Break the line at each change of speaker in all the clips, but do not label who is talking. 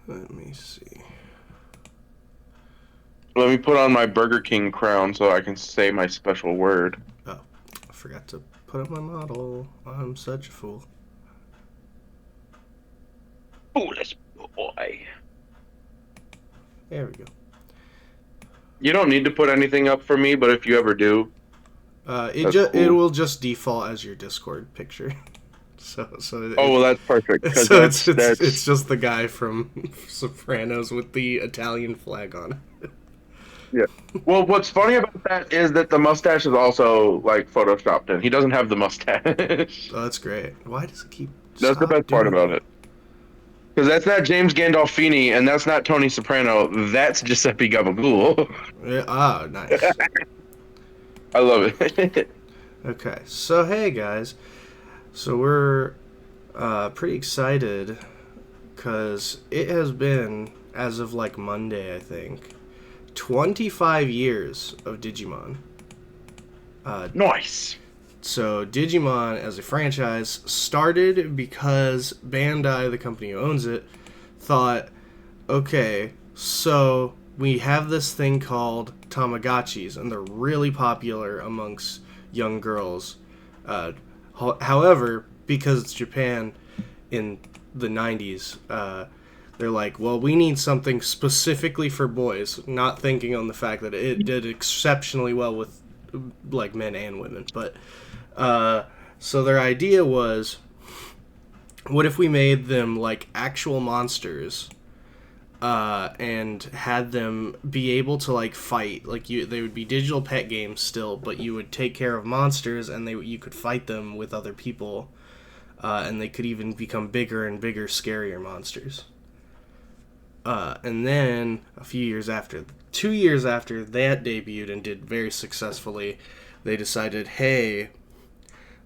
Let me see.
Let me put on my Burger King crown so I can say my special word.
Oh, I forgot to put up my model. I'm such a fool.
Foolish boy.
There we go.
You don't need to put anything up for me, but if you ever do, that's
It
cool.
will just default as your Discord picture. So
Oh, well, that's perfect because
so it's
that's
just the guy from Sopranos with the Italian flag on it.
yeah. Well, what's funny about that is that the mustache is also like photoshopped in. He doesn't have the mustache.
Oh, that's great. Why does it keep
That's the
stop
best part
doing
about
that?
it. Because that's not James Gandolfini and that's not Tony Soprano. That's Giuseppe Gabagool.
Yeah, ah, nice.
I love it.
Okay, so hey guys, so we're pretty excited because it has been, as of like Monday, I think, 25 years of Digimon. Uh,
Nice.
so Digimon as a franchise started because Bandai, the company who owns it, thought, okay, so we have this thing called Tamagotchis, and they're really popular amongst young girls. Uh, however, because it's Japan in the 90s, they're like, well, we need something specifically for boys, not thinking on the fact that it did exceptionally well with like men and women. But so their idea was, what if we made them like actual monsters and had them be able to like fight. Like they would be digital pet games still, but you would take care of monsters, and you could fight them with other people, and they could even become bigger and bigger, scarier monsters. And then a few years after, 2 years after that debuted and did very successfully, they decided, hey,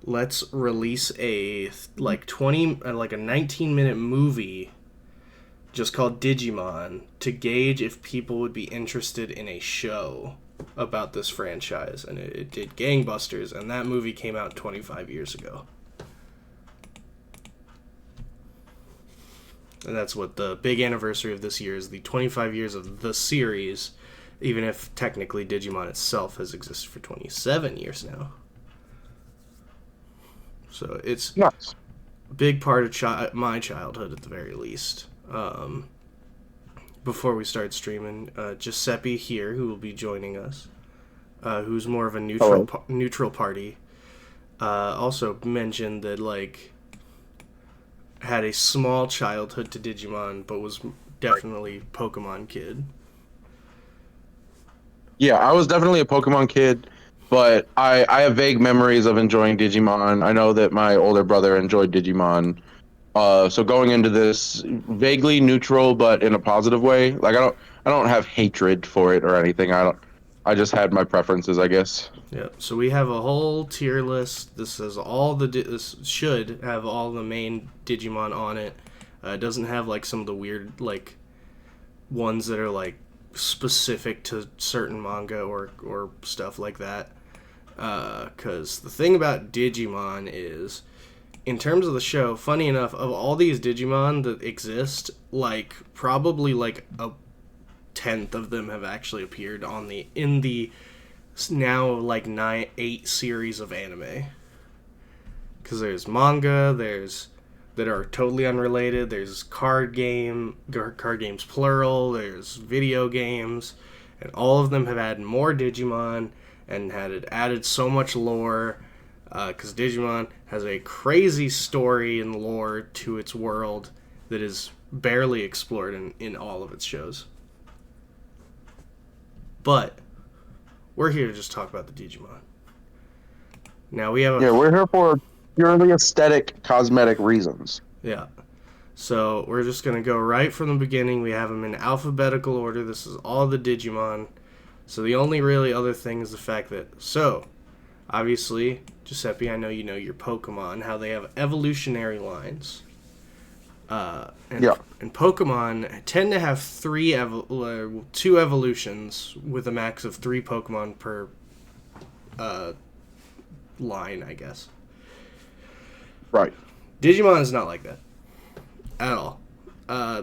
let's release a like 20 like a 19-minute movie just called Digimon to gauge if people would be interested in a show about this franchise. And it did gangbusters, and that movie came out 25 years ago. And that's what the big anniversary of this year is, the 25 years of the series, even if technically Digimon itself has existed for 27 years now. So it's
Nice.
a big part of my childhood at the very least. Before we start streaming, Giuseppe here, who will be joining us, who's more of a
Hello.
neutral party, also mentioned that like had a small childhood to Digimon, but was definitely Pokemon kid.
Yeah, I was definitely a Pokemon kid, but I have vague memories of enjoying Digimon. I know that my older brother enjoyed Digimon. So going into this vaguely neutral, but in a positive way. Like I don't have hatred for it or anything. I just had my preferences, I guess.
Yeah. So we have a whole tier list. This says all the this should have all the main Digimon on it. It doesn't have like some of the weird like ones that are like specific to certain manga or stuff like that. Because the thing about Digimon is, in terms of the show, funny enough, of all these Digimon that exist, like probably like a tenth of them have actually appeared on the in the now like 8 series of anime. Because there's manga, there's that are totally unrelated. There's card games plural. There's video games, and all of them have added more Digimon and had added so much lore. Because Digimon has a crazy story and lore to its world that is barely explored in all of its shows. But we're here to just talk about the Digimon. Now we have a
Yeah, we're here for purely aesthetic, cosmetic reasons.
yeah. So we're just gonna go right from the beginning. We have them in alphabetical order. This is all the Digimon. So the only really other thing is the fact that obviously Giuseppe, I know you know your Pokemon, how they have evolutionary lines.
Yeah,
And Pokemon tend to have two evolutions with a max of 3 Pokemon per uh, line, I guess.
right.
Digimon is not like that at all.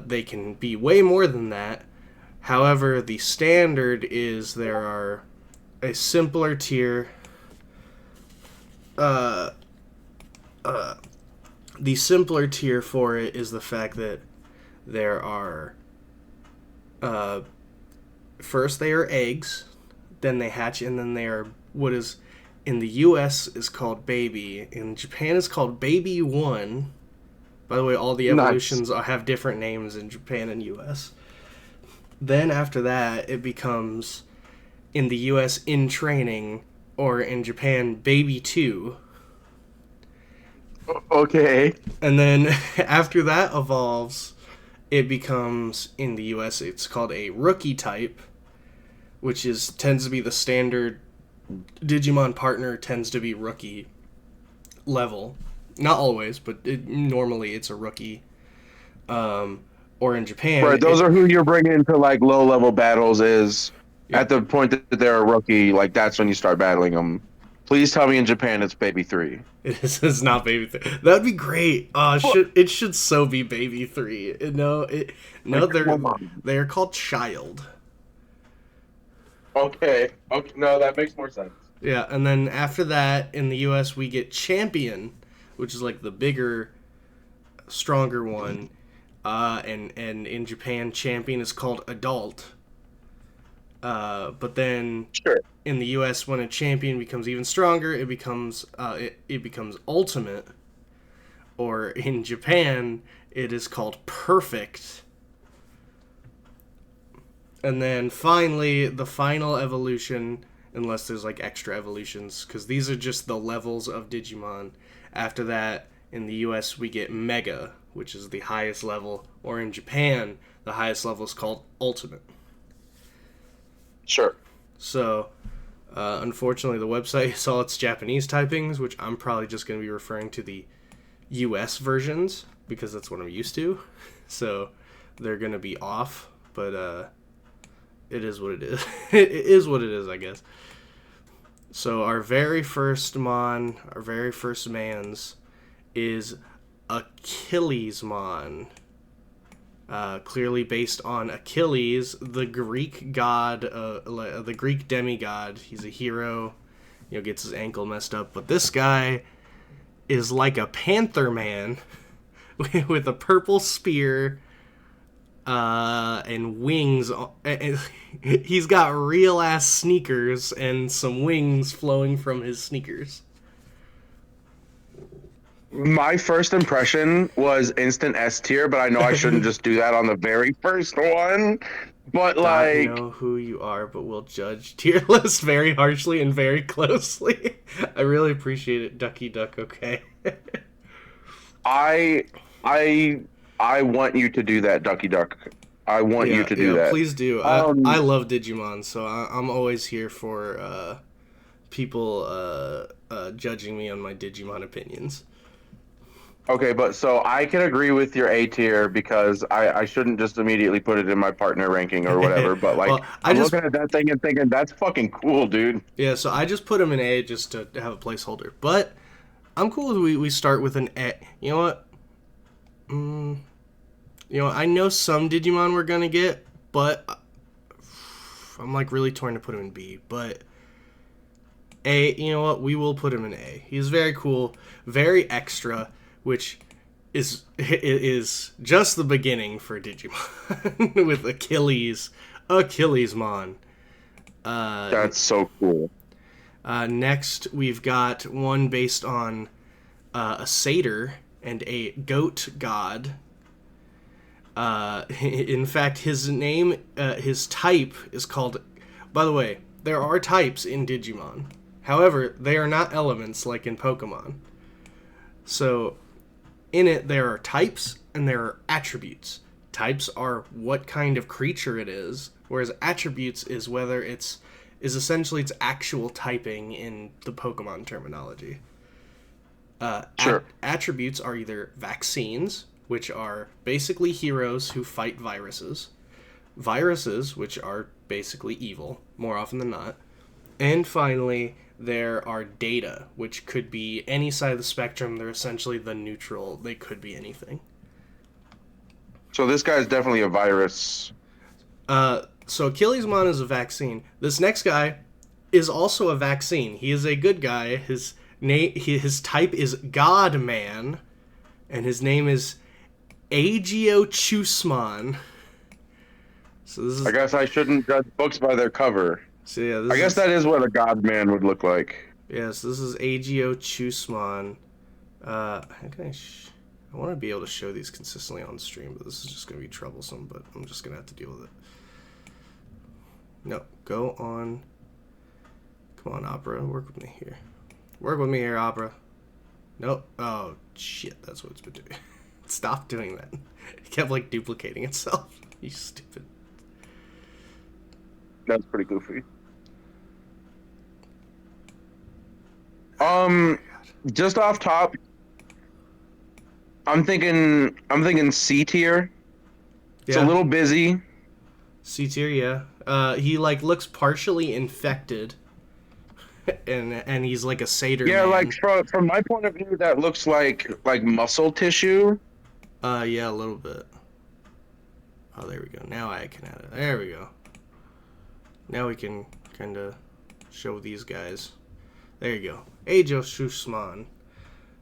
They can be way more than that. However, the standard is there are a simpler tier. Uh, the simpler tier for it is the fact that there are first they are eggs, then they hatch, and then they are what is in the U.S. is called baby. In Japan is called baby 1. By the way, all the evolutions have different names in Japan and U.S. Then after that, it becomes in the U.S. in training, or in Japan baby 2.
Okay.
And then after that evolves, it becomes in the US it's called a rookie type, which is tends to be the standard Digimon partner tends to be rookie level. Not always, but normally it's a rookie. Or in Japan,
Right, those are who you're bringing to like low level battles. Is
yeah.
at the point that they're a rookie, like that's when you start battling them. Please tell me in Japan it's baby 3.
It's not baby 3. That'd be great. It should so be baby 3. No,
Like, come on.
they're called child.
Okay. Okay. No, that makes more sense.
Yeah, and then after that, in the U.S., we get champion, which is like the bigger, stronger one. And in Japan, champion is called adult. But then
Sure.
in the U.S., when a champion becomes even stronger, it becomes ultimate. Or in Japan, it is called perfect. And then finally, the final evolution, unless there's like extra evolutions, because these are just the levels of Digimon. After that, in the US, we get Mega, which is the highest level, or in Japan, the highest level is called Ultimate.
Sure.
So, unfortunately, the website saw its Japanese typings, which I'm probably just going to be referring to the US versions, because that's what I'm used to. So, they're going to be off, but it is what it is. It is what it is, I guess. So our very first mans, is Achillesmon. Clearly based on Achilles, the Greek god, the Greek demigod. He's a hero, gets his ankle messed up. But this guy is like a panther man with a purple spear and wings. He's got real ass sneakers and some wings flowing from his sneakers.
My first impression was instant S tier, but I know I shouldn't just do that on the very first one. But
Not
like,
know who you are, but will judge tier list very harshly and very closely. I really appreciate it, Ducky Duck. Okay.
I I I want you to do that, Ducky Duck. I want you to do that.
Please do. I love Digimon, so I'm always here for people judging me on my Digimon opinions.
Okay, but so I can agree with your A tier because I shouldn't just immediately put it in my partner ranking or whatever. But like,
Well,
I'm looking at that thing and thinking that's fucking cool, dude.
Yeah, so I just put him in A just to have a placeholder. But I'm cool if we start with an A. You know what? I know some Digimon we're gonna get, but I'm like really torn to put him in B. But A, you know what? We will put him in A. He's very cool, very extra, which is just the beginning for Digimon with Achillesmon.
That's so cool.
Next, we've got one based on a satyr and a goat god. In fact, his name, his type is called... By the way, there are types in Digimon. However, they are not elements like in Pokemon. So, in it, there are types and there are attributes. Types are what kind of creature it is, whereas attributes is whether is essentially its actual typing in the Pokemon terminology.
Sure.
Attributes are either vaccines, which are basically heroes who fight viruses. Viruses, which are basically evil, more often than not. And finally, there are data, which could be any side of the spectrum. They're essentially the neutral. They could be anything.
So this guy's definitely a virus.
So Achillesmon is a vaccine. This next guy is also a vaccine. He is a good guy. His type is God-Man, and his name is Agiochusmon. So this is.
I guess I shouldn't judge books by their cover.
So yeah, this
I guess
is,
that is what a god man would look like.
Yes, this is Agiochusmon. How can I want to be able to show these consistently on stream, but this is just going to be troublesome, but I'm just going to have to deal with it. No, go on. Come on, Opera. Work with me here. Work with me here, Opera. Nope. Oh, shit. That's what it's been doing. Stop doing that. It kept, like, duplicating itself. You stupid.
That's pretty goofy. Just off top, I'm thinking C tier. It's a little busy.
C tier, yeah. He like looks partially infected, and he's like a satyr.
Yeah,
man.
like from my point of view, that looks like muscle tissue.
Yeah, a little bit. Oh, there we go. Now I can add it. There we go. Now we can kind of show these guys. There you go. Agiochusmon.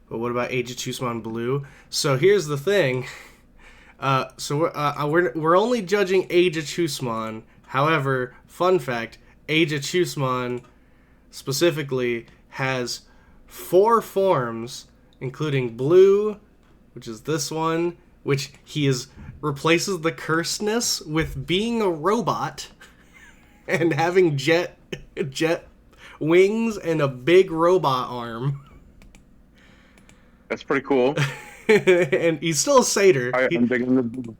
But what about Agiochusmon Blue? So here's the thing. So we're only judging Agiochusmon. However, fun fact, Agiochusmon specifically has 4 forms, including Blue, which is this one, which replaces the cursedness with being a robot and having jet wings and a big robot arm.
That's pretty cool.
And he's still a satyr.
I'm digging the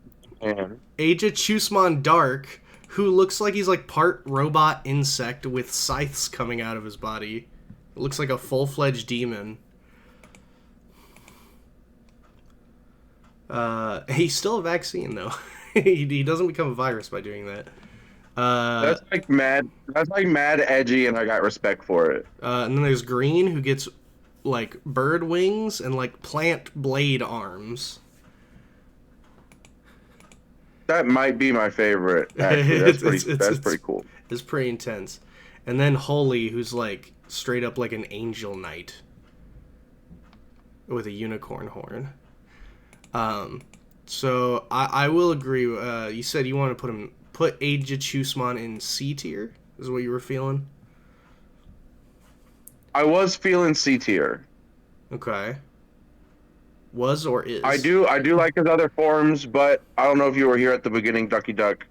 Agiochusmon Dark, who looks like he's like part robot insect with scythes coming out of his body. It looks like a full-fledged demon. He's still a vaccine though. he doesn't become a virus by doing that.
That's like mad edgy, and I got respect for it.
And then there's Green, who gets like bird wings and like plant blade arms.
That might be my favorite. Actually, that's pretty cool.
It's pretty intense. And then Holy, who's like straight up like an angel knight with a unicorn horn. So I will agree. You said you want to put Agiochusmon in C tier. Is what you were feeling?
I was feeling C tier.
Okay. Was or is?
I do like his other forms, but I don't know if you were here at the beginning, Ducky Duck,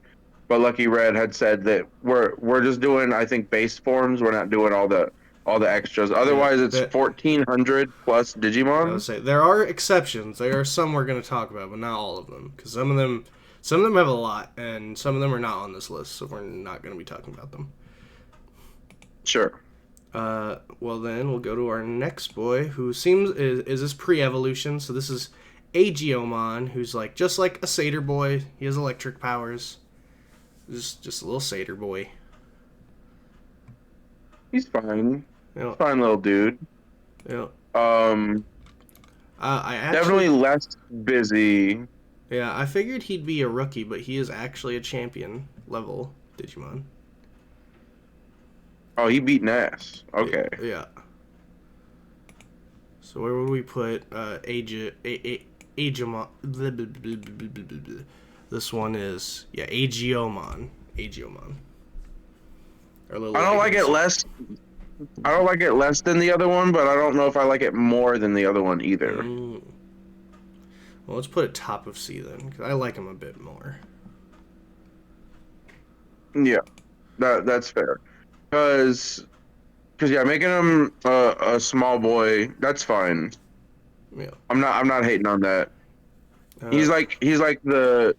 but Lucky Red had said that we're just doing, I think, base forms. We're not doing all the extras. Otherwise, it's 1,400 plus Digimon.
I would say there are exceptions. There are some we're going to talk about, but not all of them, because some of them have a lot, and some of them are not on this list, so we're not going to be talking about them.
Sure.
Well then, we'll go to our next boy, who is this pre-evolution. So this is Agiomon, who's like just like a satyr boy. He has electric powers. Just a little satyr boy.
He's fine.
You know,
Fine little dude.
you
know,
I actually,
definitely less busy.
Yeah, I figured he'd be a rookie, but he is actually a champion level Digimon.
Oh, he beat ass. Okay.
Yeah. So where would we put Agimon? This one is Agiomon. Agiomon.
I don't like it less. I don't like it less than the other one, but I don't know if I like it more than the other one either.
Well, let's put it top of C then, because I like him a bit more.
Yeah, that's fair. Because making him a small boy, that's fine.
Yeah.
I'm not hating on that. He's like the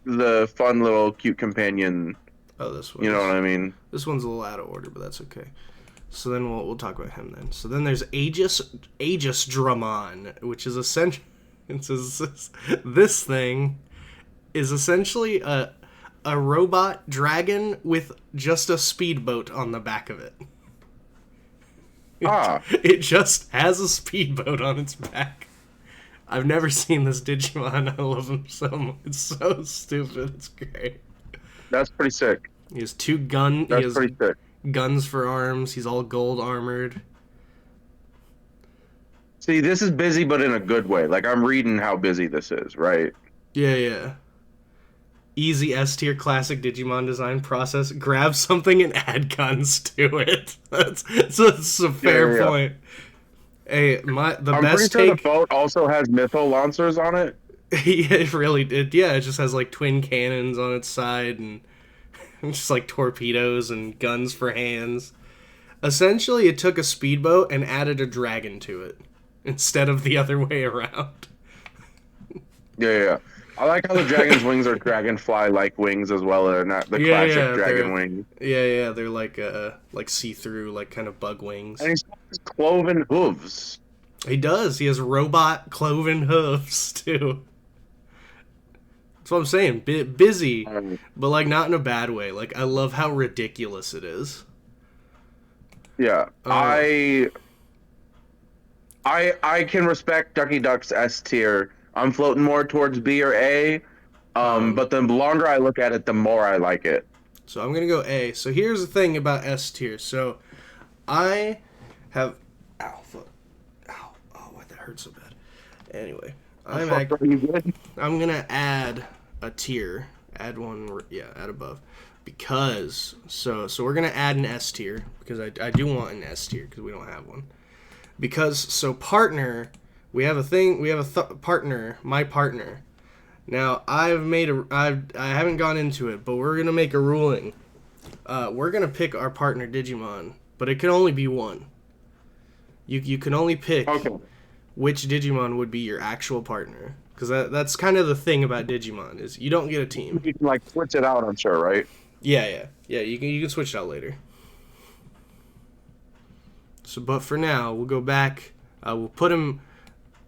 fun little cute companion.
Oh, this one.
You know what I mean?
This one's a little out of order, but that's okay. So then we'll talk about him then. So then there's Aegisdramon, which is essentially this thing is essentially a robot dragon with just a speedboat on the back of it. It just has a speedboat on its back. I've never seen this Digimon. I love him so much. It's so stupid. It's great.
That's pretty sick.
He has two gun. He
That's
has
pretty sick.
guns for arms. He's all gold armored.
See, this is busy, but in a good way. Like I'm reading how busy this is, right?
Yeah, yeah. Easy S tier classic Digimon design process. Grab something and add guns to it. That's a fair point. Hey, the
I'm
best
pretty sure
take.
the boat also has missile launchers on it.
Yeah, it really did. Yeah, it just has like twin cannons on its side and just like torpedoes and guns for hands. Essentially, it took a speedboat and added a dragon to it instead of the other way around.
Yeah. I like how the dragon's wings are dragonfly-like wings as well. They're not the classic dragon wings.
Yeah, they're like see-through, like kind of bug wings.
And he's got his cloven hooves.
He does. He has robot cloven hooves too. That's what I'm saying. Busy, but like not in a bad way. Like I love how ridiculous it is.
Yeah, I can respect Ducky Duck's S tier. I'm floating more towards B or A. But the longer I look at it, the more I like it.
So I'm gonna go A. So here's the thing about S tier. So I have why that hurt so bad. Anyway, I'm gonna add a tier. Add one, add above. Because so we're gonna add an S tier because I do want an S tier because we don't have one. Because so partner, we have a thing. We have a partner. My partner. Now I haven't gone into it, but we're gonna make a ruling. We're gonna pick our partner Digimon, but it can only be one. You can only pick which Digimon would be your actual partner, because that's kind of the thing about Digimon is you don't get a team.
You can like switch it out, I'm sure, right?
Yeah. You can switch it out later. So, but for now, we'll go back. We'll put him.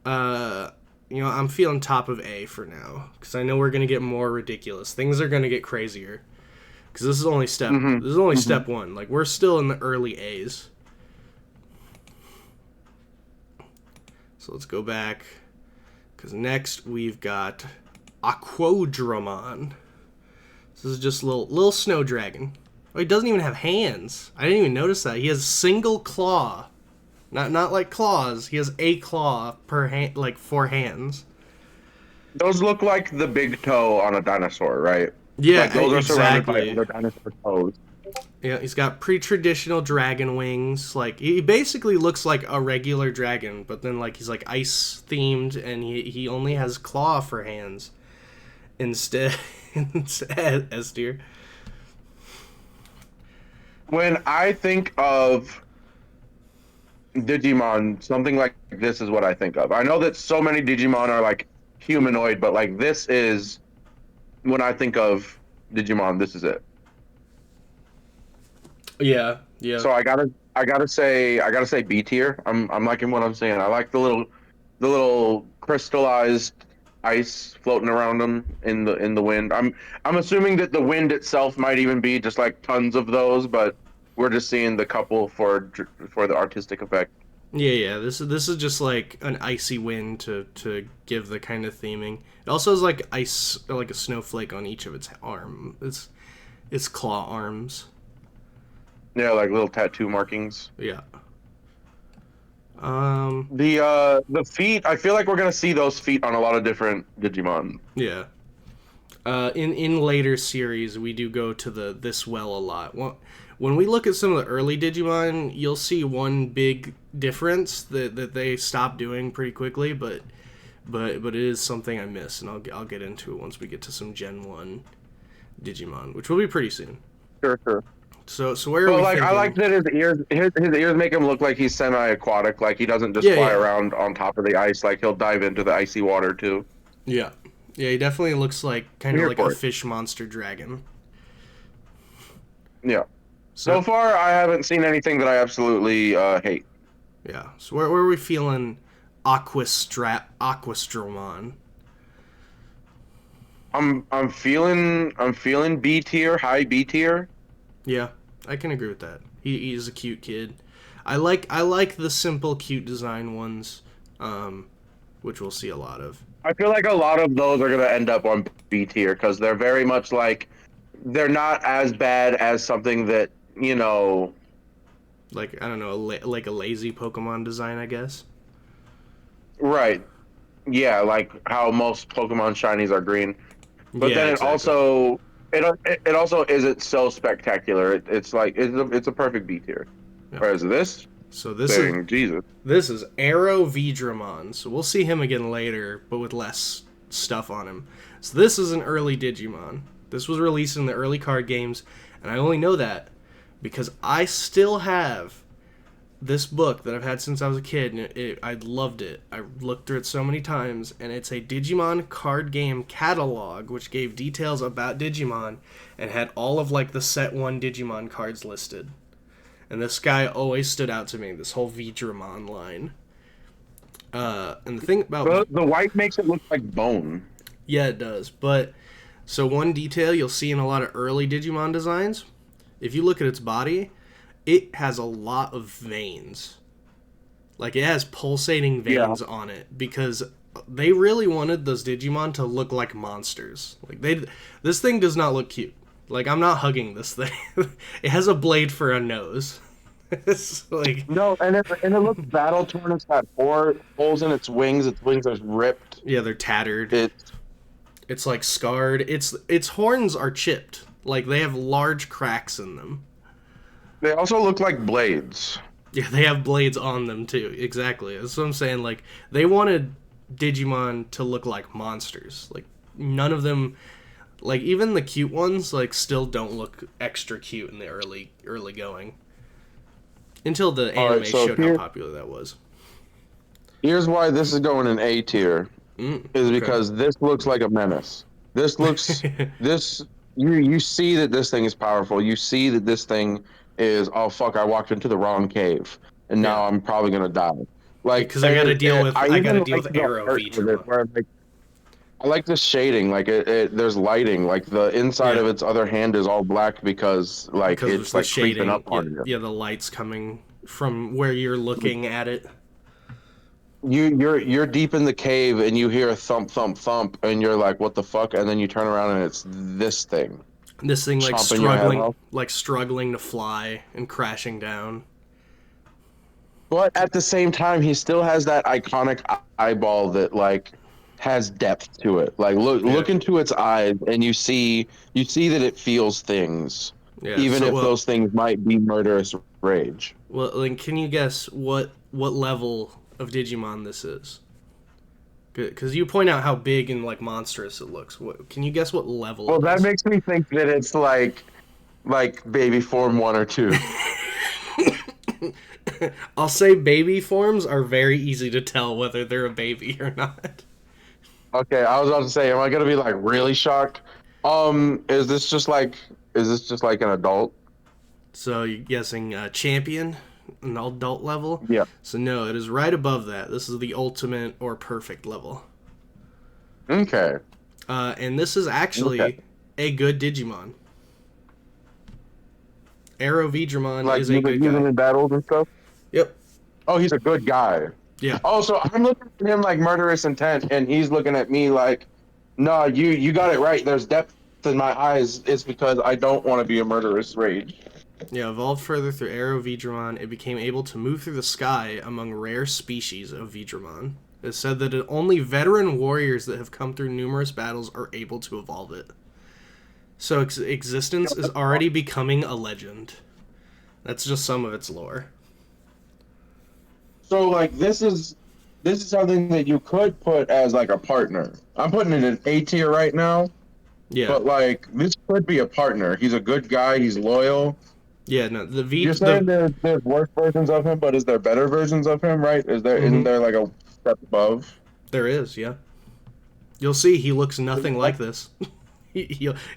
I'm feeling top of A for now because I know we're gonna get more ridiculous. Things are gonna get crazier because this is only step. This is only step one. Like we're still in the early A's. So let's go back because next we've got Aquodramon. This is just a little snow dragon. Oh, he doesn't even have hands. I didn't even notice that. He has single claw. Not like claws. He has a claw per hand, like 4 hands.
Those look like the big toe on a dinosaur, right?
Yeah,
like those
exactly.
are surrounded by other dinosaur toes.
Yeah, he's got pre-traditional dragon wings. Like he basically looks like a regular dragon, but then like he's like ice themed, and he only has claw for hands instead. S tier.
When I think of Digimon, something like this is what I think of. I know that so many Digimon are like humanoid, but like this is when I think of Digimon, this is it.
Yeah.
So I gotta say B tier. I'm liking what I'm saying. I like the little crystallized ice floating around them in the wind. I'm assuming that the wind itself might even be just like tons of those, but we're just seeing the couple for the artistic effect.
Yeah. This is just like an icy wind to give the kind of theming. It also has like ice, like a snowflake on each of its arm. Its claw arms.
Yeah, like little tattoo markings.
Yeah.
The feet. I feel like we're gonna see those feet on a lot of different Digimon.
Yeah. In later series, we do go to this well a lot. When we look at some of the early Digimon, you'll see one big difference that they stop doing pretty quickly, but it is something I miss, and I'll get into it once we get to some Gen 1 Digimon, which will be pretty soon.
Sure.
So where are we thinking?
I like that his ears make him look like he's semi-aquatic, like he doesn't just fly around on top of the ice, like he'll dive into the icy water too.
Yeah, he definitely looks like kind of like a fish monster dragon.
Yeah. So far, I haven't seen anything that I absolutely hate.
Yeah. So where are we feeling Aquastramon?
I'm feeling B tier, high B tier.
Yeah, I can agree with that. He's a cute kid. I like the simple, cute design ones. which we'll see a lot of.
I feel like a lot of those are gonna end up on B tier because they're very much like they're not as bad as something that
Like I don't know, like a lazy Pokemon design, I guess.
right. Yeah, like how most Pokemon shinies are green. But
Yeah,
then
exactly.
it also isn't so spectacular. It's like it's a perfect B tier.
Yeah.
Whereas this
So this is
thing, Jesus.
this is Arrow Vidramon. So we'll see him again later, but with less stuff on him. So this is an early Digimon. This was released in the early card games, and I only know that because I still have this book that I've had since I was a kid, and I loved it. I looked through it so many times, and it's a Digimon card game catalog, which gave details about Digimon and had all of like the set one Digimon cards listed. And this guy always stood out to me. This whole Vidramon line. And the thing about
The white makes it look like bone.
yeah, it does. But so one detail you'll see in a lot of early Digimon designs, if you look at its body, it has a lot of veins. Like it has pulsating
Yeah.
veins on it because they really wanted those Digimon to look like monsters. Like this thing does not look cute. Like I'm not hugging this thing. It has a blade for a nose. It's like
No, and it looks battle torn. It's got four holes in its wings. Its wings are ripped.
yeah, they're tattered.
It's
It's like scarred. Its horns are chipped. Like they have large cracks in them.
they also look like blades.
Yeah, they have blades on them too. Exactly. That's what I'm saying. Like they wanted Digimon to look like monsters. Like none of them, like even the cute ones, like still don't look extra cute in the early going. Until the
All
anime
right, so
showed how popular that was.
here's why this is going in A tier. Is
Okay.
because this looks like a menace. This looks this you see that this thing is powerful. You see that this thing is oh fuck, I walked into the wrong cave and
Yeah.
now I'm probably gonna die. Like
Because I gotta deal with
I
I gotta
even
deal
like
with
the
Arrow
art with it
Vidramon.
where like I like the shading. Like there's lighting. Like the inside
Yeah.
of its other hand is all black because like
Because of
it's
the
like creeping
shading.
up
Yeah,
on you.
yeah, the lights coming from where you're looking at it.
You're deep in the cave and you hear a thump thump thump and you're like what the fuck and then you turn around and it's this thing
This thing
chomping your head off.
like struggling to fly and crashing down.
But at the same time, he still has that iconic eyeball that like has depth to it. Like
Yeah,
look into its eyes and you see that it feels things,
yeah.
even
So
if those things might be murderous rage.
well, like, can you guess what level of Digimon this is? Because you point out how big and like monstrous it looks. What can you guess what level
Well,
it
that
is?
makes me think that it's like baby form 1 or 2.
I'll say baby forms are very easy to tell whether they're a baby or not.
Okay, I was about to say, am I gonna be like really shocked? Is this just like an adult?
So you're guessing champion, an adult level?
Yeah.
So no, it is right above that. This is the ultimate or perfect level.
Okay.
And this is
Okay.
actually a good Digimon. Arrow Vidramon
Like
is a good guy.
using in battles and stuff.
Yep.
Oh, he's a good guy.
Yeah.
Oh, so I'm looking at him like murderous intent, and he's looking at me like, "No, you got it right. There's depth in my eyes. It's because I don't want to be a murderous rage."
Yeah, evolved further through Arrow Vidramon, it became able to move through the sky among rare species of Vidramon. It's said that only veteran warriors that have come through numerous battles are able to evolve it. So its existence is already becoming a legend. That's just some of its lore.
So like this is something that you could put as like a partner. I'm putting it in A tier right now,
Yeah.
but like this could be a partner. He's a good guy. He's loyal.
Yeah, no,
You're saying there's worse versions of him, but is there better versions of him? Right? Isn't
Mhm.
there like a step above?
There is, yeah. You'll see he looks nothing like this.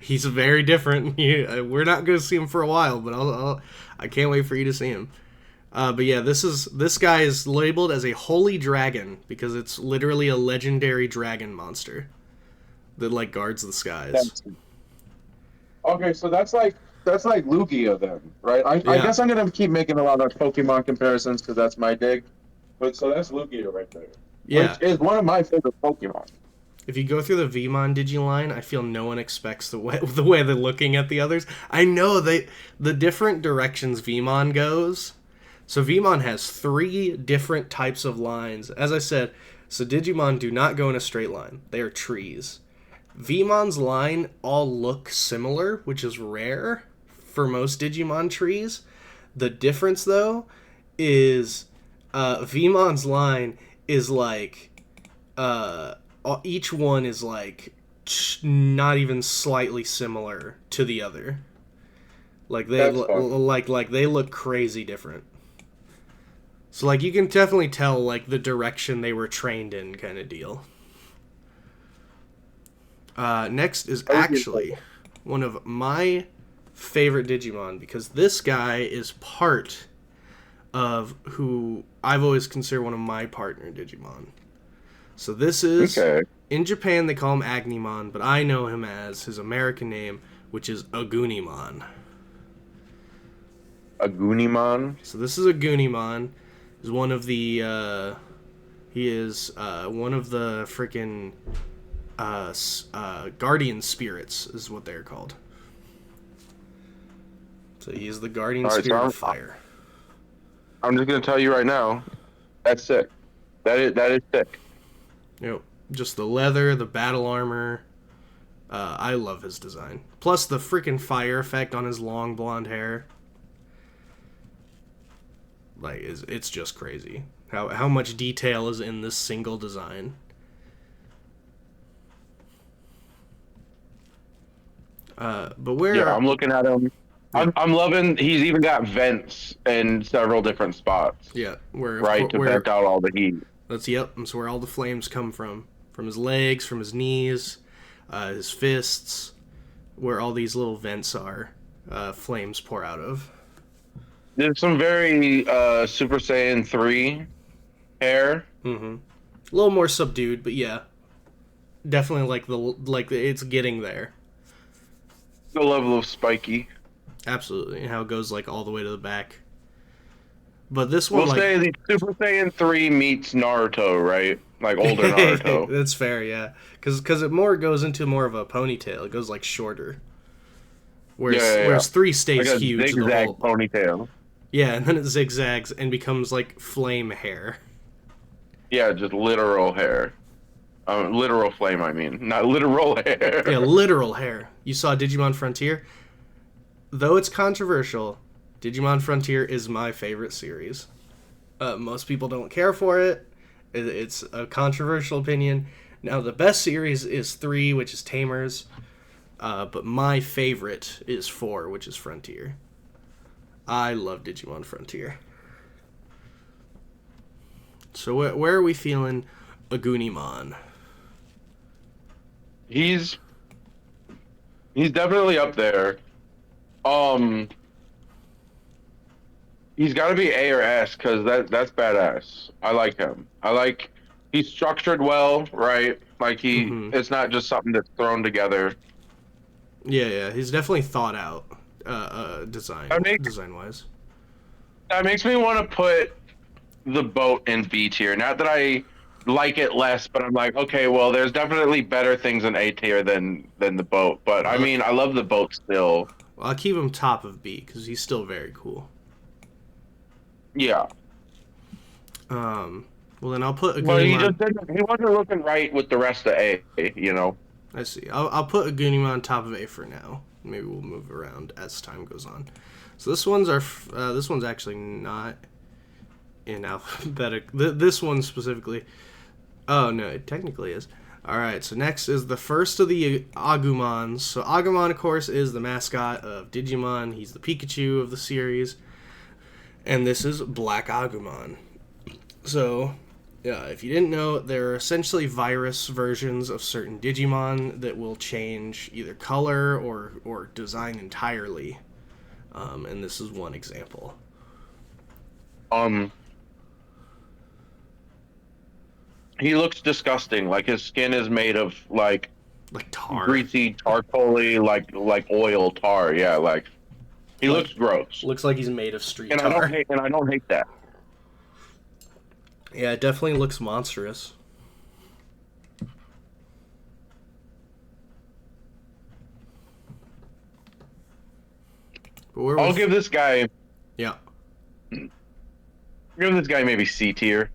He's very different. We're not going to see him for a while, but I can't wait for you to see him. But yeah, this guy is labeled as a holy dragon because it's literally a legendary dragon monster that like guards the skies.
Okay, so that's like Lugia then, right? I
Yeah,
guess I'm gonna keep making a lot of Pokemon comparisons because that's my dig. But so that's Lugia right there.
Yeah.
which is one of my favorite Pokemon.
If you go through the Vmon Digiline, I feel no one expects the way they're looking at the others. I know the different directions Vmon goes. So Vmon has 3 different types of lines. As I said, so Digimon do not go in a straight line. They are trees. Vmon's line all look similar, which is rare for most Digimon trees. The difference, though, is Vmon's line is like each one is like not even slightly similar to the other. Like
That's fun.
they look crazy different. So like you can definitely tell like the direction they were trained in kind of deal. Next is actually one of my favorite Digimon because this guy is part of who I've always considered one of my partner Digimon. So this is in Japan they call him Agnimon, but I know him as his American name, which is Agunimon.
Agunimon.
So this is Agunimon. Is one of the he is one of the freaking guardian spirits is what they're called. So he is the guardian spirit of fire.
I'm just gonna tell you right now, that's sick. That is sick.
Yep. Just the leather, the battle armor. I love his design. Plus the freaking fire effect on his long blonde hair. Like it's just crazy how much detail is in this single design. But where?
I'm looking at him. I'm loving. He's even got vents in several different spots.
Yeah, where
vent out all the heat.
That's That's where all the flames come from his legs, from his knees, his fists, where all these little vents are. Flames pour out of.
There's some very Super Saiyan 3 hair.
Mm-hmm. A little more subdued, but yeah, definitely like it's getting there.
The level of spiky.
Absolutely, and how it goes like all the way to the back. But this one,
we'll say the Super Saiyan 3 meets Naruto, right? Like older Naruto.
That's fair, yeah. Because it more goes into more of a ponytail. It goes like shorter. Whereas 3 stays
like a
huge.
Zigzag ponytail.
Yeah, and then it zigzags and becomes like flame hair.
Yeah, just literal hair. Literal flame, I mean. Not literal hair.
Yeah, literal hair. You saw Digimon Frontier? Though it's controversial, Digimon Frontier is my favorite series. Most people don't care for it. It's a controversial opinion. Now, the best series is 3, which is Tamers. But my favorite is 4, which is Frontier. I love Digimon Frontier. So where are we feeling Agunimon?
He's definitely up there. He's got to be A or S because that's badass. I like him. He's structured well, right? Like it's not just something that's thrown together.
Yeah, he's definitely thought out. Design wise.
That makes me want to put the boat in B tier. Not that I like it less, but I'm like, okay, well, there's definitely better things in A tier than the boat. But I mean, I love the boat still.
Well, I'll keep him top of B because he's still very cool.
Yeah.
Well, then I'll put Agunimon.
Well, he wasn't looking right with the rest of A. You know.
I see. I'll put Agunimon top of A for now. Maybe we'll move around as time goes on. So this one's actually not in alphabetic. This one specifically. Oh no, it technically is. All right. So next is the first of the Agumons. So Agumon, of course, is the mascot of Digimon. He's the Pikachu of the series, and this is Black Agumon. So. Yeah, if you didn't know, there are essentially virus versions of certain Digimon that will change either color or design entirely. And this is one example.
He looks disgusting. Like his skin is made of like
tar,
greasy, charcoaly, like oil tar. Yeah, like he looks gross.
Looks like he's made of street
tar. I don't hate that.
Yeah, it definitely looks monstrous. But where
I'll
was...
give this guy
Yeah,
maybe C tier.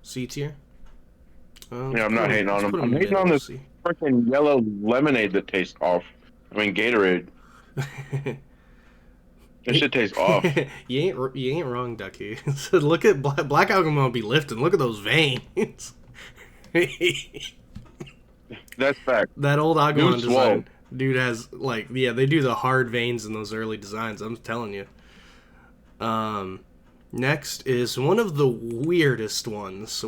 C tier?
Yeah, I'm not hating on
Let's
him.
put
I'm
him
hating on
middle
this
C.
freaking yellow lemonade that tastes off. I mean Gatorade. This shit tastes off.
You ain't wrong, Ducky. So look at Black Agumon be lifting. Look at those veins.
That's fact.
That old
Dude
Agumon
swole.
design, dude has like, yeah, they do the hard veins in those early designs. I'm telling you. Next is one of the weirdest ones. So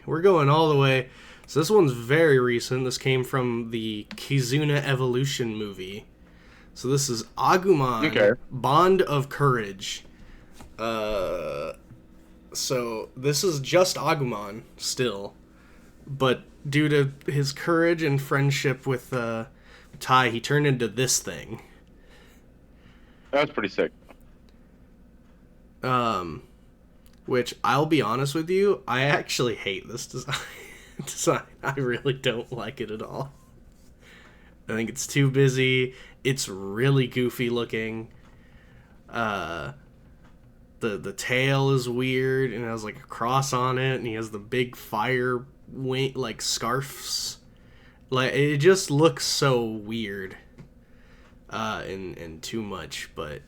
we're going all the way. So this one's very recent. This came from the Kizuna Evolution movie. So this is Agumon,
Okay.
Bond of Courage. So this is just Agumon still, but due to his courage and friendship with Tai, he turned into this thing.
That's pretty sick.
Which I'll be honest with you, I actually hate this design. I really don't like it at all. I think it's too busy. It's really goofy looking. The tail is weird and it has like a cross on it, and he has the big fire wing like scarfs. Like it just looks so weird. And too much, but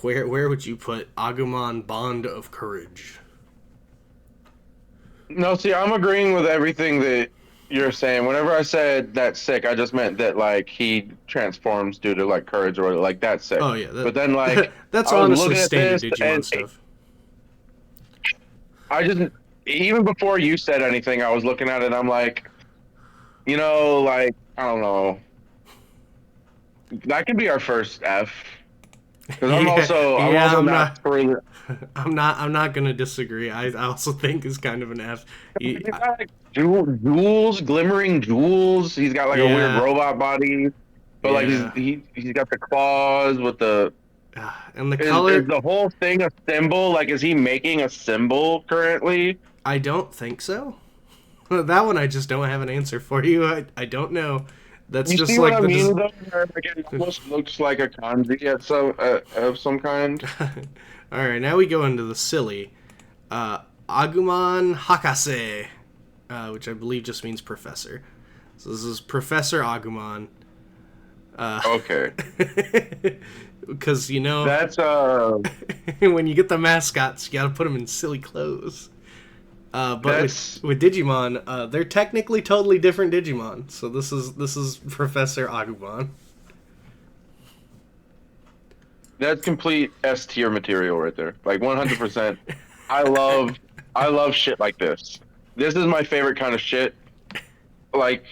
where would you put Agumon Bond of Courage?
No, see, I'm agreeing with everything that you're saying. Whenever I said that's sick, I just meant that like he transforms due to like courage or like that's sick.
Oh yeah,
But then like
that's
I was
honestly
looking at
standard
this
Digimon
and
stuff.
I just even before you said anything, I was looking at it and I'm like, like I don't know. That could be our first F. Because I'm
Yeah,
also not for
I'm not gonna disagree. I also think is kind of an F.
he's got like jewels, glimmering jewels. He's got like a weird
Yeah,
robot body, but like
yeah,
he's got the claws with the
and the
is
color.
the whole thing a symbol? Like is he making a symbol currently?
I don't think so. That one I just don't have an answer for you. I don't know. That's
You
just
see what
like
I
the
mean though? Where, like, it almost looks like a kanji at of some kind.
All right, now we go into the silly. Agumon Hakase, which I believe just means professor. So this is Professor Agumon.
Okay.
Because,
That's
when you get the mascots, you gotta put them in silly clothes. But
that's
with Digimon, they're technically totally different Digimon. So this is Professor Agumon.
That's complete S tier material right there. Like 100%. I love shit like this. This is my favorite kind of shit. Like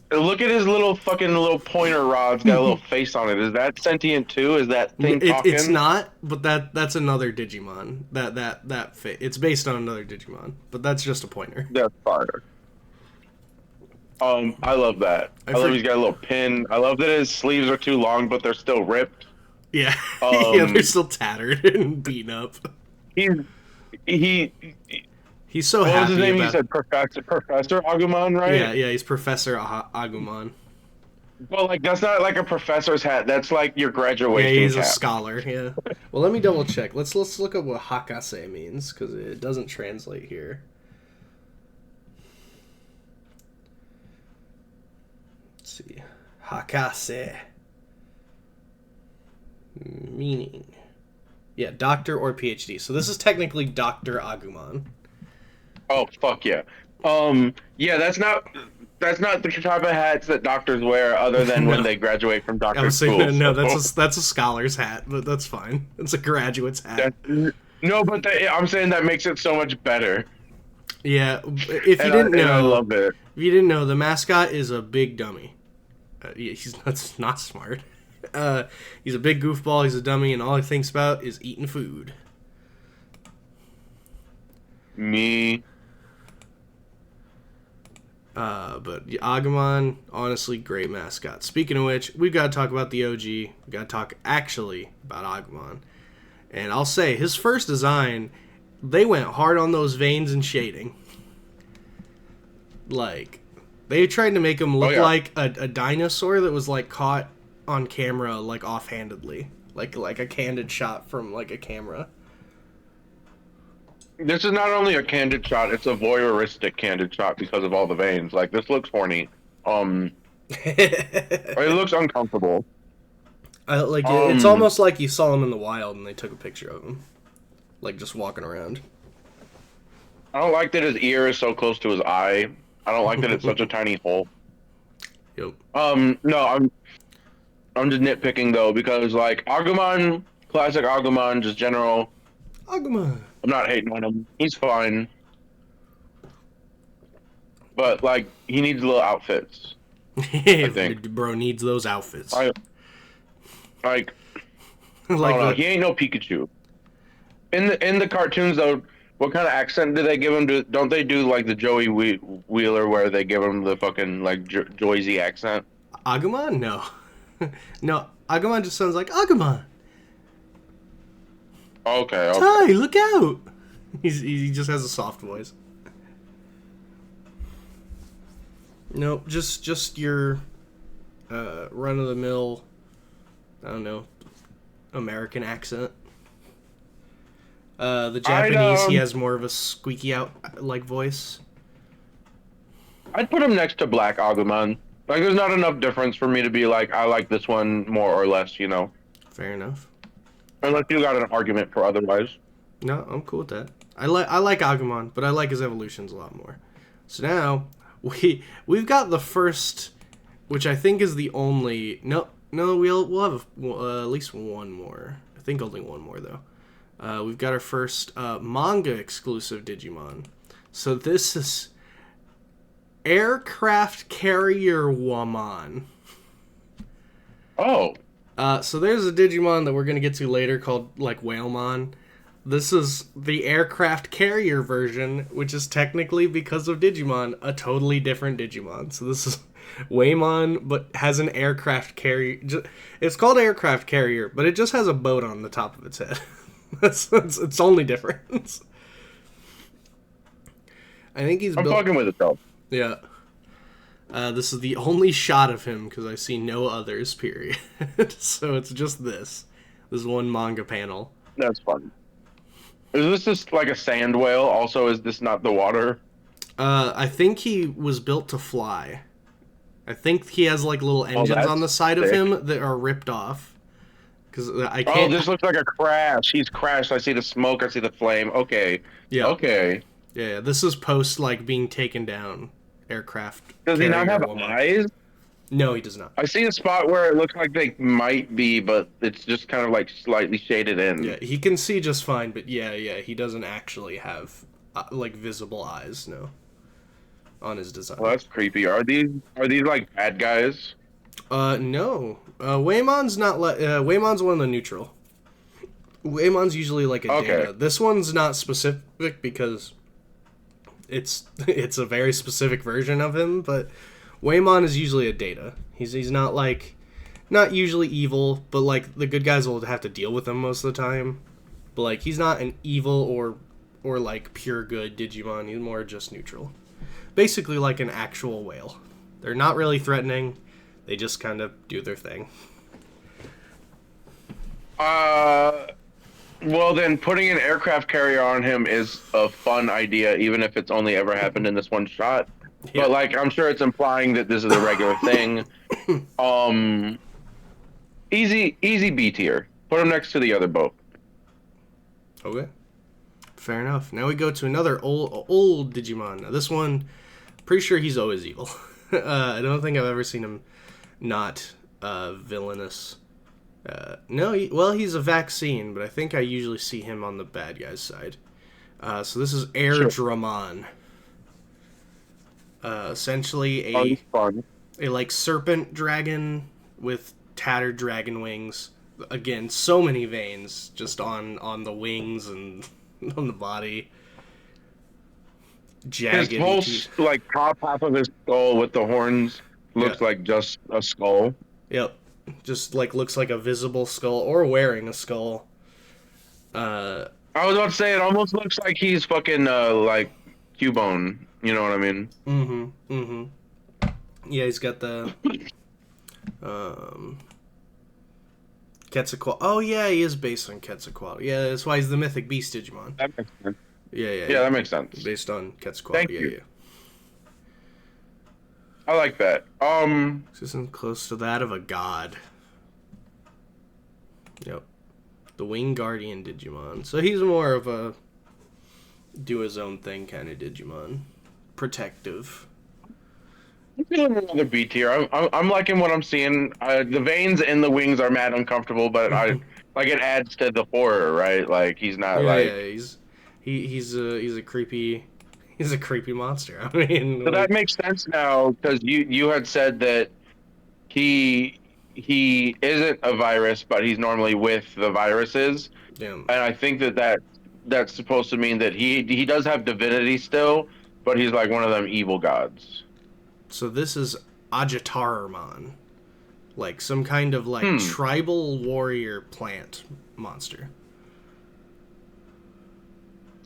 look at his little pointer rod's got a little face on it. Is that sentient too? Is that thing talking?
It's not, but that's another Digimon. It's based on another Digimon, but that's just a pointer.
That's fire. I love that. I love he's got a little pin. I love that his sleeves are too long, but they're still ripped.
Yeah, yeah, they're still tattered and beaten up.
He
He's so
what
happy.
was his name?
About...
You said Professor Agumon, right?
Yeah, he's Professor Agumon.
Well, like that's not like a professor's hat. That's like your graduation
Yeah, he's
cap.
a scholar. Yeah. Well, let me double check. Let's look up what Hakase means because it doesn't translate here. Let's see, Hakase meaning. Yeah, doctor or PhD. So this is technically Dr. Agumon.
Oh fuck yeah. Yeah, that's not the type of hats that doctors wear other than
No.
when they graduate from
I
doctor
was
school.
saying no, that's a scholar's hat, but that's fine. It's a graduate's hat.
No, but I'm saying that makes it so much better.
Yeah, if you didn't know,
I love it.
If you didn't know, the mascot is a big dummy. He's not smart. He's a big goofball. He's a dummy, and all he thinks about is eating food.
Me.
But Agumon, honestly, great mascot. Speaking of which, we've got to talk about the OG. We've got to talk actually about Agumon. And I'll say, his first design they went hard on those veins and shading. Like, they tried to make him
Oh
look
yeah.
like a dinosaur that was like caught on camera like offhandedly, like a candid shot from like a camera.
This is not only a candid shot; it's a voyeuristic candid shot because of all the veins. Like this looks horny. Um, it looks uncomfortable.
It's almost like you saw him in the wild and they took a picture of him, like just walking around.
I don't like that his ear is so close to his eye. I don't like that it's such a tiny hole.
Yep.
No, I'm just nitpicking though because like Agumon, classic Agumon, just general.
Agumon.
I'm not hating on him. He's fine, but like he needs little outfits. I think.
Bro needs those outfits.
I like.
Like
I don't know. He ain't no Pikachu. In the cartoons though, what kind of accent do they give him? Don't they do like the Joey Wheeler where they give him the fucking like Joyzy accent?
Agumon? No. No, Agumon just sounds like Agumon.
Okay.
Ty, look out! He just has a soft voice. Nope, just your run of the mill, I don't know, American accent. The Japanese, he has more of a squeaky out like voice.
I'd put him next to Black Agumon. Like, there's not enough difference for me to be like, I like this one more or less, you know?
Fair enough.
Unless you got an argument for otherwise.
No, I'm cool with that. I like Agumon, but I like his evolutions a lot more. So now we've got the first, which I think is the only. No, we'll have at least one more. I think only one more though. We've got our first manga exclusive Digimon. So this is Aircraft Carrier Woman.
Oh.
So there's a Digimon that we're gonna get to later called like Whalemon. This is the aircraft carrier version, which is technically, because of Digimon, a totally different Digimon. So this is Waymon, but has an aircraft carrier. It's called aircraft carrier, but it just has a boat on the top of its head. That's its only difference. I think he's
I'm fucking with it though.
Yeah. This is the only shot of him because I see no others, period. So it's just this one manga panel.
That's fun. Is this just like a sand whale? Also, is this not the water?
I think he was built to fly. I think he has like little engines on the side of him that are ripped off. Because I can't.
Oh, this looks like a crash. He's crashed. I see the smoke. I see the flame. Okay.
Yeah.
Okay.
Yeah. This is post like being taken down. Aircraft.
Does he not have eyes?
No, he does not.
I see a spot where it looks like they might be, but it's just kind of like slightly shaded in.
Yeah, he can see just fine, but yeah, he doesn't actually have like visible eyes, no, on his design.
Well, that's creepy. Are these like bad guys?
No. Waymon's not. Waymon's one of the neutral. Waymon's usually like a data. This one's not specific because it's a very specific version of him, but Waymon is usually a data. He's not usually evil, but like the good guys will have to deal with him most of the time. But like he's not an evil or like pure good Digimon. He's more just neutral. Basically like an actual whale. They're not really threatening. They just kind of do their thing.
Well then putting an aircraft carrier on him is a fun idea, even if it's only ever happened in this one shot. Yeah. But like I'm sure it's implying that this is a regular thing. Easy B tier. Put him next to the other boat.
Okay. Fair enough. Now we go to another old Digimon. Now this one, pretty sure he's always evil. I don't think I've ever seen him not villainous. No, he's a vaccine, but I think I usually see him on the bad guy's side. So this is Airdramon. Essentially a like serpent dragon with tattered dragon wings. Again, so many veins just on the wings and on the body. Jagged.
His whole like top half of his skull with the horns looks like just a skull.
Yep. Just like looks like a visible skull or wearing a skull.
I I was about to say it almost looks like he's fucking like Cubone. You know what I mean?
Mm-hmm. Mm-hmm. Yeah, he's got the um Quetzalcoatl. Oh yeah, he is based on Quetzalcoatl. Yeah, that's why he's the mythic beast Digimon.
That makes sense.
Yeah, yeah,
Yeah,
he's
that makes sense.
based on Quetzalcoatl.
Thank
Yeah,
you.
yeah.
I like that.
This isn't close to that of a god. Yep. The Wing Guardian Digimon. So he's more of a do his own thing kind of Digimon. Protective.
I'm feeling another B tier. I'm liking what I'm seeing. The veins in the wings are mad uncomfortable, but I like it adds to the horror, right? Like he's not
Yeah, yeah,
like.
he's a creepy monster. I mean,
So that
like,
makes sense now because you had said that he isn't a virus, but he's normally with the viruses,
damn.
and I think that's supposed to mean that he does have divinity still, but he's like one of them evil gods.
So this is Ajitarmon, like some kind of like
Hmm.
tribal warrior plant monster.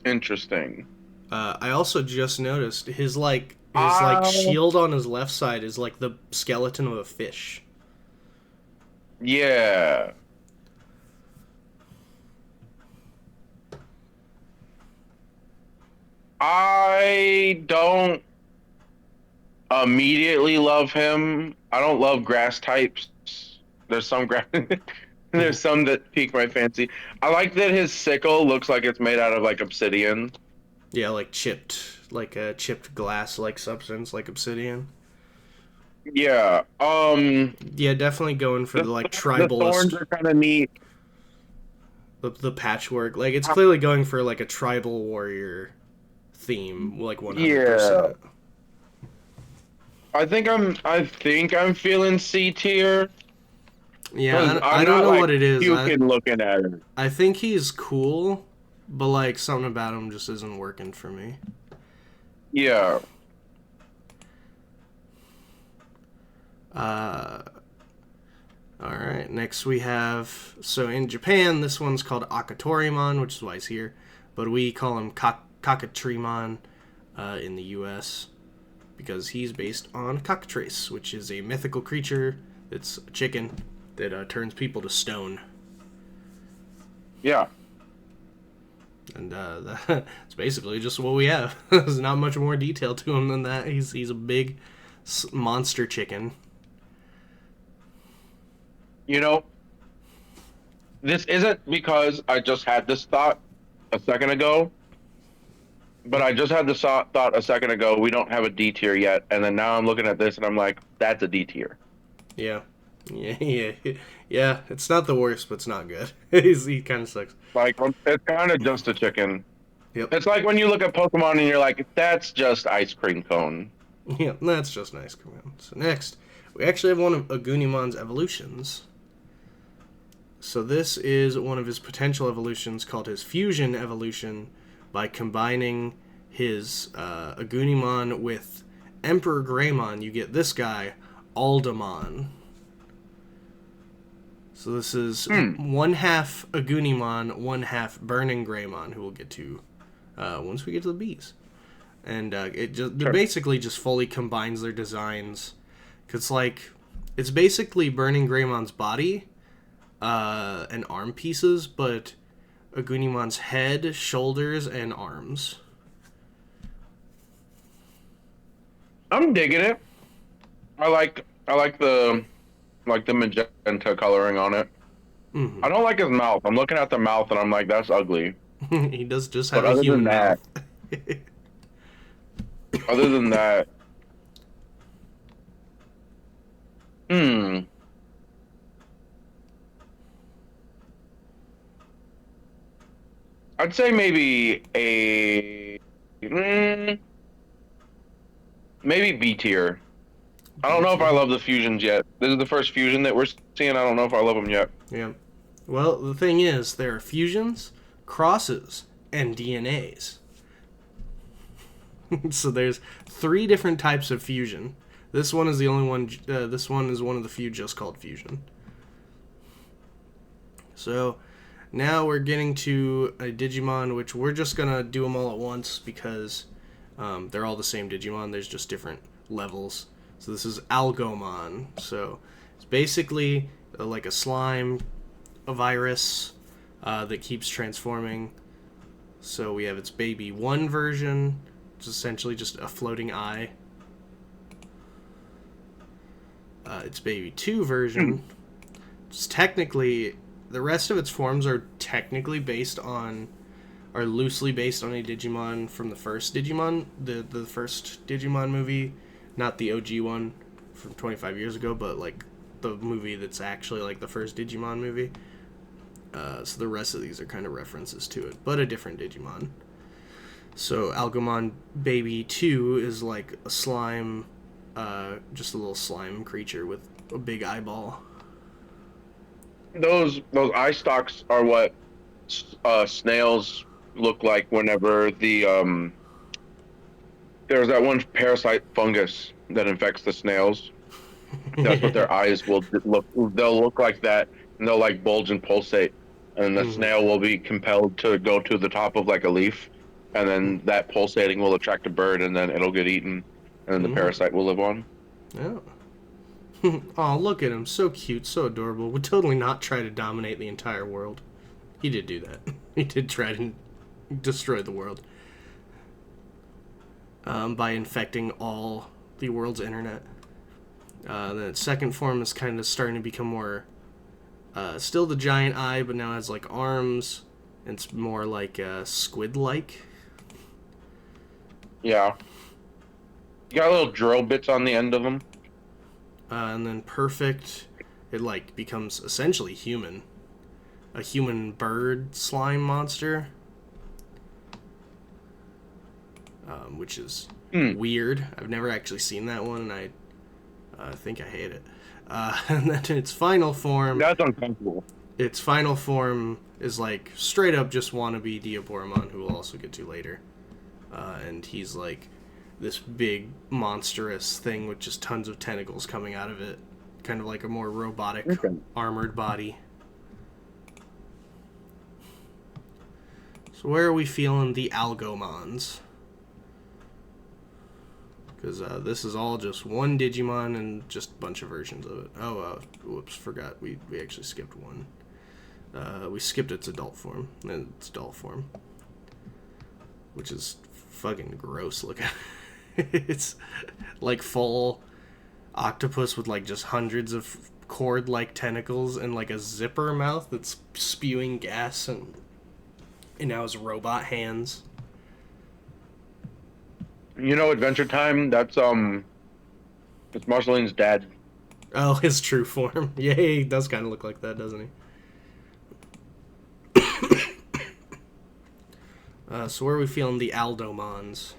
Interesting.
I also just noticed his
Uh,
shield on his left side is like the skeleton of a fish.
yeah. I don't immediately love him. I don't love grass types. There's some grass. There's some that pique my fancy. I like that his sickle looks like it's made out of like obsidian.
Yeah, like a chipped glass like substance, like obsidian.
Yeah.
Yeah, definitely going for
The
the like
the thorns
tribalist,
are kind of neat.
the patchwork. Like it's clearly going for like a tribal warrior theme, like
Yeah.
100%.
I think I'm feeling C tier because
Yeah, I
I'm
don't
not
know
like
what it is.
puking looking at it.
I think he's cool, but like something about him just isn't working for me.
Yeah.
Uh, all right. Next we have so in Japan this one's called Akatorimon, which is why he's here, but we call him Kakatrimon in the U.S. because he's based on cockatrice, which is a mythical creature that's a chicken that turns people to stone.
Yeah.
And that's basically just what we have. There's not much more detail to him than that. He's a big monster chicken.
You know, this isn't because I just had this thought a second ago, but I just had this thought a second ago. We don't have a D tier yet, and then now I'm looking at this and I'm like, that's a D tier.
Yeah, yeah. Yeah. It's not the worst, but it's not good. He kind of sucks.
Like it's kind of just a chicken.
Yep.
It's like when you look at Pokemon and you're like, that's just ice cream cone.
Yeah, that's just nice. So next, we actually have one of Agunimon's evolutions. So this is one of his potential evolutions called his fusion evolution by combining his Agunimon with Emperor Greymon. You get this guy, Aldamon. So this is one half Agunimon, one half Burning Greymon, who we'll get to once we get to the bees. And it basically just fully combines their designs. Cause like it's basically Burning Greymon's body and arm pieces, but Agunimon's head, shoulders, and arms.
I'm digging it. I like the magenta coloring on it.
Mm-hmm.
I don't like his mouth. I'm looking at the mouth and I'm like, that's ugly.
He does just
But
have a human mouth.
other than that, hmm. I'd say maybe B tier. I don't know if I love the fusions yet. This is the first fusion that we're seeing. I don't know if I love them yet.
Yeah. Well, the thing is, there are fusions, crosses, and DNAs. So there's 3 different types of fusion. This one is the only one. This one is one of the few just called fusion. So Now we're getting to a Digimon, which we're just gonna do them all at once because they're all the same Digimon. There's just different levels. So this is Algomon. So it's basically like a slime, a virus that keeps transforming. So we have its baby 1 version, it's essentially just a floating eye. Its baby 2 version, it's technically, the rest of its forms are technically are loosely based on a Digimon from the first Digimon, the first Digimon movie, not the OG one from 25 years ago, but like the movie that's actually like the first Digimon movie. So the rest of these are kind of references to it, but a different Digimon. So Algomon Baby 2 is like a slime, just a little slime creature with a big eyeball.
Those eye stalks are what snails look like whenever there's that one parasite fungus that infects the snails. That's what their eyes will look. They'll look like that, and they'll like bulge and pulsate. And the
Mm-hmm.
snail will be compelled to go to the top of like a leaf, and then that pulsating will attract a bird, and then it'll get eaten, and then the
Mm-hmm.
parasite will live on.
Yeah. Oh, look at him. So cute, so adorable. Would totally not try to dominate the entire world. He did do that. He did try to destroy the world by infecting all the world's internet. The second form is kind of starting to become more. Still the giant eye, but now has like arms. It's more like squid like.
Yeah, you got little drill bits on the end of them.
And then perfect, it like becomes essentially human. A human bird slime monster. Which is
Hmm.
weird. I've never actually seen that one, and I think I hate it. And then its final form,
That's uncomfortable.
is like straight up just wannabe Diaboromon, who we'll also get to later. And he's like this big monstrous thing with just tons of tentacles coming out of it, kind of like a more robotic,
Okay.
armored body. So where are we feeling the Algomons? Because this is all just one Digimon and just a bunch of versions of it. Oh, whoops, forgot. We actually skipped one. We skipped its adult form, and its adult form. Which is fucking gross looking. It's like full octopus with like just hundreds of cord-like tentacles and like a zipper mouth that's spewing gas and now has robot hands.
You know, Adventure Time. It's Marceline's dad.
Oh, his true form. Yeah, he does kind of look like that, doesn't he? So where are we feeling the Aldomons?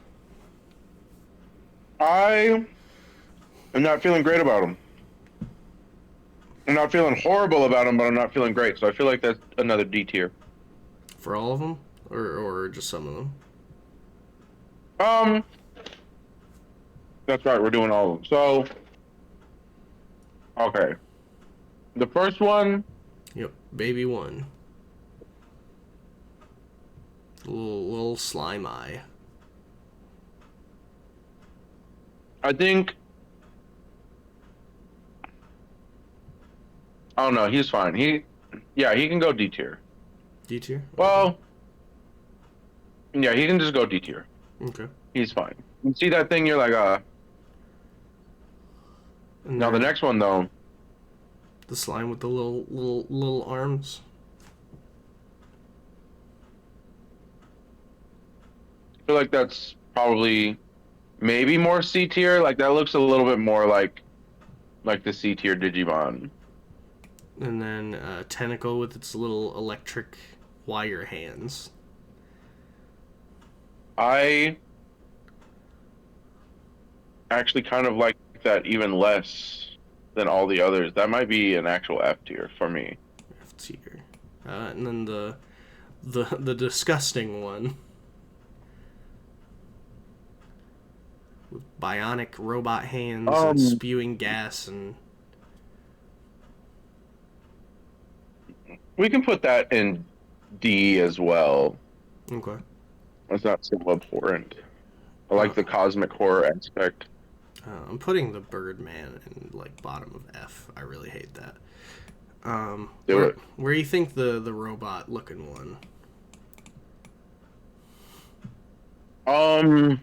I am not feeling great about him. I'm not feeling horrible about him, but I'm not feeling great. So I feel like that's another D tier.
For all of them? Or just some of them?
Um, that's right. We're doing all of them. So, okay. The first one,
Yep, baby one. Little slime eye.
I think. Oh no, he's fine. Yeah, he can go D tier.
D tier?
Well, yeah, he can just go D tier.
Okay.
He's fine. You see that thing? You're like,
And
Now the
then
next one though.
the slime with the little arms.
I feel like that's probably maybe more C tier. Like that looks a little bit more like the C tier Digimon.
And then tentacle with its little electric wire hands.
I actually kind of like that even less than all the others. That might be an actual F tier for me.
F tier. And then the disgusting one. With bionic robot hands and
Um,
spewing gas and
we can put that in D as well.
Okay.
It's not so abhorrent. I
Uh,
like the cosmic horror aspect.
I'm putting the Birdman in like bottom of F. I really hate that.
Do it.
Where do you think the robot looking one?
Um,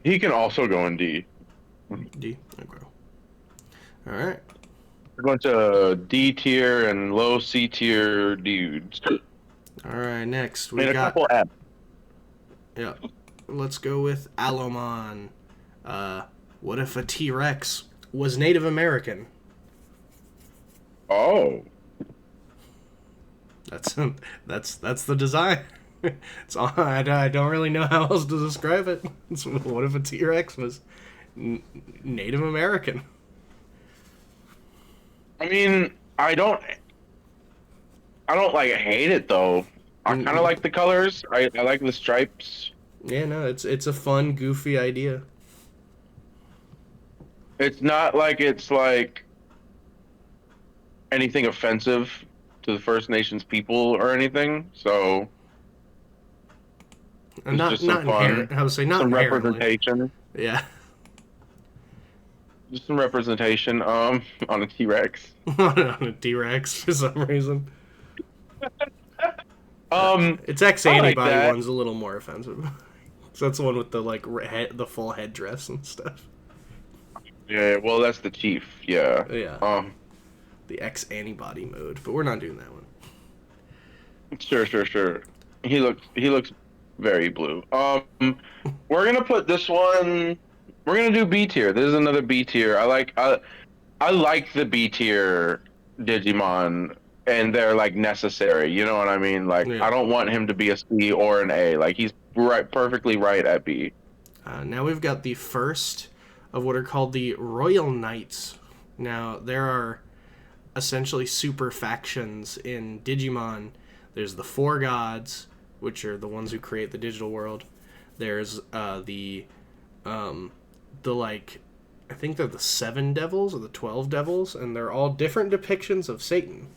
he can also go in D.
D. Okay. All right.
We're going to D tier and low C tier dudes.
All right. Next we
And a
got
couple F.
yeah. Let's go with Alomon. Uh, what if a T Rex was Native American?
Oh,
That's that's the design. It's all, I don't really know how else to describe it. It's, what if a T Rex was Native American?
I mean, I don't like hate it though. I kind of
Mm,
like the colors. I like the stripes.
yeah, no, it's a fun, goofy idea.
It's not like it's like anything offensive to the First Nations people or anything. So it's
Not
just some
not inherent.
fun,
I would say not
some
inherently.
representation,
Yeah,
just some representation. On a T Rex.
on a T Rex for some reason. Its ex
I like
antibody
that.
one's a little more offensive. So that's the one with the like the full headdress and stuff.
Yeah, well, that's the chief. Yeah.
Yeah,
Um,
the ex antibody mode, but we're not doing that one.
sure. He looks very blue. We're gonna put this one. We're gonna do B tier. This is another B tier. I like the B tier Digimon, and they're like necessary. You know what I mean? Like
Yeah.
I don't want him to be a C or an A. Like he's perfectly right at B.
Now we've got the first of what are called the Royal Knights. Now there are essentially super factions in Digimon. There's the Four Gods, which are the ones who create the digital world. There's the like, I think they're the Seven Devils or the 12 Devils, and they're all different depictions of Satan.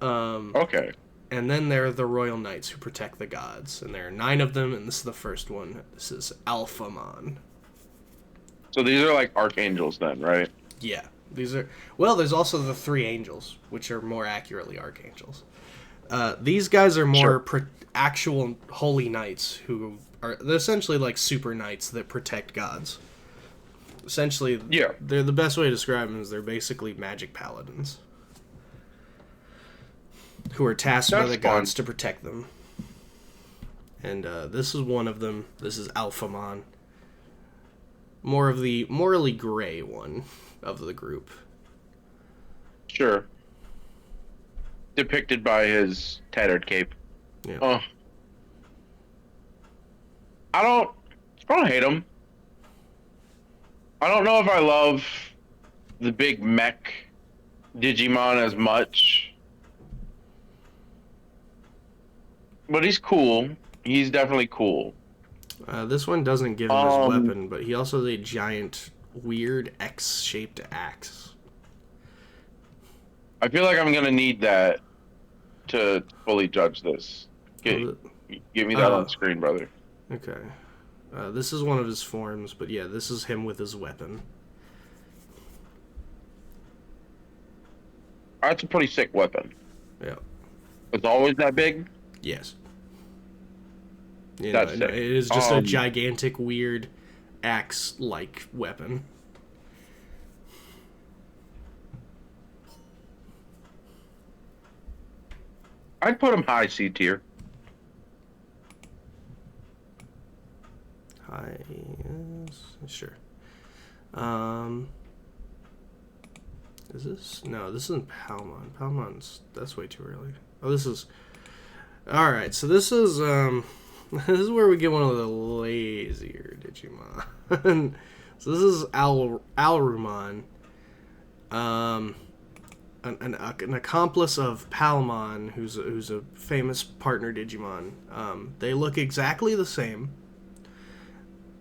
Okay.
And then there are the Royal Knights who protect the gods, and there are 9 of them, and this is the first one. This is Alphamon.
So these are like archangels then, right?
Yeah, these are well. There's also the 3 angels, which are more accurately archangels. These guys are more
Sure.
actual holy knights who are they're essentially like super knights that protect gods. Essentially,
Yeah.
they're the best way to describe them is they're basically magic paladins who are tasked by
That's
the
fun.
gods to protect them. And this is one of them. This is Alphamon, more of the morally gray one of the group.
Sure. Depicted by his tattered cape.
Yeah.
Oh, I don't. I don't hate him. I don't know if I love the big mech Digimon as much, but he's cool. He's definitely cool.
This one doesn't give him his
Um,
weapon, but he also has a giant, weird X-shaped axe.
I feel like I'm gonna need that to fully judge this. Get, Give me that on screen, brother.
Okay. This is one of his forms, but yeah, this is him with his weapon.
That's a pretty sick weapon.
Yeah.
It's always that big.
Yes. You know,
That's
no,
sick.
it is just a gigantic, weird axe-like weapon.
I'd put him high C tier.
Hi, yes, sure. Um, is this? No, this isn't Palmon. Palmon's that's way too early. Oh, this is. All right, so this is this is where we get one of the lazier Digimon. So this is Alrumon, um, an accomplice of Palmon, who's a famous partner Digimon. They look exactly the same,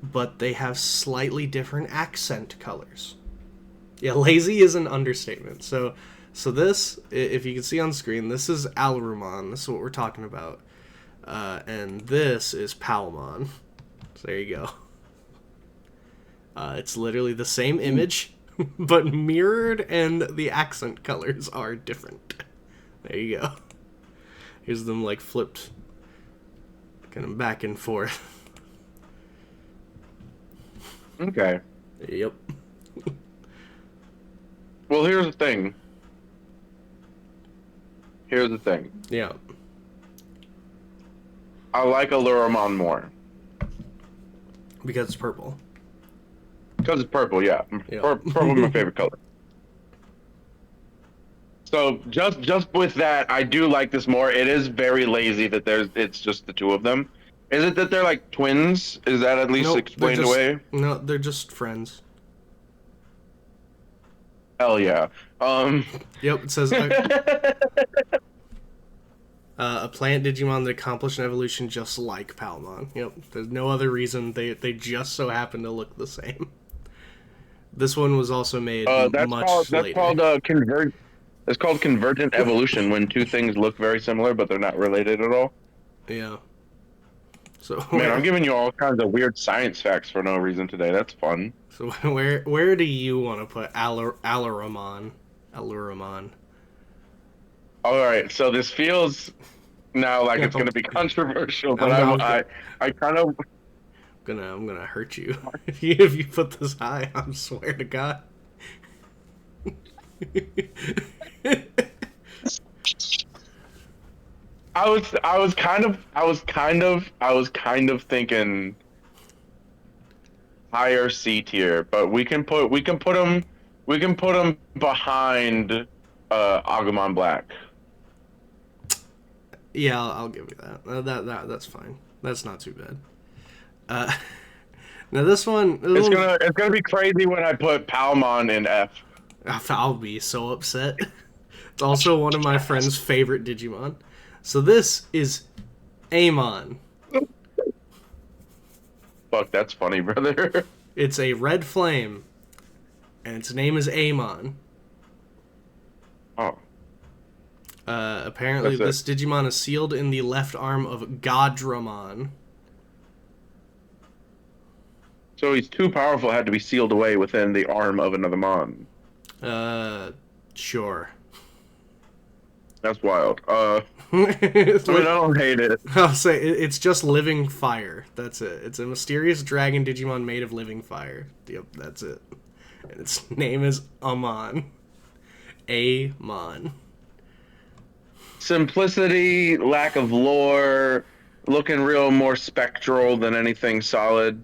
but they have slightly different accent colors. Yeah, lazy is an understatement. So this, if you can see on screen, this is Alurumon. This is what we're talking about. And this is Palmon. So there you go. It's literally the same image, but mirrored, and the accent colors are different. There you go. Here's them like flipped, kind of back and forth.
Okay.
Yep.
Well, here's the thing.
Yeah.
I like Aluramon more.
Because it's purple.
Because it's purple, yeah.
Yeah.
Purple's my favorite color. So just with that, I do like this more. It is very lazy that it's just the two of them. Is it that they're like twins? Is that at least explained away?
No, they're just friends.
Hell yeah.
Yep, it says a plant Digimon that accomplished an evolution just like Palmon. Yep, there's no other reason. They just so happen to look the same. This one was also made much later.
It's called convergent evolution when two things look very similar but they're not related at all.
Yeah. So
man, I'm giving you all kinds of weird science facts for no reason today. That's fun.
So where do you want to put Aluramon? Aluramon.
All right, so this feels now like it's going to be controversial, but I kind of
I'm gonna hurt you if you put this high. I swear to God.
I was kind of thinking higher C tier, but we can put him behind Agumon Black.
Yeah, I'll give you that. That's fine. That's not too bad. Now this one,
it's gonna be crazy when I put Palmon in F.
I'll be so upset. It's also one of my friend's favorite Digimon. So this is Amon.
Fuck, that's funny, brother.
It's a red flame, and its name is Amon.
Oh.
Apparently, this Digimon is sealed in the left arm of Godramon.
So he's too powerful, had to be sealed away within the arm of another mon.
Sure.
That's wild. I don't hate it.
I'll say it's just living fire. That's it. It's a mysterious dragon Digimon made of living fire. Yep, that's it. And its name is Amon. Amon.
Simplicity, lack of lore, looking real more spectral than anything solid.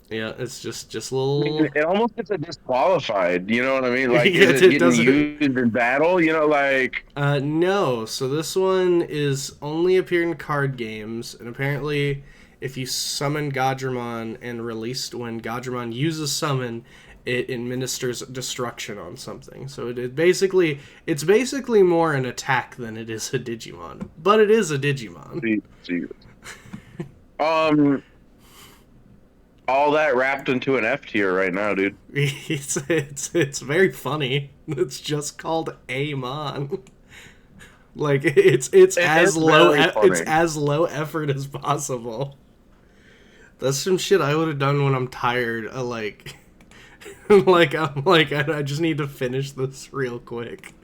Yeah, it's just little.
I mean, it almost gets a disqualified. You know what I mean? Like,
yeah,
is it getting used in battle? You know, like.
No. So this one is only appeared in card games, and apparently, if you summon Godramon and released when Godramon uses summon, it administers destruction on something. So it's basically more an attack than it is a Digimon, but it is a Digimon.
Jesus. All that wrapped into an F tier right now, dude.
It's very funny. It's just called Amon. Like it's as low effort as possible. That's some shit I would have done when I'm tired. I just need to finish this real quick.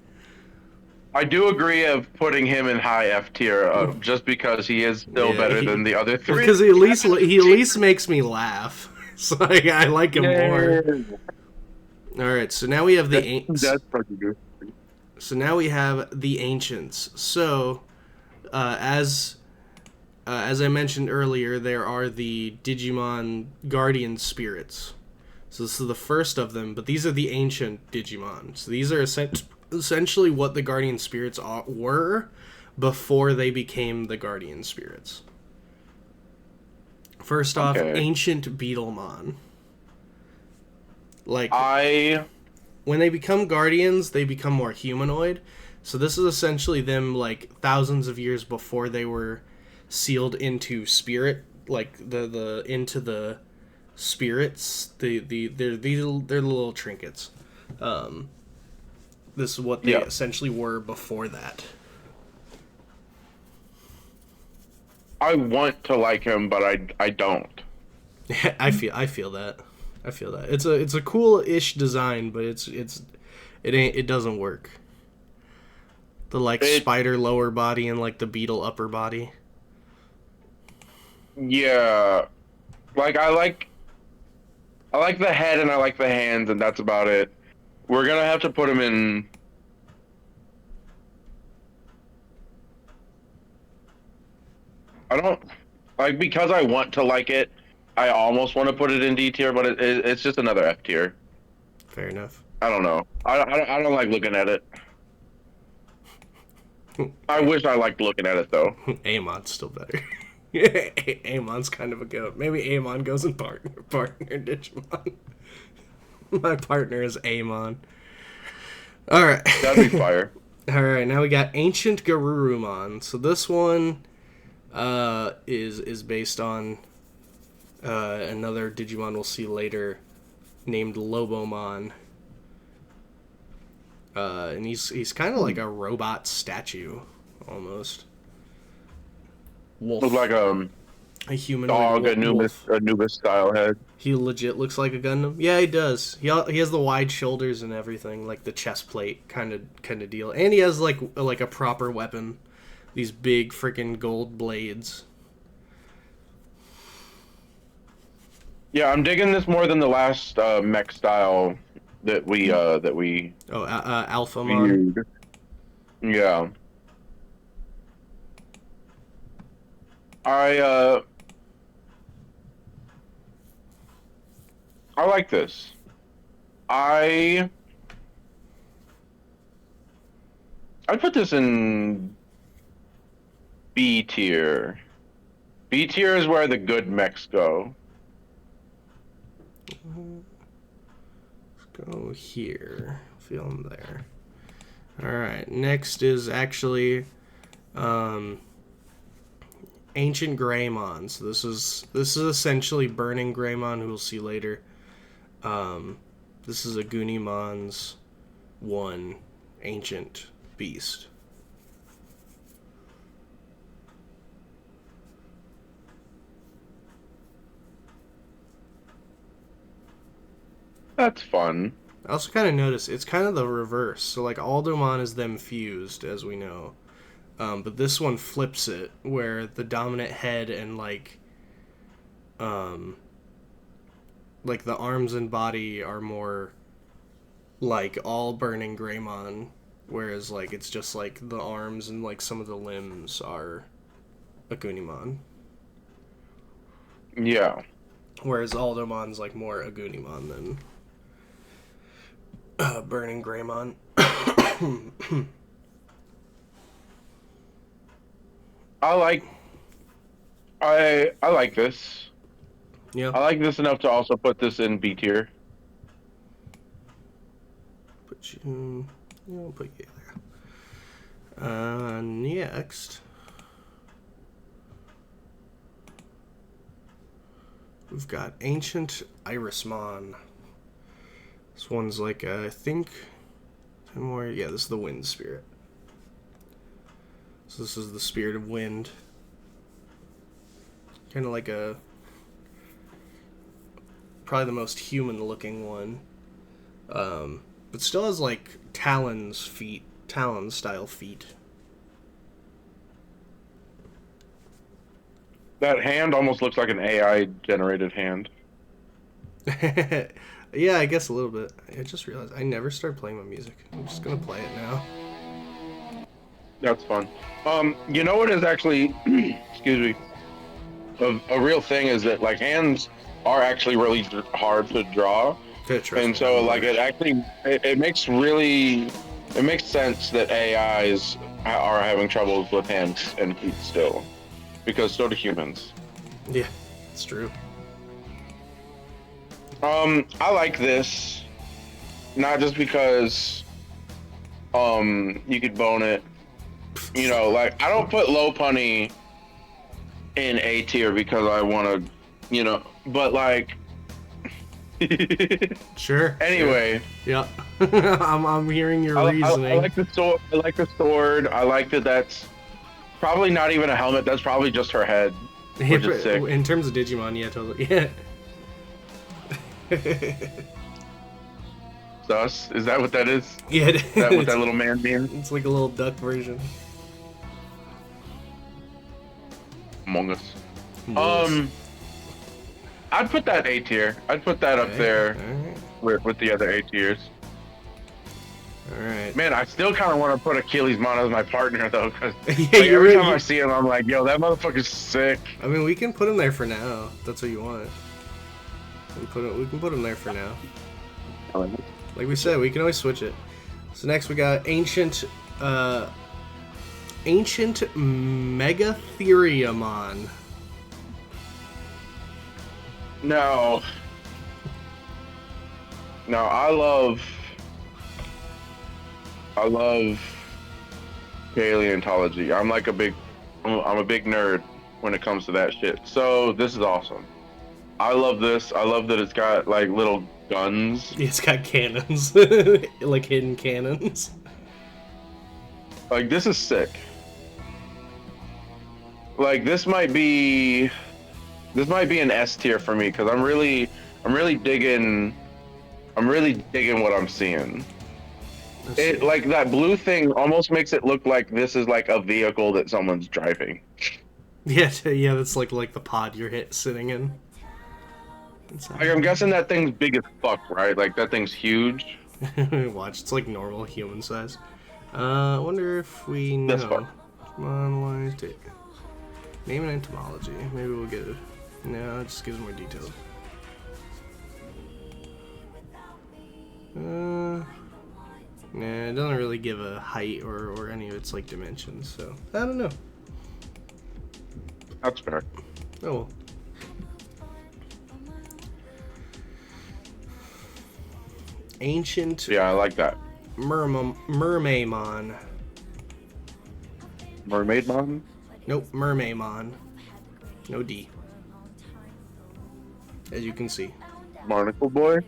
I do agree of putting him in high F tier, just because he is still better than the other three.
Because he at least makes me laugh, so I like him more. All right, so now we have the ancients. So, as I mentioned earlier, there are the Digimon guardian spirits. So this is the first of them, but these are the ancient Digimon. So these are essentially what the guardian spirits were before they became the guardian spirits. First off, ancient Beetlemon. When they become guardians, they become more humanoid. So this is essentially them like thousands of years before they were sealed into spirit, like into the spirits. They're the little trinkets. This is what they essentially were before that.
I want to like him, but I don't.
I feel that. It's a cool-ish design, but it doesn't work. The spider lower body and like the beetle upper body.
Yeah, like I like the head and I like the hands, and that's about it. We're gonna have to put him in. I don't like because I want to like it. I almost want to put it in D tier, but it's just another F tier.
Fair enough.
I don't know. I don't like looking at it. I wish I liked looking at it though.
Amon's still better. Amon's kind of a goat. Maybe Amon goes in partner Digimon. My partner is Amon. All right.
That'd be fire.
All right, now we got Ancient Garurumon. So this one is based on another Digimon we'll see later named Lobomon. And he's kind of like a robot statue, almost. Wolf.
Looks like a
humanoid
dog,
wolf.
Anubis style head.
He legit looks like a Gundam. Yeah, he does. He has the wide shoulders and everything, like the chest plate kind of deal. And he has like a proper weapon, these big freaking gold blades.
Yeah, I'm digging this more than the last mech style that we
Alphamon.
viewed. Yeah. I like this. I put this in B tier. B tier is where the good mechs go.
Let's go here. Feel them there. Alright, next is actually Ancient Greymon. So this is essentially Burning Greymon, who we'll see later. This is a Gunimon's one ancient beast.
That's fun.
I also kind of noticed it's kind of the reverse. So like Aldomon is them fused, as we know. But this one flips it, where the dominant head and like the arms and body are more like all Burning Greymon, whereas like it's just like the arms and like some of the limbs are Agunimon.
Yeah.
Whereas Aldomon's like more Agunimon than Burning Greymon.
I like this.
Yeah.
I like this enough to also put this in B tier.
We'll put you there. Next, we've got Ancient Irismon. This one's like I think more. Yeah, this is the Wind Spirit. So this is the Spirit of Wind. Kind of like probably the most human-looking one. But still has like talon style feet.
That hand almost looks like an AI generated hand.
Yeah, I guess a little bit. I just realized I never started playing my music. I'm just gonna play it now.
That's fun. You know what is actually, excuse me, a real thing is that like hands are actually really hard to draw. And so like it makes sense that AIs are having troubles with hands and feet still, because so do humans.
Yeah, it's true.
I like this, not just because you could bone it. You know, like I don't put low punny in A tier because I want to, but like
Sure.
Anyway,
Sure. Yeah. I'm hearing your
I
reasoning.
like the sword. I like the sword. I like that. That's probably not even a helmet. That's probably just her head, which is sick.
In terms of Digimon, yeah, totally. Yeah.
Sus? Is that what that is?
Yeah,
Is that what that little man means?
it's like a little duck version.
Among Us.
Yes.
I'd put that A tier. I'd put that up
Okay,
there
alright.
with the other A tiers.
Alright.
Man, I still kind of want to put Achilles Mon as my partner though, because
Yeah,
every time I see him, I'm like, yo, that motherfucker's sick.
I mean, we can put him there for now. That's what you want. We can put him there for now. Like we said, we can always switch it. So next we got ancient Megatheriumon.
No. No, I love paleontology. I'm like I'm a big nerd when it comes to that shit. So this is awesome. I love this. I love that it's got like little guns.
It's got cannons, like hidden cannons.
Like this is sick. Like this might be an S tier for me because I'm really digging what I'm seeing. It like that blue thing almost makes it look like this is like a vehicle that someone's driving.
Yeah, yeah, that's like the pod you're sitting in.
Like I'm guessing that thing's big as fuck, right? Like that thing's huge.
Watch, it's like normal human size. I wonder if we know.
That's fun.
Come on, wise take. Name and entomology. Maybe we'll get it. No, it just gives more details. Nah, it doesn't really give a height or any of its like dimensions, so I don't know.
That's fair.
Oh well. Ancient
Yeah, I like that.
Mermaymon.
Mermaid Mon?
Nope, Mermaymon. No D. As you can see.
Barnacle Boy?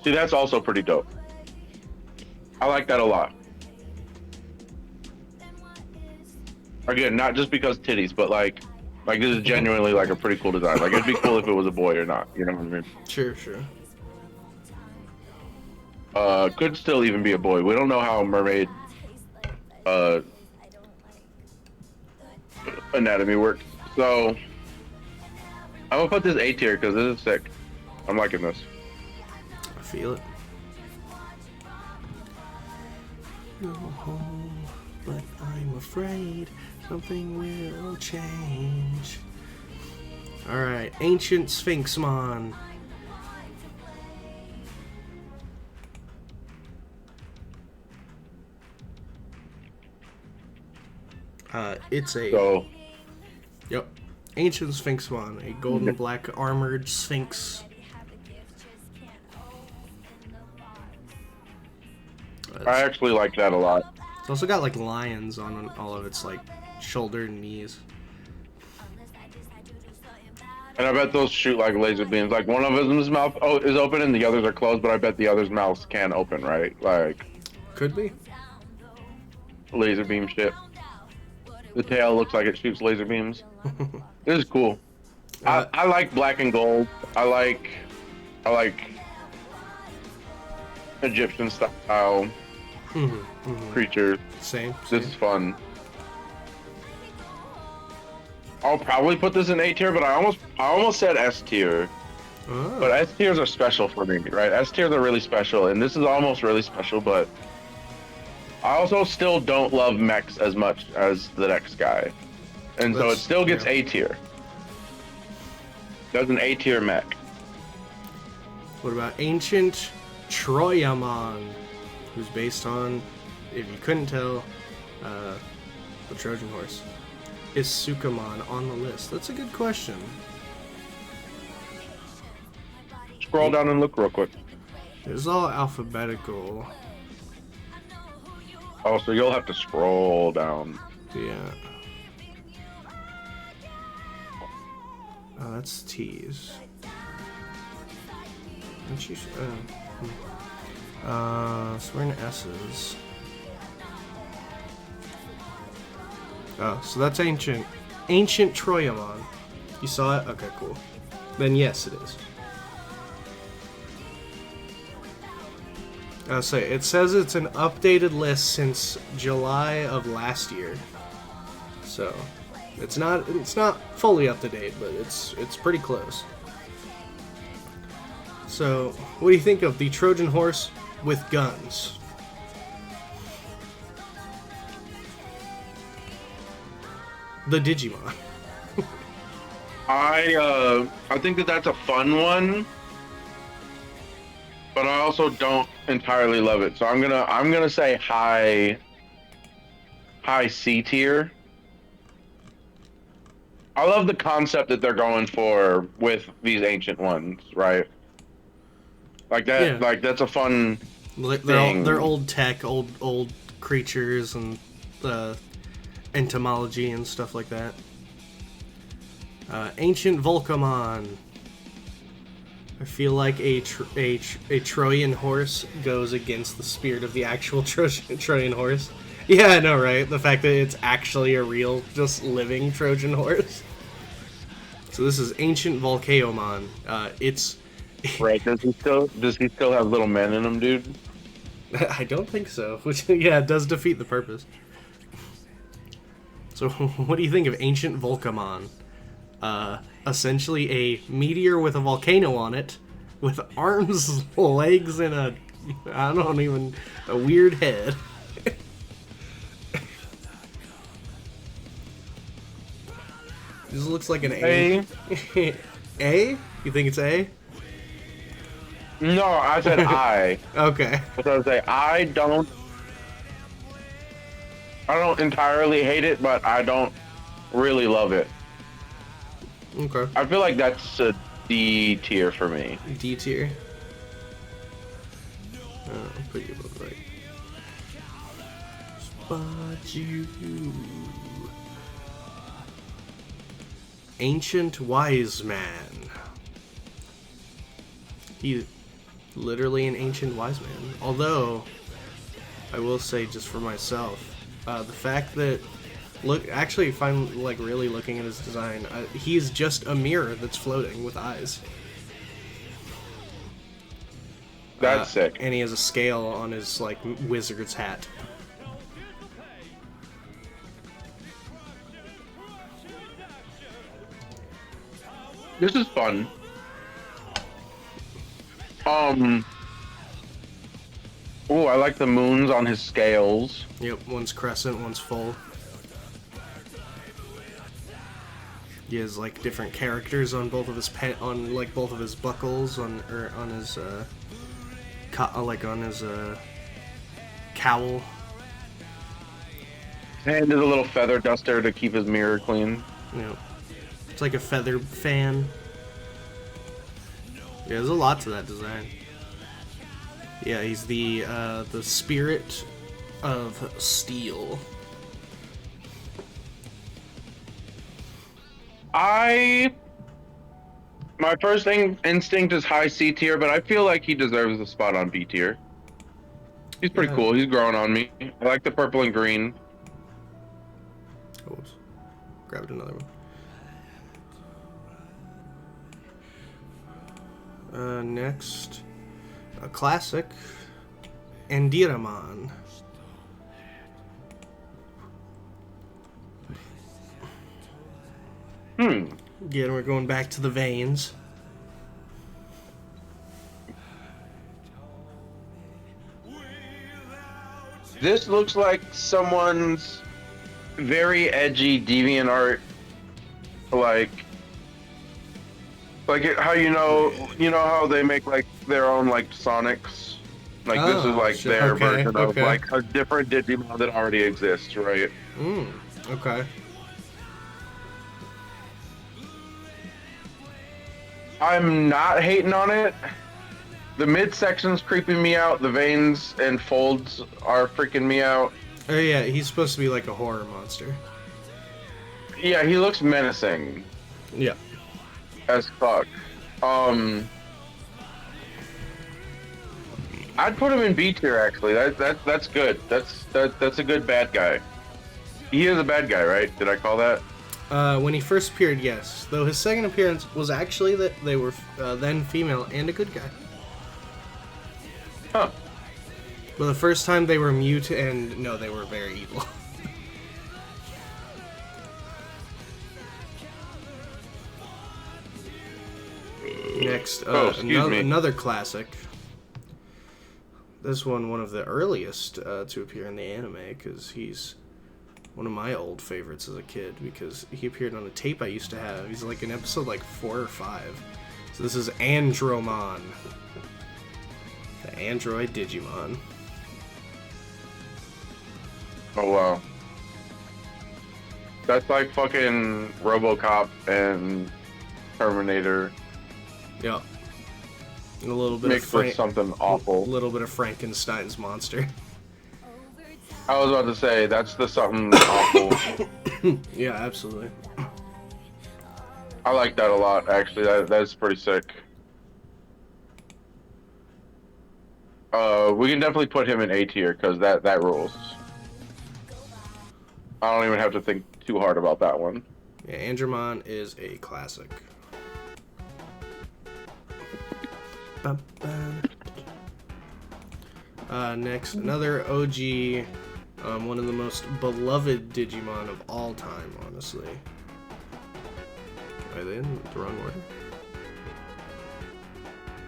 See, that's also pretty dope. I like that a lot. Again, not just because titties, but like this is genuinely like a pretty cool design. Like it'd be cool if it was a boy or not. You know what I mean?
Sure, sure.
Could still even be a boy. We don't know how mermaid anatomy works. So I'm gonna put this A tier because this is sick. I'm liking this.
I feel it. Go home, but I'm afraid something will change. Alright, Ancient Sphinxmon. It's a...
So,
Yep. Ancient Sphinxmon, a golden black armored sphinx.
I actually like that a lot.
It's also got like lions on all of its like shoulder and knees.
And I bet those shoot like laser beams. Like one of them's mouth is open and the others are closed, but I bet the other's mouths can open, right? Like
Could be.
laser beam shit. The tail looks like it shoots laser beams. This is cool. I like black and gold. I like Egyptian style creatures.
Same.
This is fun. I'll probably put this in A tier, but I almost said S tier.
Oh.
But S tiers are special for me, right? S tiers are really special, and this is almost really special, but I also still don't love mechs as much as the next guy. And so it still gets A tier. Does an A tier mech.
What about Ancient Troyamon, who's based on, if you couldn't tell, the Trojan horse? Is Sukamon on the list? That's a good question.
Scroll down and look real quick.
It's all alphabetical.
Oh, so you'll have to scroll down.
Yeah. Oh, that's T's. Aren't you? So we're in S's. Oh, so that's ancient. Ancient Troyamon. You saw it? Okay, cool. Then yes, it is. I'll say it says it's an updated list since July of last year. So it's not fully up to date, but it's pretty close. So what do you think of the Trojan horse with guns? The Digimon.
I think that that's a fun one, but I also don't entirely love it. So I'm gonna say high C tier. I love the concept that they're going for with these ancient ones, right? Like that,
Yeah.
like that's a fun thing.
They're old tech, old creatures and entomology and stuff like that. Ancient Volcamon. I feel like a Trojan horse goes against the spirit of the actual Trojan horse. Yeah, I know, right? The fact that it's actually a real, just living Trojan horse. So this is Ancient Volcaomon. It's
Right? Does he still have little men in him, dude?
I don't think so. Which, yeah, it does defeat the purpose. So, what do you think of Ancient Volcamon? Essentially a meteor with a volcano on it, with arms, legs, and a weird head. This looks like an A. A? You think it's A?
No, I said I.
Okay.
So I say I don't entirely hate it, but I don't really love it.
Okay.
I feel like that's a D tier for me.
D tier. I'll put you above right. Spot you. Ancient Wise Man. He's literally an ancient wise man. Although, I will say just for myself, the fact that actually, if I'm like really looking at his design, he's just a mirror that's floating with eyes.
That's sick.
And he has a scale on his like wizard's hat.
This is fun. Oh, I like the moons on his scales.
Yep, one's crescent, one's full. He has like different characters on both of his both of his buckles on his cowl.
And there's a little feather duster to keep his mirror clean.
Yep. It's like a feather fan. Yeah, there's a lot to that design. Yeah, he's the spirit of steel.
My first instinct is high C tier, but I feel like he deserves a spot on B tier. He's pretty cool. He's growing on me. I like the purple and green.
Oops. Grabbed another one. Next, a classic, Andiramon. Again, we're going back to the veins.
This looks like someone's very edgy DeviantArt, how you know how they make like their own like Sonics. Like this is like their version of like a different Digimon that already exists, right?
Okay.
I'm not hating on it. The midsection's creeping me out. The veins and folds are freaking me out.
Oh yeah, he's supposed to be like a horror monster.
Yeah, he looks menacing.
Yeah.
as fuck. Um, I'd put him in B tier actually. That's good. That's a good bad guy. He is a bad guy, right? Did I call that?
When he first appeared, yes. Though his second appearance was actually that they were then female and a good guy.
Huh.
But the first time they were mute and no, they were very evil. Next, another classic. This one of the earliest to appear in the anime, because he's one of my old favorites as a kid, because he appeared on a tape I used to have. He's like in episode like 4 or 5. So this is Andromon, the android Digimon.
Oh wow. That's like fucking RoboCop and Terminator
Yep. And a little bit
mixed with something awful.
A little bit of Frankenstein's monster.
I was about to say that's the something awful.
Yeah, absolutely.
I like that a lot, actually. That's pretty sick. We can definitely put him in A tier because that rules. I don't even have to think too hard about that one.
Yeah, Andromon is a classic. Next, another OG, one of the most beloved Digimon of all time, honestly. Are they in the wrong order?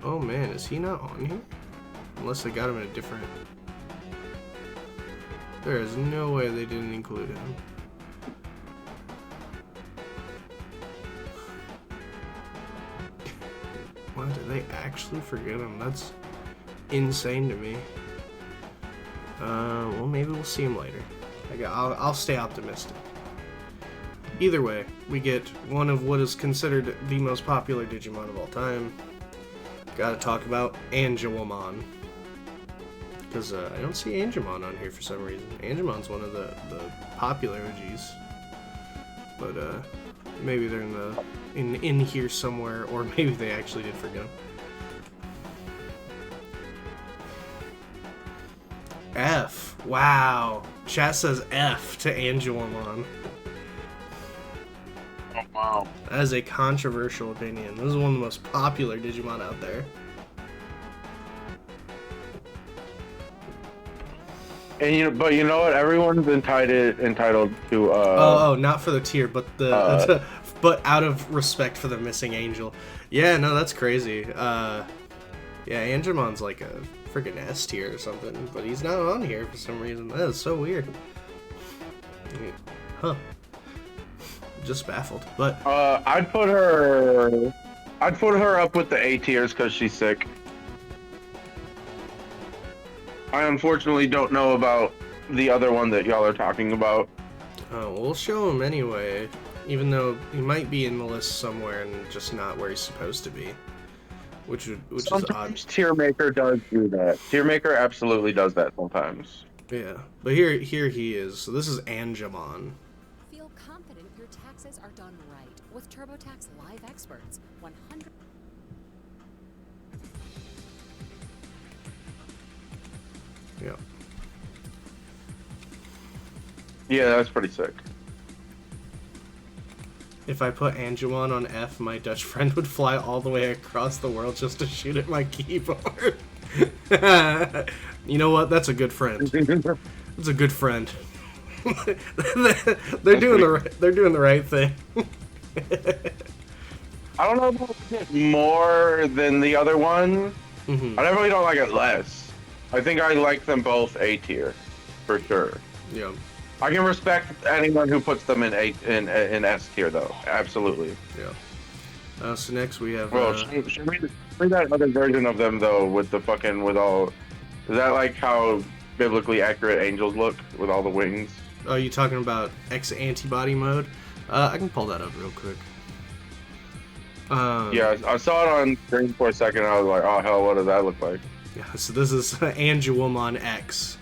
Oh man, is he not on here? Unless they got him in a different... There is no way they didn't include him. Why did they actually forget him? That's insane to me. Well, maybe we'll see him later. I'll stay optimistic. Either way, we get one of what is considered the most popular Digimon of all time. Gotta talk about Angelomon. Because I don't see Angemon on here for some reason. Angemon's one of the popular OGs. But maybe they're in here somewhere, or maybe they actually did forget him. F. Wow. Chat says F to Angelomon.
Oh wow.
That is a controversial opinion. This is one of the most popular Digimon out there.
And but you know what? Everyone's entitled to.
Oh, not for the tier, but but out of respect for the missing angel. Yeah, no, that's crazy. Yeah, Angemon's like a freaking S tier or something, but he's not on here for some reason. That is so weird. Huh. Just baffled. But
I'd put her up with the A tiers because she's sick. I unfortunately don't know about the other one that y'all are talking about.
We'll show him anyway, even though he might be in the list somewhere and just not where he's supposed to be, which is odd.
Tier Maker does do that. Tier Maker absolutely does that sometimes.
Yeah, but here he is. So this is Angemon.
Feel confident your taxes are done right with TurboTax Live Experts. 100.
Yeah.
Yeah, that's pretty sick.
If I put Angemon on F, my Dutch friend would fly all the way across the world just to shoot at my keyboard. You know what? That's a good friend. That's a good friend. They're doing the right thing.
I don't know about it more than the other one.
Mm-hmm.
I definitely don't like it less. I think I like them both A tier, for sure.
Yeah.
I can respect anyone who puts them in S tier though. Absolutely.
Yeah. So next we have.
Well, should we read that other version of them though with the fucking with all? Is that like how biblically accurate angels look with all the wings?
Oh, you talking about X antibody mode? I can pull that up real quick.
Yeah, I saw it on screen for a second. I was like, oh hell, what does that look like?
Yeah. So this is Angelomon X.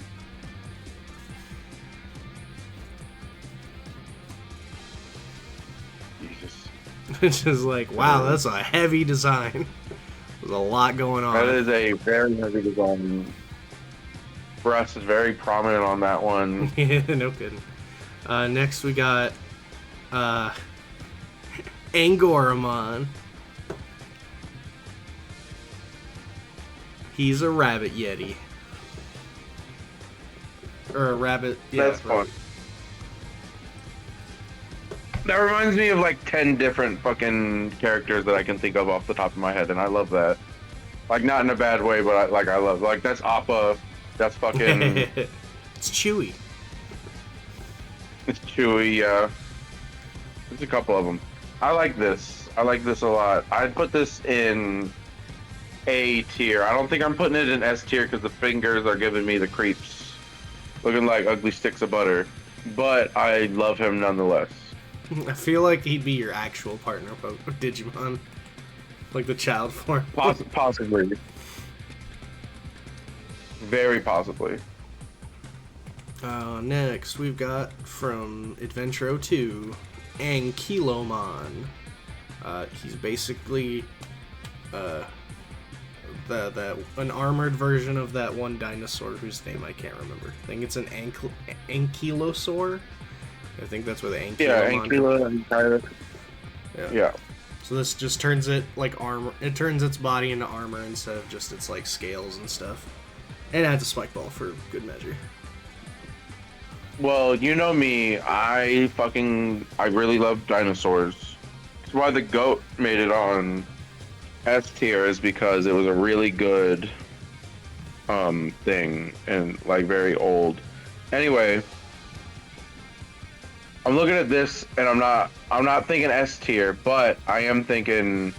Jesus.
Which is like, wow, that's a heavy design. There's a lot going on.
That is a very heavy design. Breast is very prominent on that one.
Yeah, no kidding. Next we got Angoramon. He's a rabbit yeti. Or a rabbit. Yeah,
That's fun. That reminds me of like 10 different fucking characters that I can think of off the top of my head, and I love that. Like, not in a bad way, but I love, like, that's Appa, that's fucking...
It's Chewy.
It's Chewy, yeah. There's a couple of them. I like this. I like this a lot. I'd put this in A tier. I don't think I'm putting it in S tier because the fingers are giving me the creeps. Looking like ugly sticks of butter. But I love him nonetheless.
I feel like he'd be your actual partner Digimon. Like the child form.
Possibly. Very possibly.
Next, we've got from Adventure 02, Ankylomon. He's basically an armored version of that one dinosaur whose name I can't remember. I think it's an ankylosaur. I think that's where the Ankylomon.
Yeah.
So this just turns it like armor. It turns its body into armor instead of just its like scales and stuff. And adds a spike ball for good measure.
Well, you know me. I really love dinosaurs. That's why the goat made it on S tier, is because it was a really good thing and like very old. Anyway, I'm looking at this and I'm not thinking S tier, but I am thinking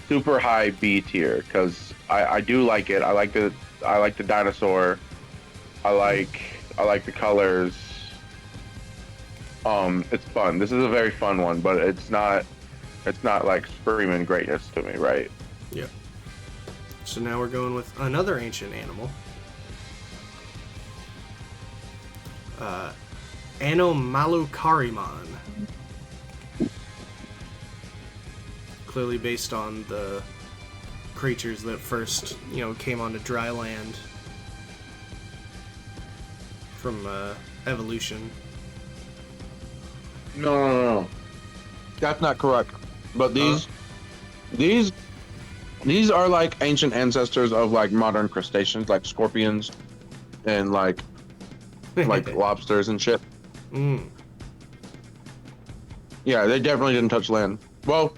super high B tier because I do like it. I like the dinosaur. I like the colors. It's fun. This is a very fun one, but it's not like screaming greatness to me, right?
Yep. So now we're going with another ancient animal. Anomalucarimon. Clearly based on the creatures that first, came onto dry land from evolution.
No. That's not correct. But these are like ancient ancestors of like modern crustaceans, like scorpions and like lobsters and shit. Yeah, they definitely didn't touch land. Well,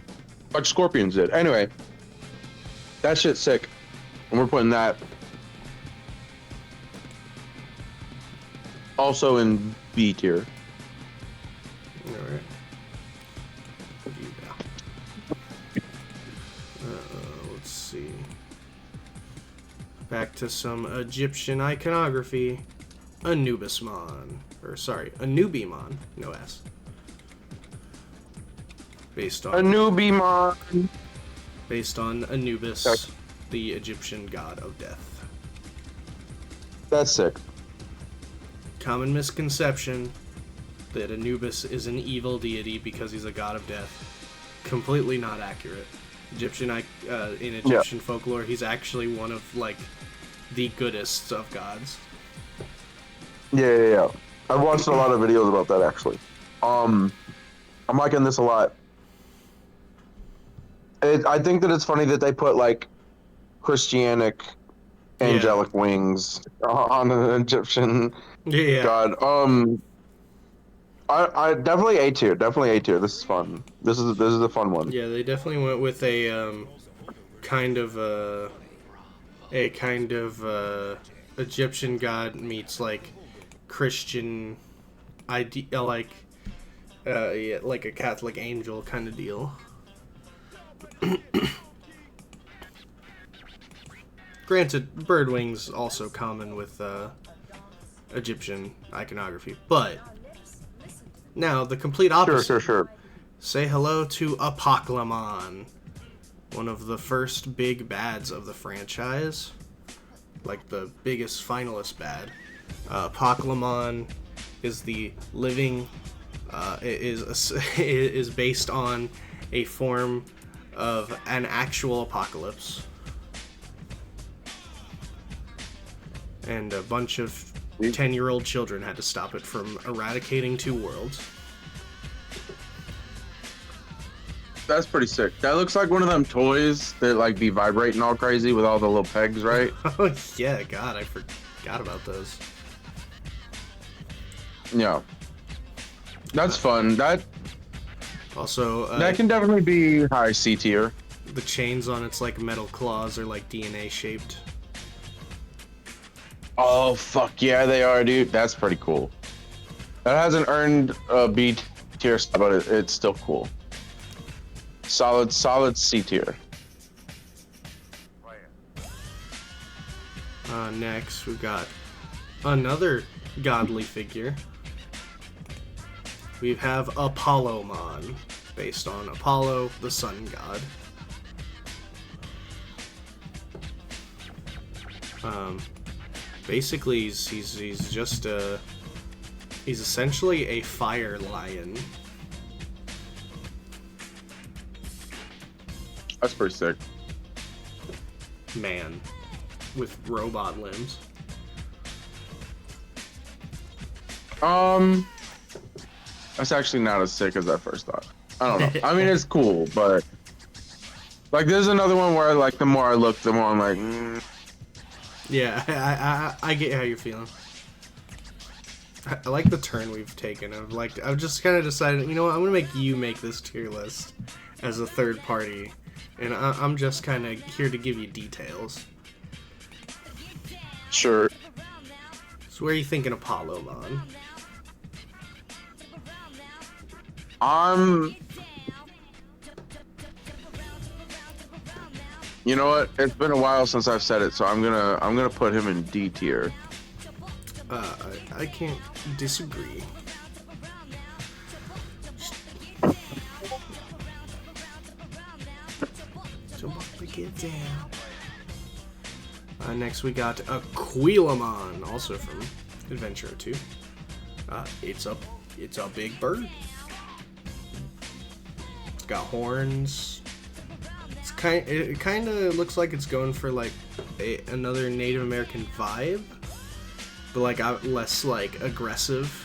like scorpions did. Anyway, that shit's sick. And we're putting that also in B tier.
Alright. Let's see. Back to some Egyptian iconography. Anubismon. Anubimon. No S. Based on
Anubimon.
Based on Anubis, the Egyptian god of death.
That's sick.
Common misconception that Anubis is an evil deity because he's a god of death. Completely not accurate. In Egyptian folklore, he's actually one of like the goodest of gods.
Yeah. I've watched a lot of videos about that actually. I'm liking this a lot. I think that it's funny that they put like Christianic angelic wings on an Egyptian god. I definitely A tier. This is fun. This is a fun one.
Yeah, they definitely went with a kind of Egyptian god meets like Christian idea, like a Catholic angel kind of deal. Granted, bird wings also common with Egyptian iconography, but now the complete opposite.
Sure.
Say hello to Apoclymon, one of the first big bads of the franchise, like the biggest finalist bad. Apoclymon is the living, is based on a form of an actual apocalypse. And a bunch of 10-year-old children had to stop it from eradicating 2 worlds.
That's pretty sick. That looks like one of them toys that like be vibrating all crazy with all the little pegs, right?
Oh yeah, God, I forgot about those.
Yeah. That's fun. That
Also,
that can definitely be high C tier.
the chains on its like metal claws are like DNA shaped.
Oh fuck yeah, they are, dude. That's pretty cool. That hasn't earned a B tier, but it's still cool. Solid C tier.
Next, we've got another godly figure. We have Apollomon, based on Apollo, the sun god. Basically, he's just he's essentially a fire lion.
That's pretty sick.
Man with robot limbs.
That's actually not as sick as I first thought. I don't know. I mean, it's cool, but like, there's another one where like the more I look, the more I'm like,
Yeah, I get how you're feeling. I like the turn we've taken. I've just kind of decided, you know what, I'm gonna make you make this tier list as a third party, and I'm just kind of here to give you details.
sure.
So where are you thinking Apollomon?
You know what? It's been a while since I've said it, so I'm gonna put him in D tier.
I can't disagree. So we get down. Next we got Aquilamon, also from Adventure 2. It's a big bird. It's got horns. It kind of looks like it's going for like another Native American vibe, but like less like aggressive.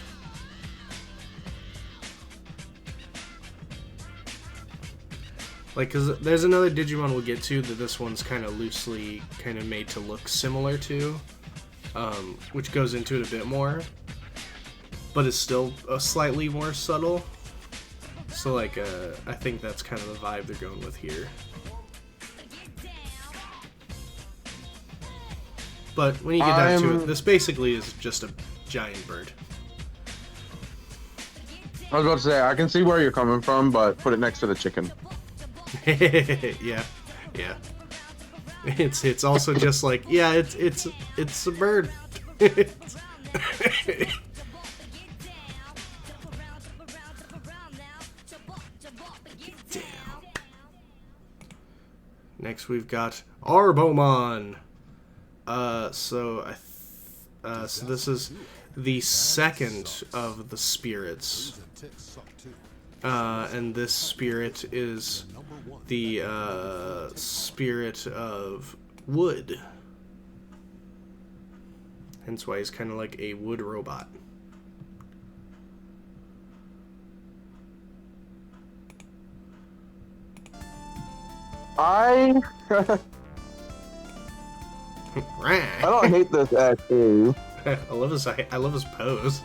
Like, cause there's another Digimon we'll get to that this one's kind of loosely kind of made to look similar to, which goes into it a bit more, but is still slightly more subtle. So like, I think that's kind of the vibe they're going with here. But when you get down to it, this basically is just a giant bird.
I was about to say, I can see where you're coming from, but put it next to the chicken.
Yeah. It's also just like, yeah, it's a bird. Damn. Next we've got Arbomon. So this is the second of the spirits. And this spirit is the spirit of wood. Hence why he's kind of like a wood robot.
I don't hate this actually.
I love his pose.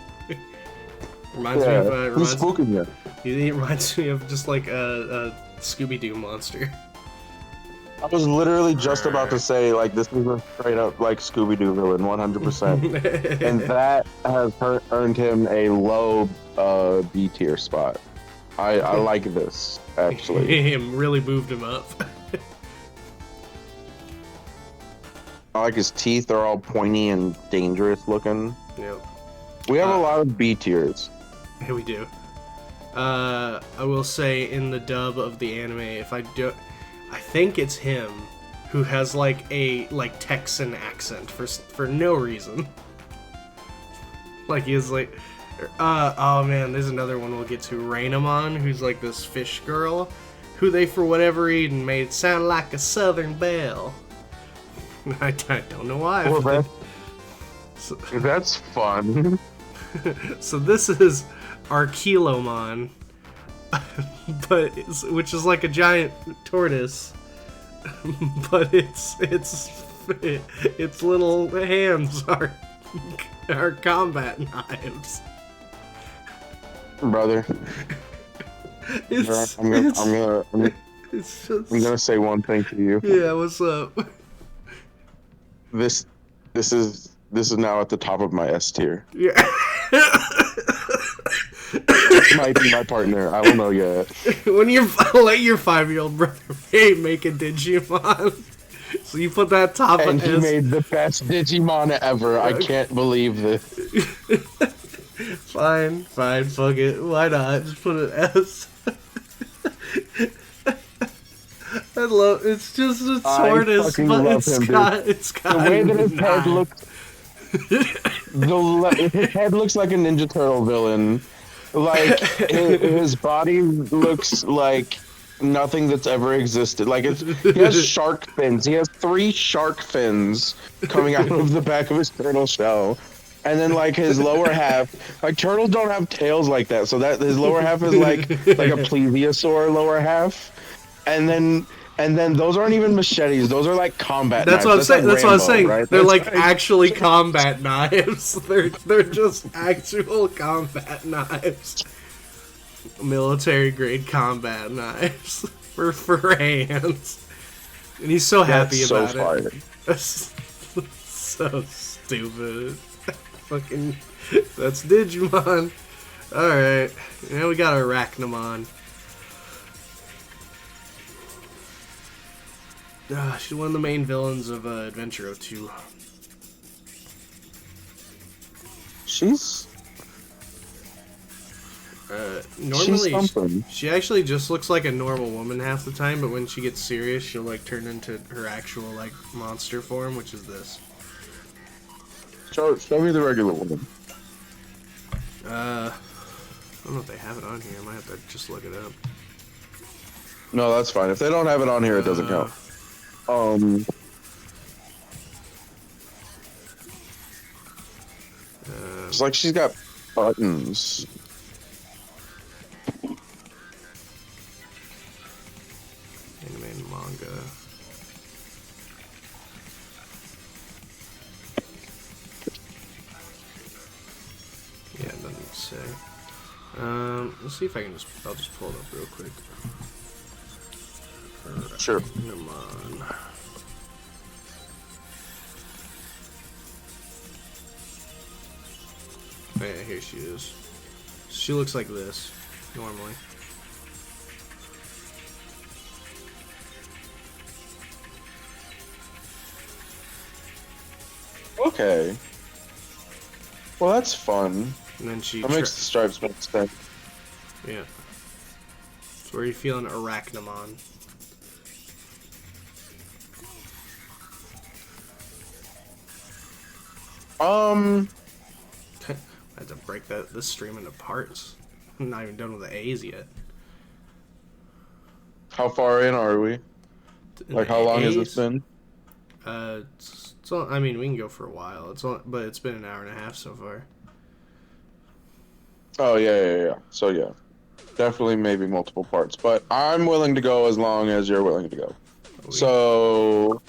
Reminds me of
he's spooking you.
He reminds me of just like a Scooby-Doo monster.
I was literally just about to say, like, this is a straight up like Scooby-Doo villain, 100%, and that has earned him a low B tier spot. I like this actually.
Him really moved him up.
I like his teeth are all pointy and dangerous looking.
Yep.
We have a lot of B tiers.
Yeah, we do. I will say in the dub of the anime, I think it's him who has like a Texan accent for no reason. Like he is like, oh man, there's another one we'll get to, Rainamon, who's like this fish girl, who they for whatever reason made sound like a Southern belle. I don't know why.
Well,
but
that's fun.
so this is Archelomon, which is like a giant tortoise, but its little hands are combat knives.
Brother, I'm gonna say one thing to you.
Yeah, what's up?
This is now at the top of my S tier.
Yeah.
This might be my partner. I don't know yet.
When you let your 5-year-old brother make a Digimon, so you put that top
And
of
he
S.
made the best Digimon ever. I can't believe this.
Fine, fuck it. Why not? Just put an S. I love. It's just a tortoise, but it's got
the way that his head
knife.
looks. His head looks like a Ninja Turtle villain. Like his body looks like nothing that's ever existed. Like he has shark fins. He has 3 shark fins coming out of the back of his turtle shell. And then like his lower half, like turtles don't have tails like that, so that his lower half is like a plesiosaur lower half. And then those aren't even machetes; those are like combat
That's
knives.
what I'm saying. That's what I'm
Rambo,
saying.
right?
They're
That's
like actually combat knives. They're just actual combat knives. Military grade combat knives for hands. And he's so happy
That's so
about
fire.
it. That's so stupid. Fucking, that's Digimon. Alright, now we got Arachnomon. She's one of the main villains of Adventure 02.
She's
Normally,
something.
she actually just looks like a normal woman half the time, but when she gets serious, she'll like turn into her actual like monster form, which is this.
Show me the regular woman.
I don't know if they have it on here. I might have to just look it up.
No, that's fine. If they don't have it on here, it doesn't count. It's like she's got buttons.
Anime and manga. Yeah, it doesn't say. Let's see if I can I'll just pull it up real quick.
Sure.
Come on. Oh, yeah, here she is. She looks like this, normally.
Okay. Well, that's fun.
And then she...
That makes the stripes make sense.
Yeah. So where are you feeling Arachnomon?
I
had to break this stream into parts. I'm not even done with the A's yet.
How far in are we? Like, how long has this been?
I mean, we can go for a while. But it's been an hour and a half so far.
Oh, yeah. So, yeah. Definitely maybe multiple parts. But I'm willing to go as long as you're willing to go. So,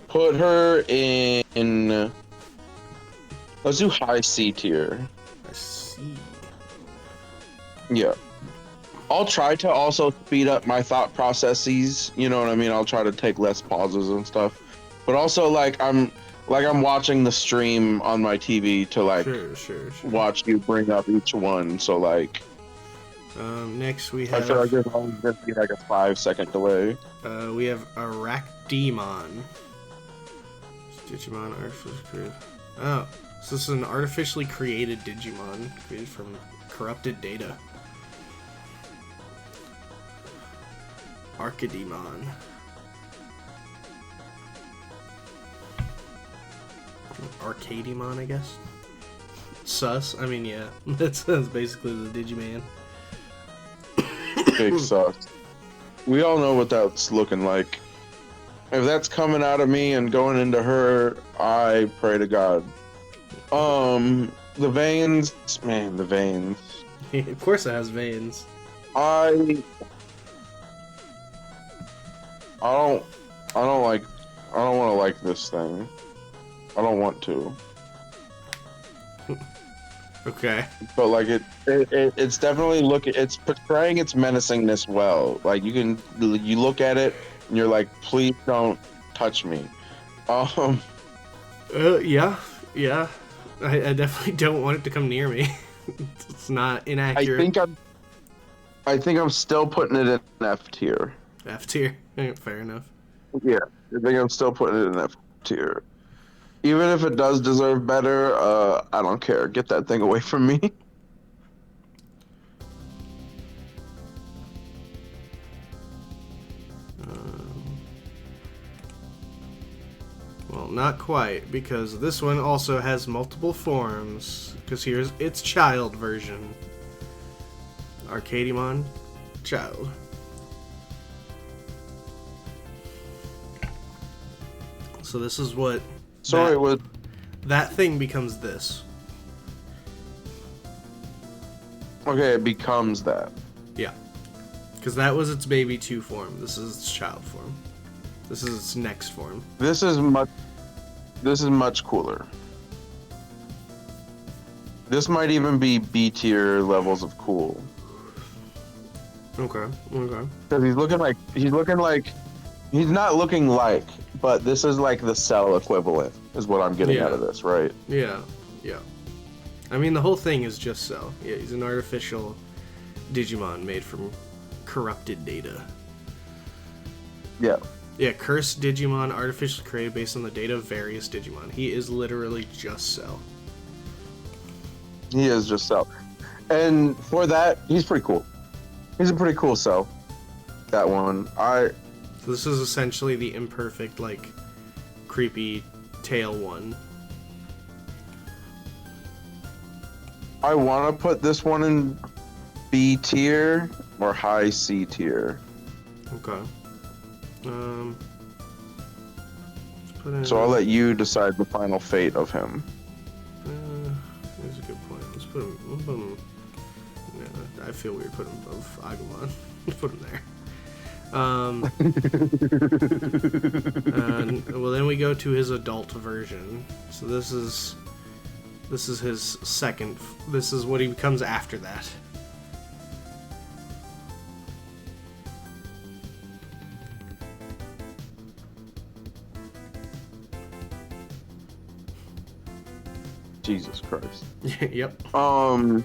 put her in... Let's do high C tier.
I see.
Yeah. I'll try to also speed up my thought processes. You know what I mean? I'll try to take less pauses and stuff. But also, like I'm watching the stream on my TV to like
Sure.
watch you bring up each one. So like,
next we have.
I feel like there's always gonna be like a 5-second delay.
We have Arachdemon. Digimon artificially created. Oh, so this is an artificially created Digimon created from corrupted data. Arcademon. Arcademon, I guess. Sus. I mean, yeah, that's basically the Digiman.
Big sus. We all know what that's looking like. If that's coming out of me and going into her, I pray to God. The veins, man, the veins.
Of course it has veins.
I don't, I don't like, I don't want to like this thing. I don't want to.
Okay.
But like it's definitely it's portraying its menacingness well. Like you look at it and you're like, please don't touch me. Um,
Yeah. Yeah. I definitely don't want it to come near me. It's not inaccurate.
I think I'm still putting it in F tier.
F tier. Fair enough.
Yeah, I think I'm still putting it in F tier. Even if it does deserve better, I don't care. Get that thing away from me.
Well, not quite, because this one also has multiple forms. Because here's its child version. Arcadimon Child. So this is what that thing becomes this.
Okay, it becomes that.
Yeah. Because that was its baby 2 form. This is its child form. This is its next form.
This is much cooler. This might even be B tier levels of cool.
Okay. Okay.
Because he's not looking like, but this is like the Cell equivalent, is what I'm getting out of this, right?
Yeah. Yeah. I mean, the whole thing is just Cell. Yeah, he's an artificial Digimon made from corrupted data.
Yeah.
Yeah, cursed Digimon artificially created based on the data of various Digimon. He is literally just Cell.
He is just Cell. And for that, he's pretty cool. He's a pretty cool Cell. That one.
So this is essentially the imperfect, like, creepy tail one.
I want to put this one in B tier or high C tier.
Okay. Let's put in,
So I'll let you decide the final fate of him.
Here's a good point. Let's put him. Yeah, I feel weird putting him above Agumon. Let's put him there. Well, then we go to his adult version. So this is his second. This is what he becomes after that.
Jesus Christ.
Yep.
Are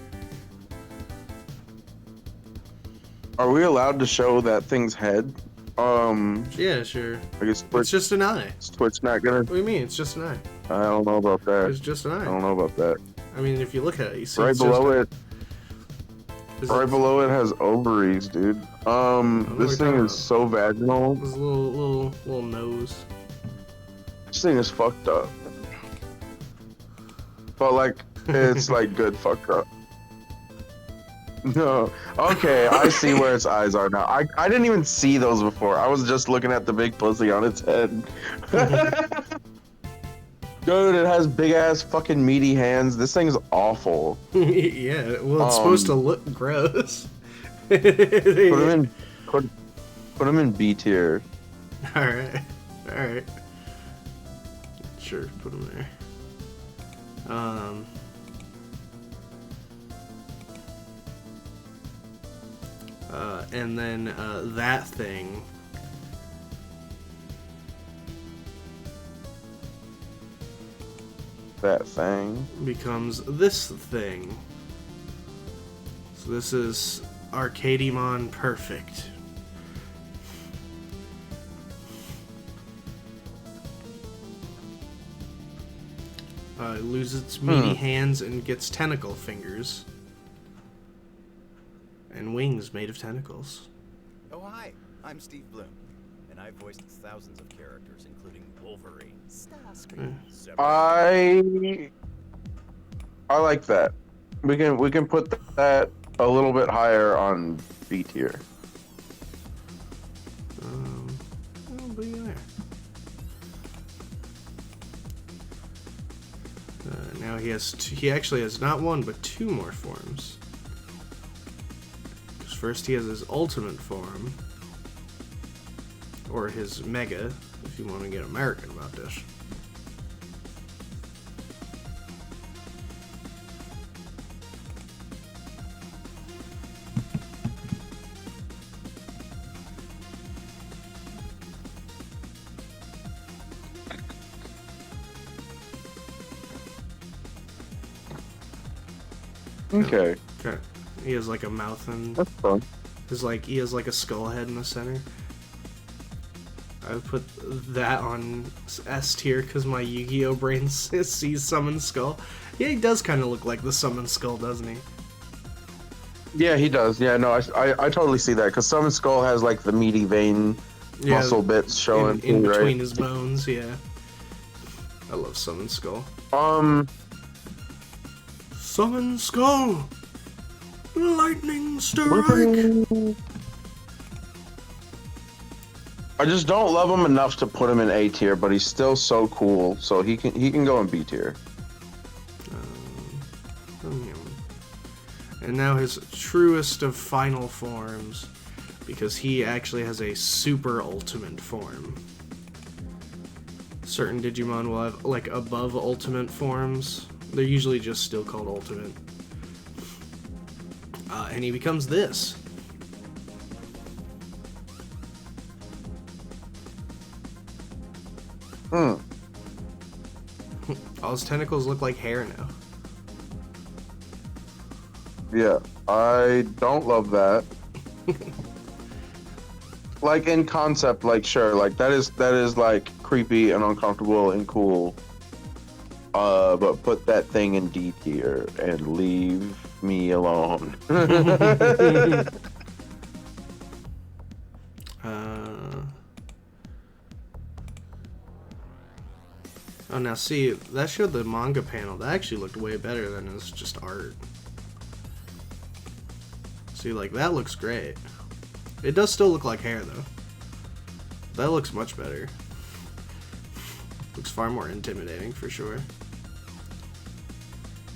we allowed to show that thing's head?
Yeah, sure.
I guess
It's just an eye.
Is Twitch not gonna?
What do you mean? It's just an eye.
I don't know about that.
It's just an eye.
I don't know about that.
I mean, if you look at it, you see
Right
it's
below
just
it. Right below it has ovaries, dude. This thing is so vaginal.
This little nose.
This thing is fucked up. But like, it's like good fucked up. No. Okay, I see where its eyes are now. I didn't even see those before. I was just looking at the big pussy on its head. Dude, it has big ass fucking meaty hands. This thing's awful.
Yeah, well, it's supposed to look gross.
Put him in B tier.
Alright. Sure, put him there. And then that thing.
That thing
becomes this thing. So this is Arcadimon Perfect. It loses its meaty hands and gets tentacle fingers. And wings made of tentacles.
Oh, hi. I'm Steve Bloom, and I've voiced thousands of characters, including Wolverine, Starscream,
I like that. We can put that a little bit higher on B tier.
Nobody there. Now he actually has not one but two more forms. Because first he has his ultimate form, or his mega, if you want to get American about this.
Okay.
Okay. He has like a mouth and
That's fun.
he has like a skull head in the center. I would put that on S tier because my Yu-Gi-Oh brain sees Summon Skull. Yeah, he does kind of look like the Summon Skull, doesn't he?
Yeah, he does. Yeah, no, I totally see that because Summon Skull has like the meaty vein
Yeah,
muscle bits showing
in
too,
between
right?
his bones. Yeah, I love Summon Skull. Summon Skull! Lightning strike!
I just don't love him enough to put him in A tier, but he's still so cool, so he can go in B tier.
And now his truest of final forms, because he actually has a super ultimate form. Certain Digimon will have like above ultimate forms. They're usually just still called ultimate. And he becomes this. All his tentacles look like hair now.
Yeah, I don't love that. Like in concept, like sure, like that is like creepy and uncomfortable and cool. But put that thing in D tier and leave me alone.
Oh, now see, that showed the manga panel. That actually looked way better than it's just art. See, like, that looks great. It does still look like hair, though. That looks much better. Looks far more intimidating, for sure.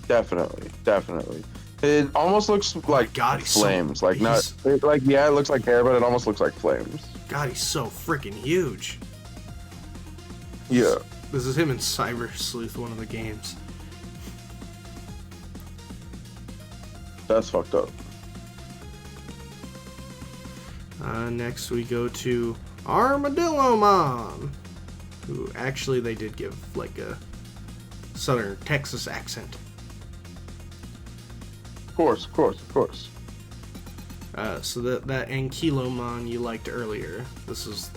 Definitely. It almost looks like
God, he's
flames.
so,
Like not like yeah, it looks like hair, but it almost looks like flames.
God, he's so freaking huge.
Yeah.
This is him in Cyber Sleuth, one of the games.
That's fucked up.
Next we go to Armadillomon, who actually they did give like a Southern Texas accent.
Of course.
So that Ankylomon you liked earlier, this is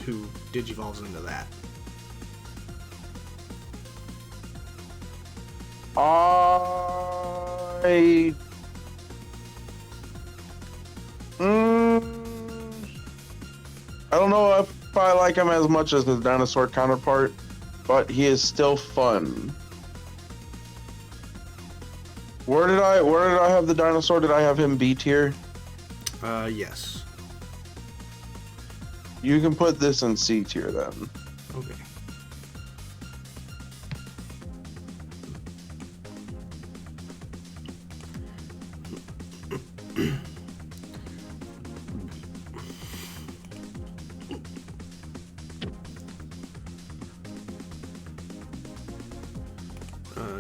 who digivolves into that.
I don't know if I like him as much as his dinosaur counterpart, but he is still fun. Where did I have the dinosaur? Did I have him B tier?
Yes.
You can put this in C tier then.
Okay.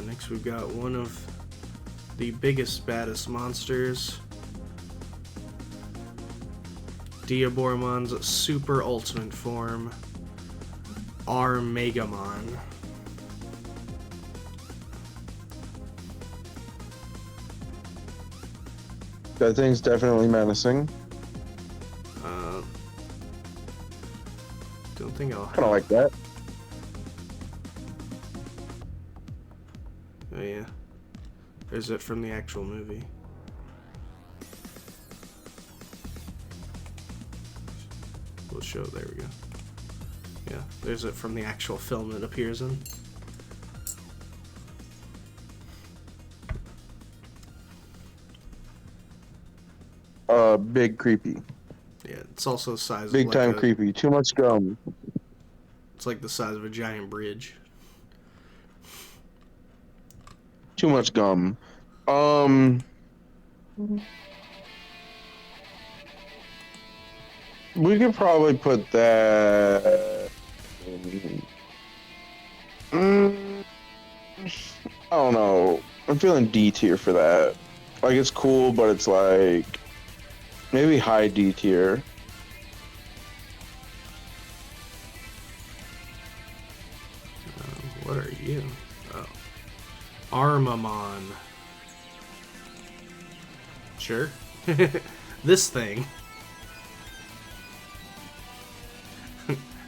Next we've got one of the biggest, baddest monsters. Diaboromon's super ultimate form, Armegamon.
That thing's definitely menacing.
Don't think I'll
Kind of like that.
Oh yeah. Or is it from the actual movie? We'll show, there we go. Yeah, there's it from the actual film it appears in.
Big creepy.
Yeah, It's also the size
Big
of
time
like
creepy. Too much gum.
it's like the size of a giant bridge.
Too much gum. We could probably put that. Mm, I don't know. I'm feeling D tier for that. Like it's cool, but it's like maybe high D tier.
What are you? Oh. Armamon. Sure. This thing.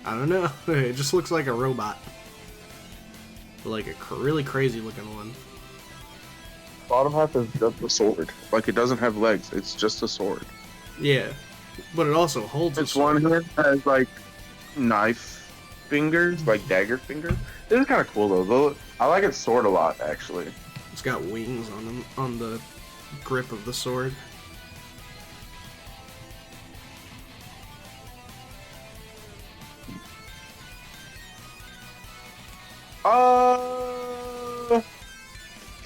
I don't know. It just looks like a robot. Like a really crazy looking one.
Bottom half is just a sword. Like it doesn't have legs. It's just a sword.
Yeah. But it also holds a
Its
sword.
one hand has like knife fingers, like dagger fingers. This is kind of cool though. I like its sword a lot actually.
It's got wings on them, on the grip of the sword.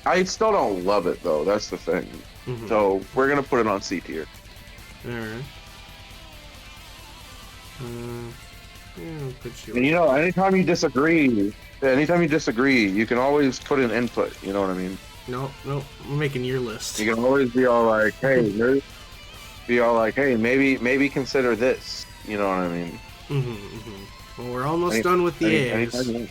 I still don't love it though. That's the thing.
Mm-hmm.
So we're gonna put it on C tier.
Alright. Yeah, I'll put you.
And you know, anytime you disagree, you can always put an input. You know what I mean?
No, we're making your list.
You can always be all like, "Hey, maybe consider this." You know what I mean?
Well, we're almost done with the A's.
anytime-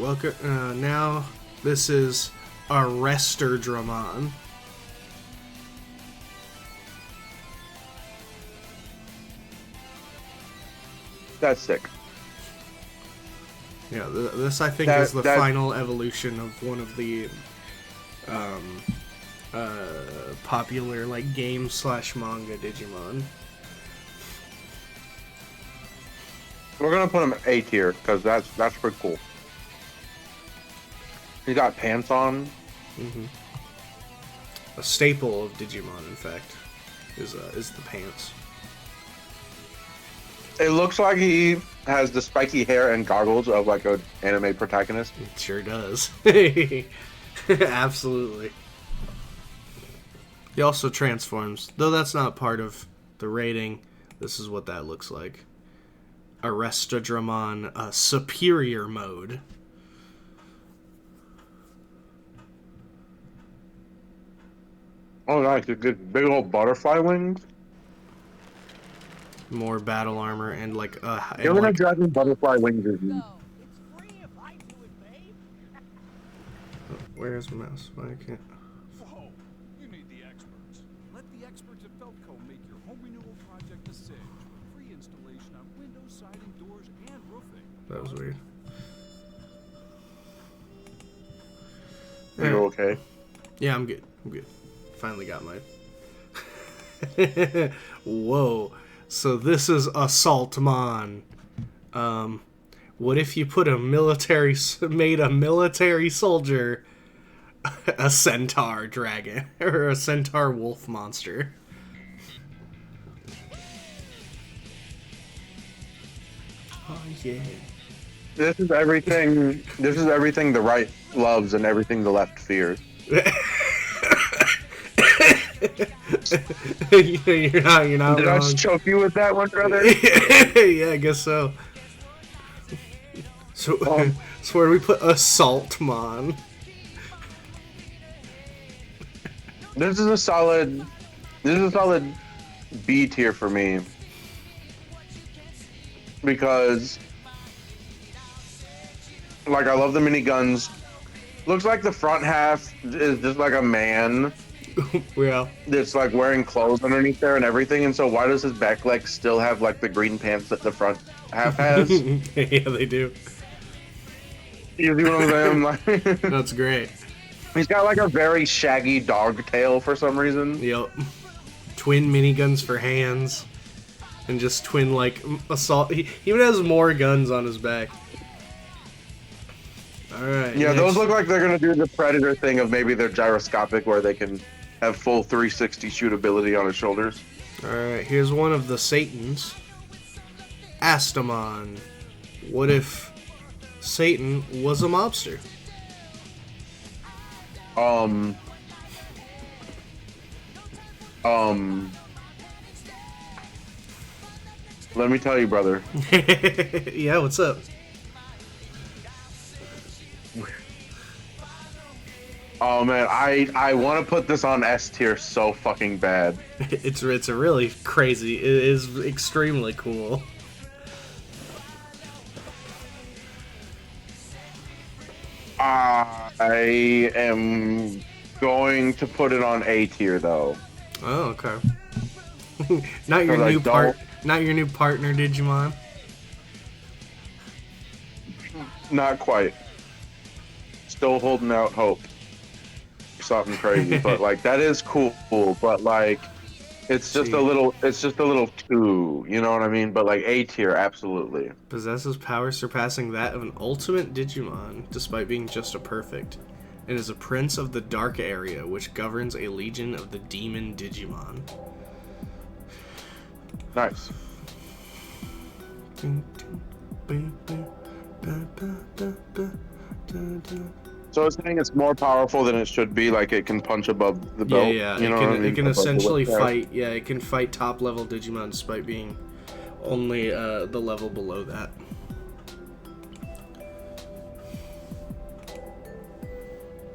Welcome. Now, this is Arrestor Dramon.
That's sick.
Yeah, this I think is the final evolution of one of the popular like game / manga Digimon.
We're gonna put him at A tier because that's pretty cool. He got pants on.
A staple of Digimon, in fact, is the pants.
It looks like he has the spiky hair and goggles of like an anime protagonist.
It sure does. Absolutely. He also transforms, though that's not part of the rating. This is what that looks like. Arrestodramon Superior Mode.
Oh, nice! It gets big old butterfly wings.
More battle armor and like
You're gonna dragon butterfly wings.
It's free if I do it, babe.
Where's my mouse? Why I can't?
Whoa, you need the experts. Let the experts at Feltco make your home renewal project a cinch. Free installation on windows, siding, doors, and roofing.
That was weird.
Are you okay?
Yeah, I'm good. Finally got mine. Whoa. So this is Assaultmon. What if you put made a military soldier a centaur dragon or a centaur wolf monster? Oh yeah.
This is everything. This is everything the right loves and everything the left fears.
You're not
Did
wrong.
I choke you with that one, brother?
Yeah, I guess so. So, so where do we put Assaultmon?
This is a solid B tier for me because, like, I love the miniguns. Looks like the front half is just like a man
Yeah.
that's like wearing clothes underneath there and everything. And so why does his back leg still have like the green pants that the front half has? You
Yeah, they do.
see what I'm saying? Like,
That's great.
he's got like a very shaggy dog tail for some reason.
Yep. Twin miniguns for hands. And just twin, like, assault. He even has more guns on his back. Alright.
Yeah,
next.
those look like they're gonna do the Predator thing of maybe they're gyroscopic where they can have full 360 shoot ability on his shoulders.
Alright, here's one of the Satans. Astamon. What if Satan was a mobster?
Let me tell you, brother.
Yeah, what's up?
Oh man, I want to put this on S tier so fucking bad.
It's a really crazy. It is extremely cool.
I am going to put it on A tier though.
Oh, okay. Not your
Because I
new
don't-
not your new partner, Digimon.
Not quite. Still holding out hope. Something crazy, but like that is cool. But like, it's just
See.
a little. It's just a little too. You know what I mean? But like A tier, absolutely.
Possesses power surpassing that of an ultimate Digimon, despite being just a perfect, and is a prince of the dark area, which governs a legion of the demon Digimon.
Nice. So it's saying it's more powerful than it should be. Like it can punch above the belt.
Yeah.
You know
It
what I
can,
mean?
it can
Above the
essentially
whip.
fight. Yeah, it can fight top level Digimon despite being only the level below that.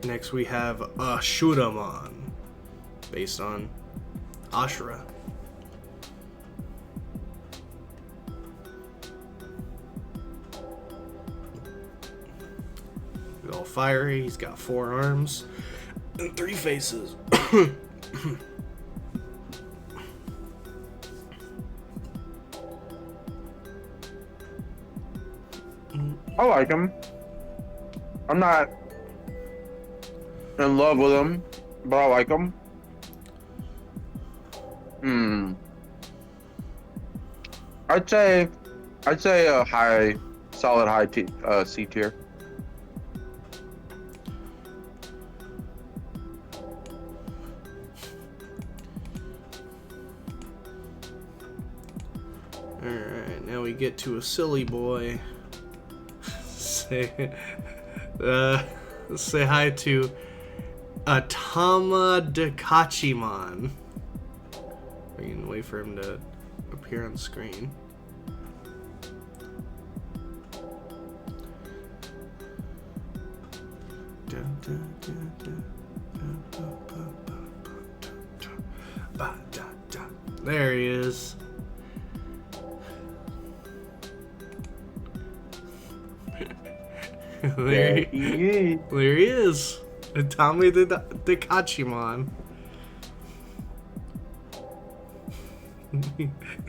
Next we have Ashuramon, based on Ashura. He's all fiery. He's got 4 arms and 3 faces.
I like him. I'm not in love with him, but I like him. I'd say a solid high C tier.
Alright, now we get to a silly boy. Say hi to Atama Dekachimon. We can wait for him to appear on the screen. There he is. There he is. Tommy the Kachimon.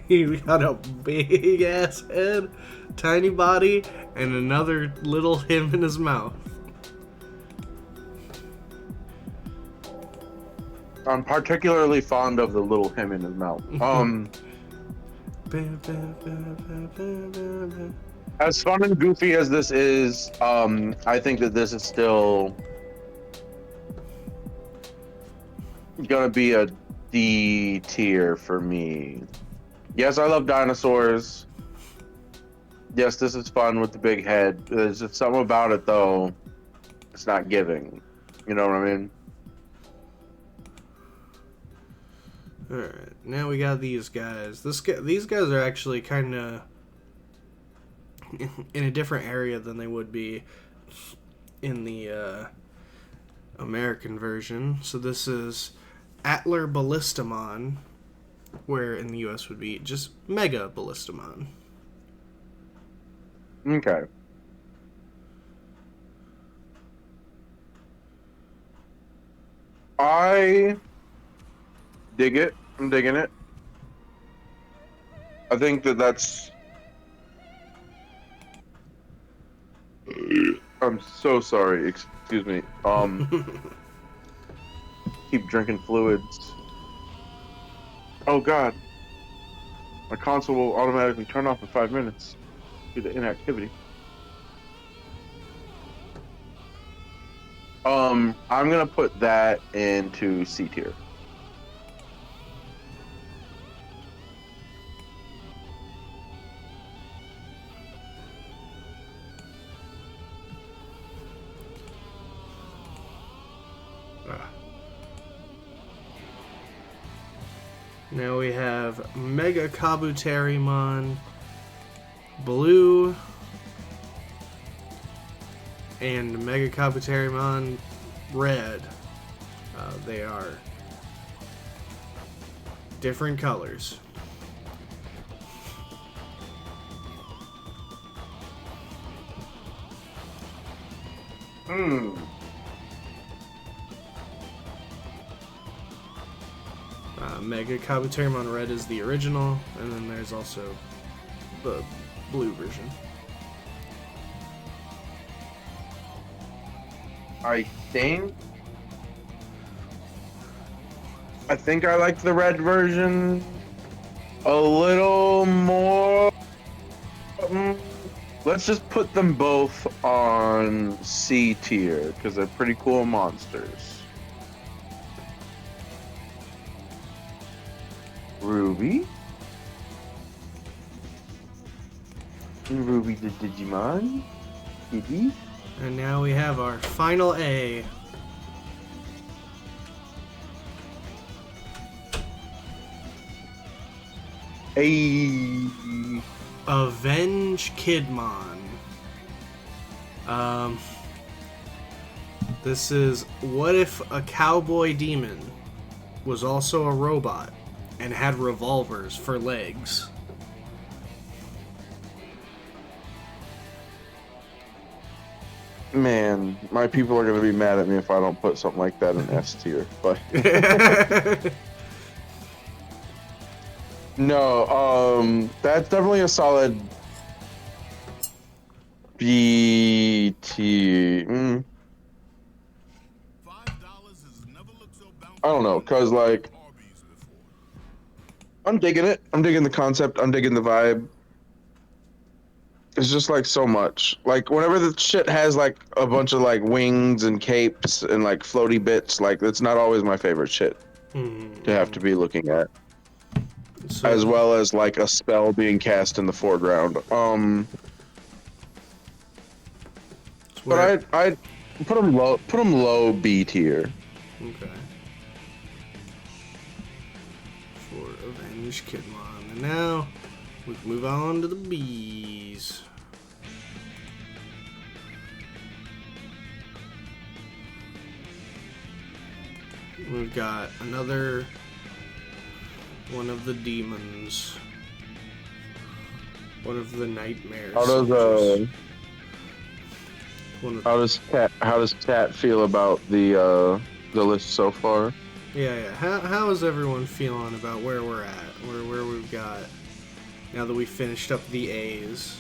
He's got a big ass head, tiny body, and another little him in his mouth.
I'm particularly fond of the little him in his mouth. As fun and goofy as this is, I think that this is still gonna be a D tier for me. Yes, I love dinosaurs. Yes, this is fun with the big head. There's just something about it though. It's not giving. You know what I mean?
Alright, now we got these guys. These guys are actually kind of in a different area than they would be in the American version. So this is Atler Ballistamon, where in the US would be just Mega Ballistamon.
Okay. I dig it. I'm digging it. I think that that's... I'm so sorry. Excuse me. Keep drinking fluids. Oh God. My console will automatically turn off in 5 minutes due to inactivity. I'm gonna put that into C tier.
Now we have Mega Kabuterimon Blue and Mega Kabuterimon Red. They are different colors. Mega Kabuterimon Red is the original, and then there's also the blue version.
I think I like the red version a little more. Let's just put them both on C tier because they're pretty cool monsters. Ruby. Ruby the Digimon. Kitty.
And now we have our final A. Avenge Kidmon. This is what if a cowboy demon was also a robot and had revolvers for legs?
Man, my people are gonna be mad at me if I don't put something like that in S tier. But no, that's definitely a solid B tier. I don't know, cause like I'm digging it. I'm digging the concept. I'm digging the vibe. It's just like so much. Like whenever the shit has like a bunch of like wings and capes and like floaty bits, like that's not always my favorite shit to have to be looking at.
So,
As well as like a spell being cast in the foreground. But I'd put them low B tier.
Okay. For Avenge Kidmon. And now we can move on to the B's. We've got another one of the demons. One of the nightmares.
How does Cat feel about the list so far?
Yeah. How is everyone feeling about where we're at? Where we've got now that we finished up the A's?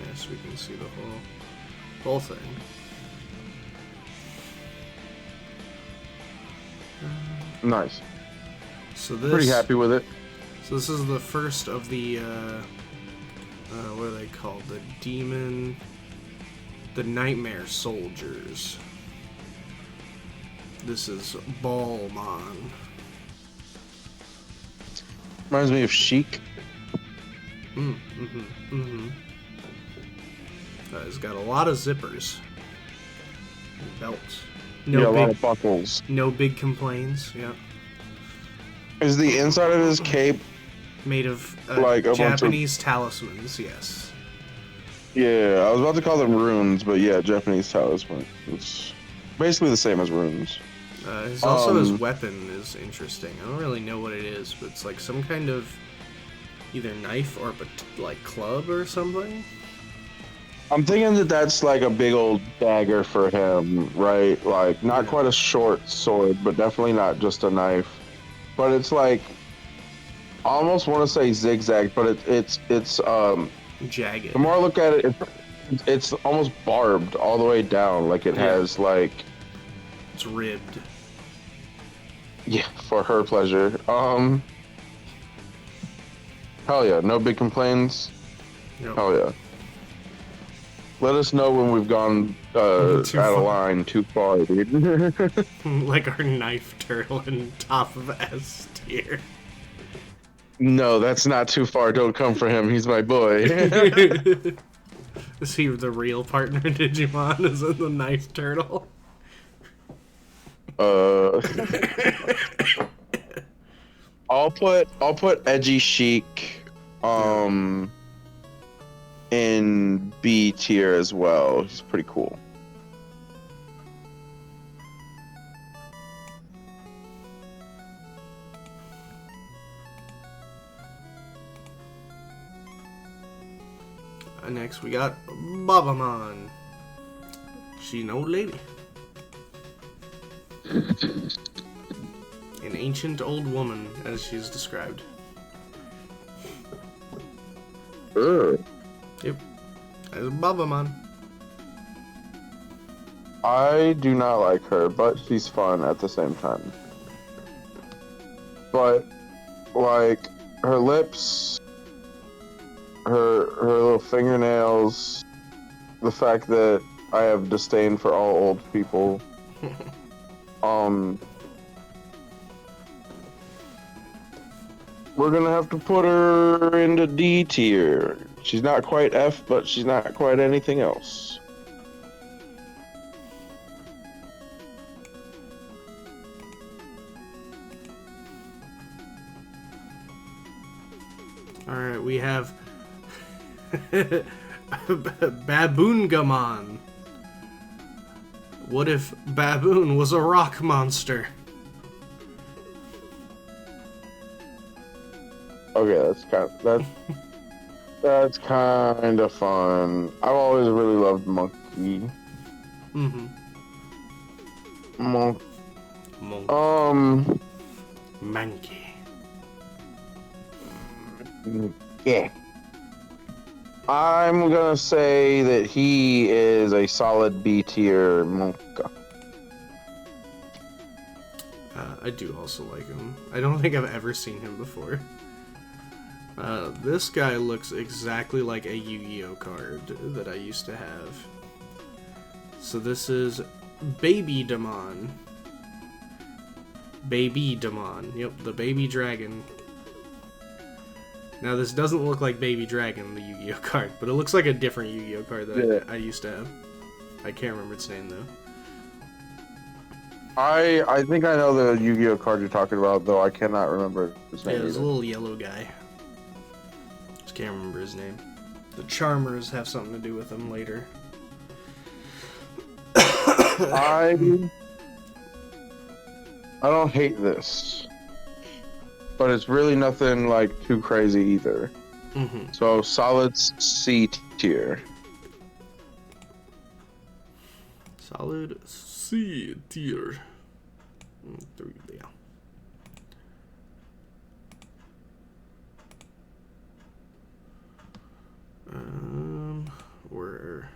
Yes, we can see the whole thing.
Nice.
So this
Pretty happy with it.
So this is the first of the what are they called? The Nightmare Soldiers. This is Ballmon.
Reminds me of Chic.
It's got a lot of zippers. And belts.
A lot of buckles.
No big complaints. Yeah.
Is the inside of his cape
Made of
like a
Japanese talismans? Yes.
Yeah, I was about to call them runes, but yeah, Japanese talisman. It's basically the same as runes.
His weapon is interesting. I don't really know what it is, but it's like some kind of either knife or like club or something.
I'm thinking that that's like a big old dagger for him, right? Like not quite a short sword, but definitely not just a knife. But it's like I almost want to say zigzag, but it's
jagged.
The more I look at it, it's almost barbed all the way down. Like it has like
it's ribbed.
Yeah, for her pleasure. Hell yeah, no big complaints.
Nope.
Hell yeah. Let us know when we've gone out of line too far, dude.
Like our knife turtle in top of S tier.
No, that's not too far. Don't come for him. He's my boy.
Is he the real partner Digimon? Is it the knife turtle?
uh, I'll put Edgy Chic in B tier as well. He's pretty cool.
Next we got Babamon. She's an old lady. An ancient old woman, as she's described.
Ugh.
Yep. As Babamon.
I do not like her, but she's fun at the same time. But like her lips, her little fingernails, the fact that I have disdain for all old people. We're gonna have to put her into D tier. She's not quite F, but she's not quite anything else.
Alright, we have Baboongamon. What if Baboon was a rock monster?
Okay, that's kind of fun. I've always really loved Monkey.
Mm-hmm. Monkey.
Yeah. I'm gonna say that he is a solid B tier Monka.
I do also like him. I don't think I've ever seen him before. This guy looks exactly like a Yu-Gi-Oh card that I used to have. So this is Baby Demon. Baby Demon. Yep, the baby dragon. Now this doesn't look like Baby Dragon, the Yu-Gi-Oh card, but it looks like a different Yu-Gi-Oh card that I used to have. I can't remember its name though.
I think I know the Yu-Gi-Oh card you're talking about, though I cannot remember his name.
Yeah, there's a
either.
little yellow guy. Just can't remember his name. The Charmers have something to do with him later.
I don't hate this, but it's really nothing like too crazy either.
Mm-hmm.
So solid C tier.
Solid C tier. Three, yeah. We're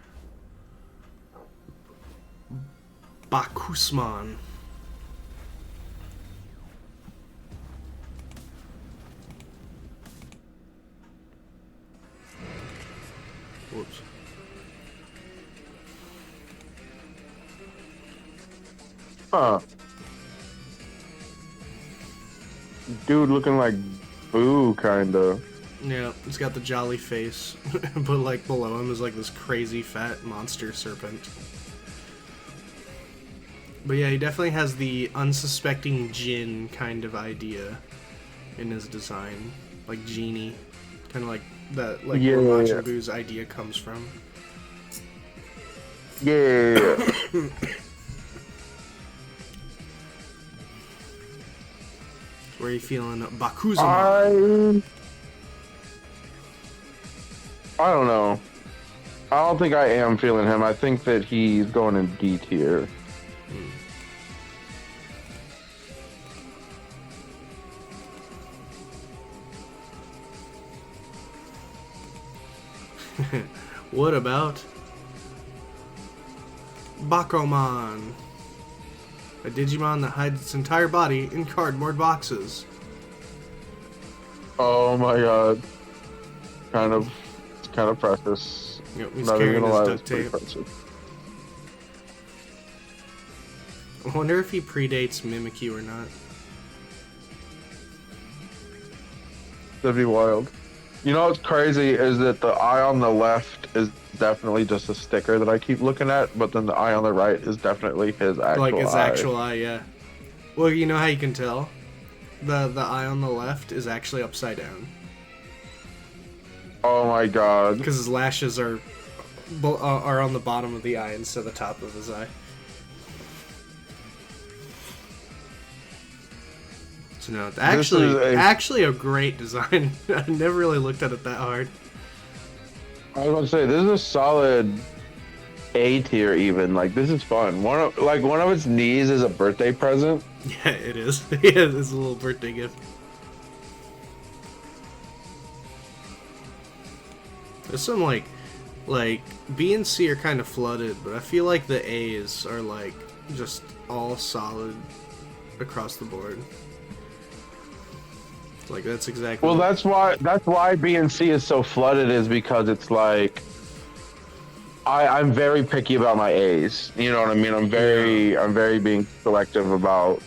Bakusman. Whoops.
Huh. Dude looking like Boo, kinda.
Yeah, it's got the jolly face, but like below him is like this crazy fat monster serpent. But yeah, he definitely has the unsuspecting Jin kind of idea in his design, like genie, kind of like that, like where Majin Buu's idea comes from.
Yeah.
Where are you feeling Bakuzaman?
I don't know. I don't think I am feeling him. I think that he's going in D tier.
What about Bakuman? A Digimon that hides its entire body in cardboard boxes.
Oh my god. It's kind of precious.
Yep, he's
Not even
carrying
gonna
his
lie,
duct
it's pretty
tape.
precious.
I wonder if he predates Mimikyu or not.
That'd be wild. You know what's crazy is that the eye on the left is definitely just a sticker that I keep looking at, but then the eye on the right is definitely his actual
Like his
eye.
actual eye, yeah. Well, you know how you can tell? The eye on the left is actually upside down.
Oh my god.
Because his lashes are on the bottom of the eye instead of the top of his eye. So no, it's actually a great design. I never really looked at it that hard.
I was gonna say this is a solid A tier even. Like this is fun. One of its knees is a birthday present.
Yeah, it is. Yeah, it's a little birthday gift. There's some like B and C are kind of flooded, but I feel like the A's are like just all solid across the board. Like that's exactly.
Well, that's why B and C is so flooded is because it's like I'm very picky about my A's. You know what I mean? I'm very being selective about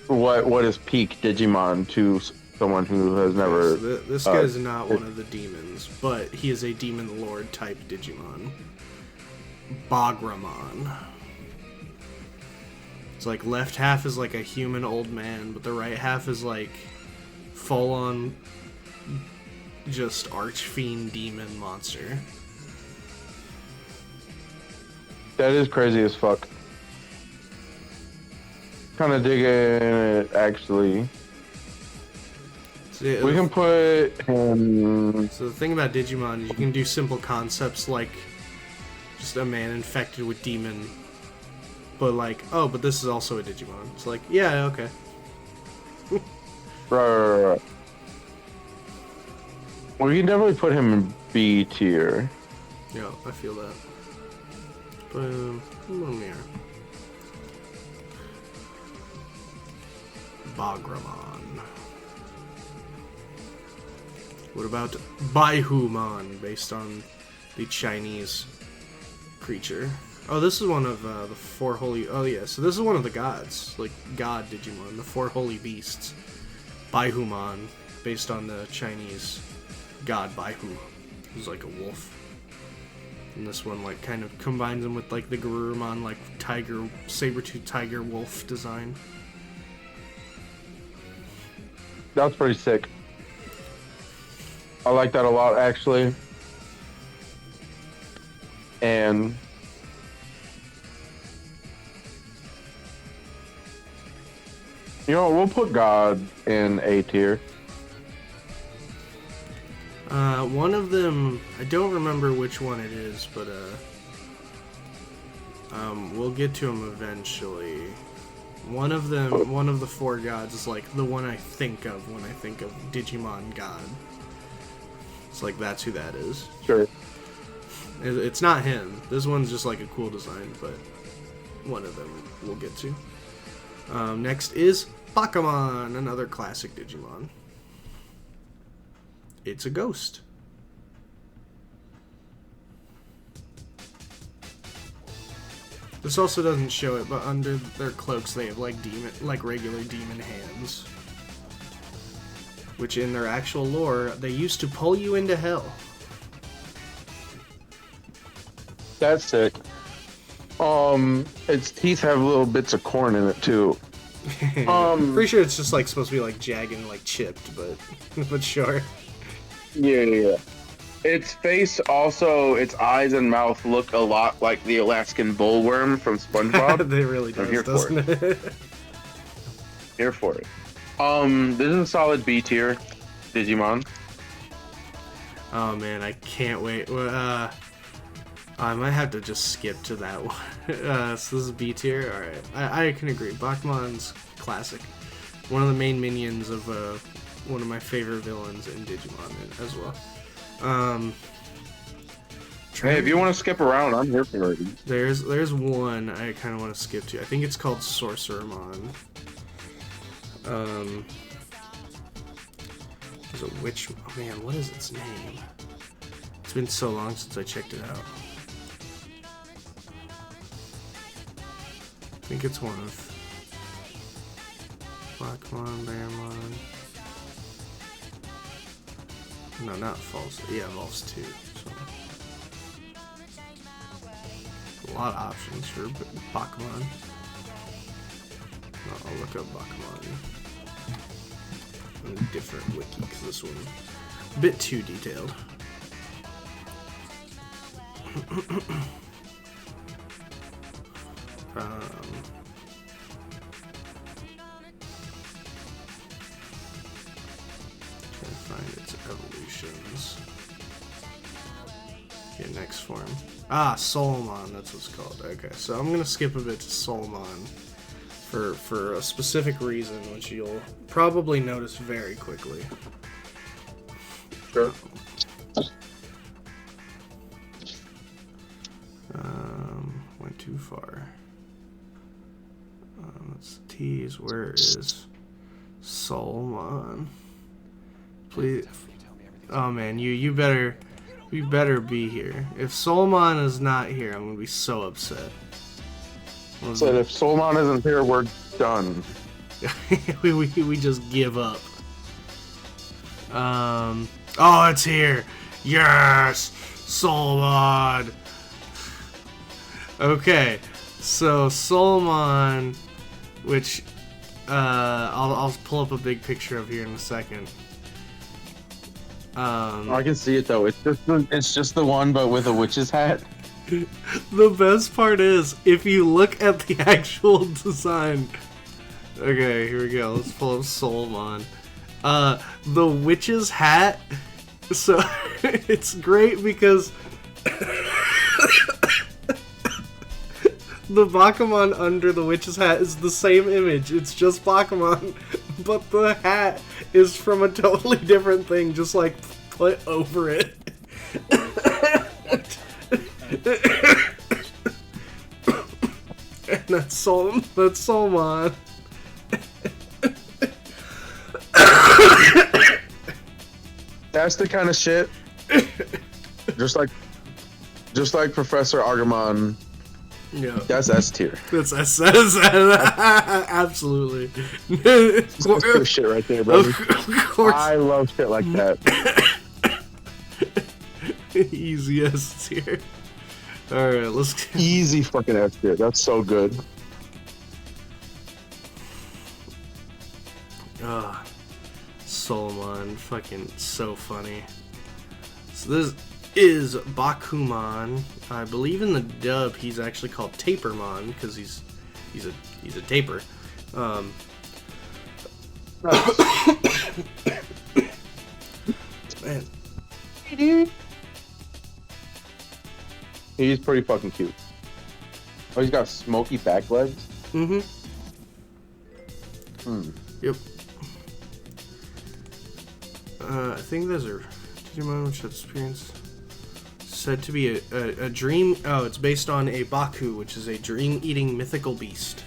what is peak Digimon to someone who has never.
This guy's not one of the demons, but he is a demon lord type Digimon. Bagramon. It's like left half is like a human old man, but the right half is like full on just archfiend demon monster.
That is crazy as fuck. Kind of digging it actually.
So,
we can put him.
So the thing about Digimon is you can do simple concepts like just a man infected with demon. But like, oh, but this is also a Digimon. It's like, yeah, okay.
Right. We can definitely put him in B tier.
Yeah, I feel that. Boom. Here. Bagramon. What about Baihumon, based on the Chinese creature? Oh, this is one of the four holy... Oh, yeah, so this is one of the gods. Like, god Digimon. The four holy beasts. Baihumon, based on the Chinese god Baihu, who's like a wolf. And this one, like, kind of combines them with, like, the Garurumon, like, tiger... saber-tooth tiger wolf design.
That's pretty sick. I like that a lot, actually. And... you know, we'll put God in A tier.
One of them, I don't remember which one it is, but we'll get to him eventually. One of them, one of the four gods is like the one I think of when I think of Digimon God. It's like that's who that is.
Sure.
It's not him. This one's just like a cool design, but one of them we'll get to. Next is Bakamon, another classic Digimon. It's a ghost. This also doesn't show it, but under their cloaks they have like regular demon hands. Which in their actual lore, they used to pull you into hell.
That's sick. Its teeth have little bits of corn in it too.
Pretty sure it's just like supposed to be like jagged and like chipped, but sure.
Yeah. Its face also, its eyes and mouth look a lot like the Alaskan bullworm from SpongeBob.
They really do, doesn't it?
Here for it. This is a solid B tier Digimon.
Oh man, I can't wait. I might have to just skip to that one. So this is B tier? Alright. I can agree. Bakumon's classic. One of the main minions of one of my favorite villains in Digimon as well.
Hey, if you want to skip around, I'm here for it.
There's one I kind of want to skip to. I think it's called Sorcerermon. There's a witch... Oh man, what is its name? It's been so long since I checked it out. I think it's one of... Blackmon, Bearmon... No, not false. Yeah, evolves 2. So. A lot of options for Bakuman. I'll look up Bakuman on a different wiki because this one a bit too detailed. Trying to find its evolutions. Okay, next form. Ah, Solomon, that's what it's called. Okay, so I'm gonna skip a bit to Solomon for a specific reason, which you'll probably notice very quickly.
Sure.
Went too far. Let's tease. Where is Solomon? Please. Oh man, you better be here. If Solomon is not here, I'm gonna be so upset.
Said if Solomon isn't here, we're done.
we just give up. Oh, it's here. Yes, Solomon. Okay, so Solomon, which I'll pull up a big picture of here in a second.
I can see it though. It's just the one, but with a witch's hat.
The best part is if you look at the actual design. Okay, here we go. Let's pull up Solomon. The witch's hat. So it's great because the Bakuman under the witch's hat is the same image. It's just Bakuman, but the hat is from a totally different thing, just like put over it. And that's Solomon.
That's the kind of shit. just like Professor Agumon.
Yeah,
That's S tier.
that's absolutely.
That's good shit right there, bro.
Of course.
I love shit like that.
Easy S tier. Alright, let's
Easy fucking S tier. That's so good.
Solomon, fucking so funny. So this is Bakuman. I believe in the dub he's actually called Tapermon because he's a taper. Man,
He's pretty fucking cute. Oh, he's got smoky back legs.
Yep. I think those are Digimon which have experience said to be a dream. Oh, it's based on a Baku, which is a dream-eating mythical beast.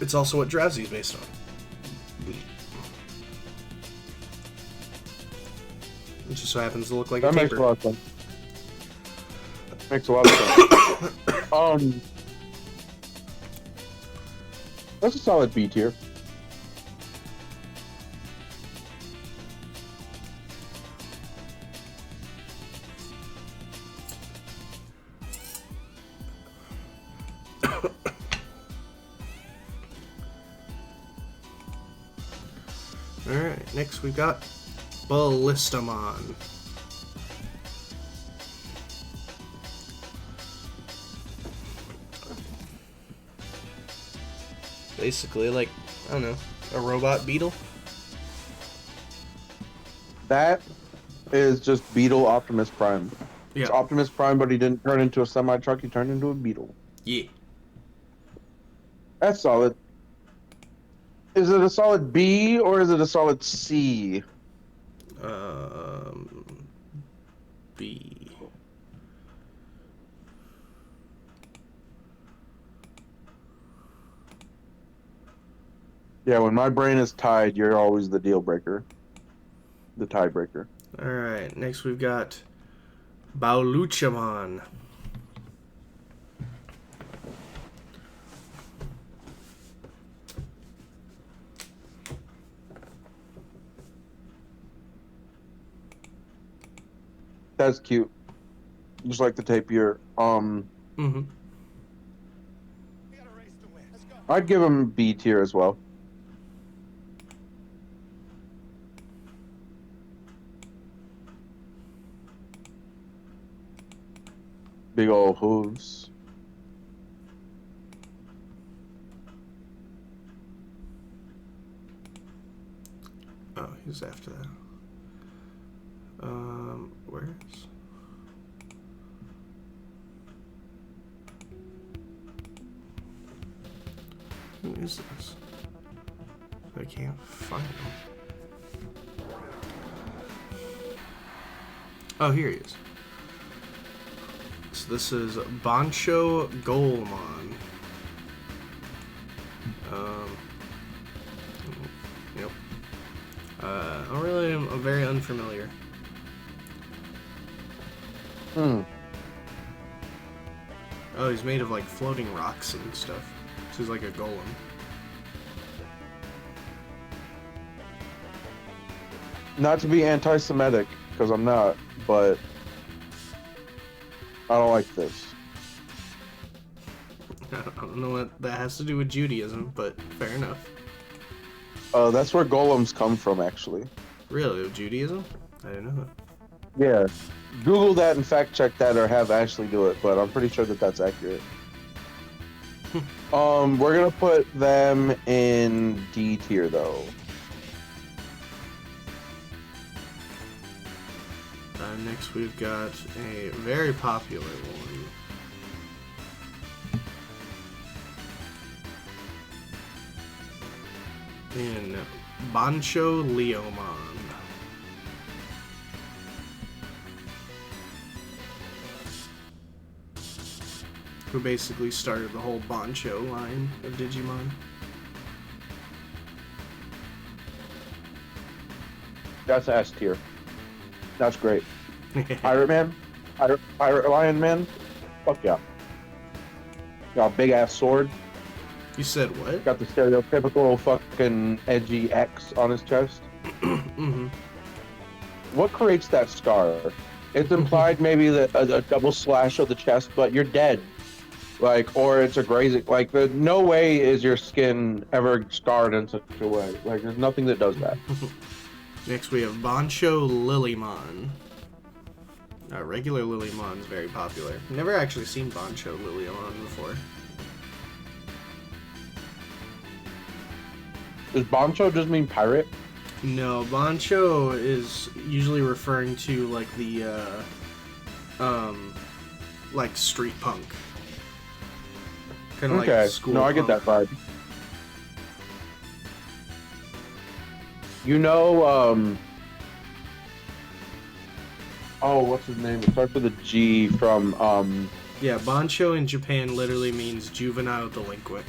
It's also what Drowsy is based on. It just so happens to look like
That
a
makes
taper.
a lot of sense. Makes a lot of sense. That's a solid B tier.
Alright, next we've got Ballistamon. Basically, like, I don't know, a robot beetle?
That is just Beetle Optimus Prime.
Yeah.
It's Optimus Prime, but he didn't turn into a semi-truck, he turned into a beetle.
Yeah.
That's solid. Is it a solid B or is it a solid C?
B.
Yeah, when my brain is tied, you're always the deal breaker. The tiebreaker.
Alright, next we've got Bauluchamon.
That's cute. Just like the tapir.
Mm-hmm.
I'd give him B tier as well. Big old hooves.
Oh, he's after that. Where's? Who is this? I can't find him. Oh, here he is. So this is Bancho Golemon. Yep. I'm very unfamiliar. Oh, he's made of like floating rocks and stuff. So he's like a golem.
Not to be anti-Semitic, because I'm not, but I don't like this.
I don't know what that has to do with Judaism, but fair enough.
That's where golems come from, actually.
Really, Judaism? I didn't know that.
Yeah. Google that and fact check that, or have Ashley do it, but I'm pretty sure that that's accurate. We're gonna put them in D tier, though.
Next, we've got a very popular one. In Bancho Leomon. Who basically started the whole Bancho line of Digimon.
That's S tier. That's great. Pirate Man? Pirate Lion Man? Fuck yeah. Got a big ass sword.
You said what?
Got the stereotypical fucking edgy X on his chest.
Mm-hmm.
What creates that scar? It's implied maybe that a double slash of the chest, but you're dead. Like, or it's a grazing. Like, no way is your skin ever scarred in such a way. Like, there's nothing that does that.
Next, we have Bancho Lilymon. Regular Lilymon is very popular. Never actually seen Bancho Lilymon before.
Does Bancho just mean pirate?
No, Bancho is usually referring to like the like street punk. Kind of
Okay.
like school.
No, I get
punk.
that vibe. You know, oh, what's his name? It starts with a G from,
Yeah, Bancho in Japan literally means juvenile delinquent.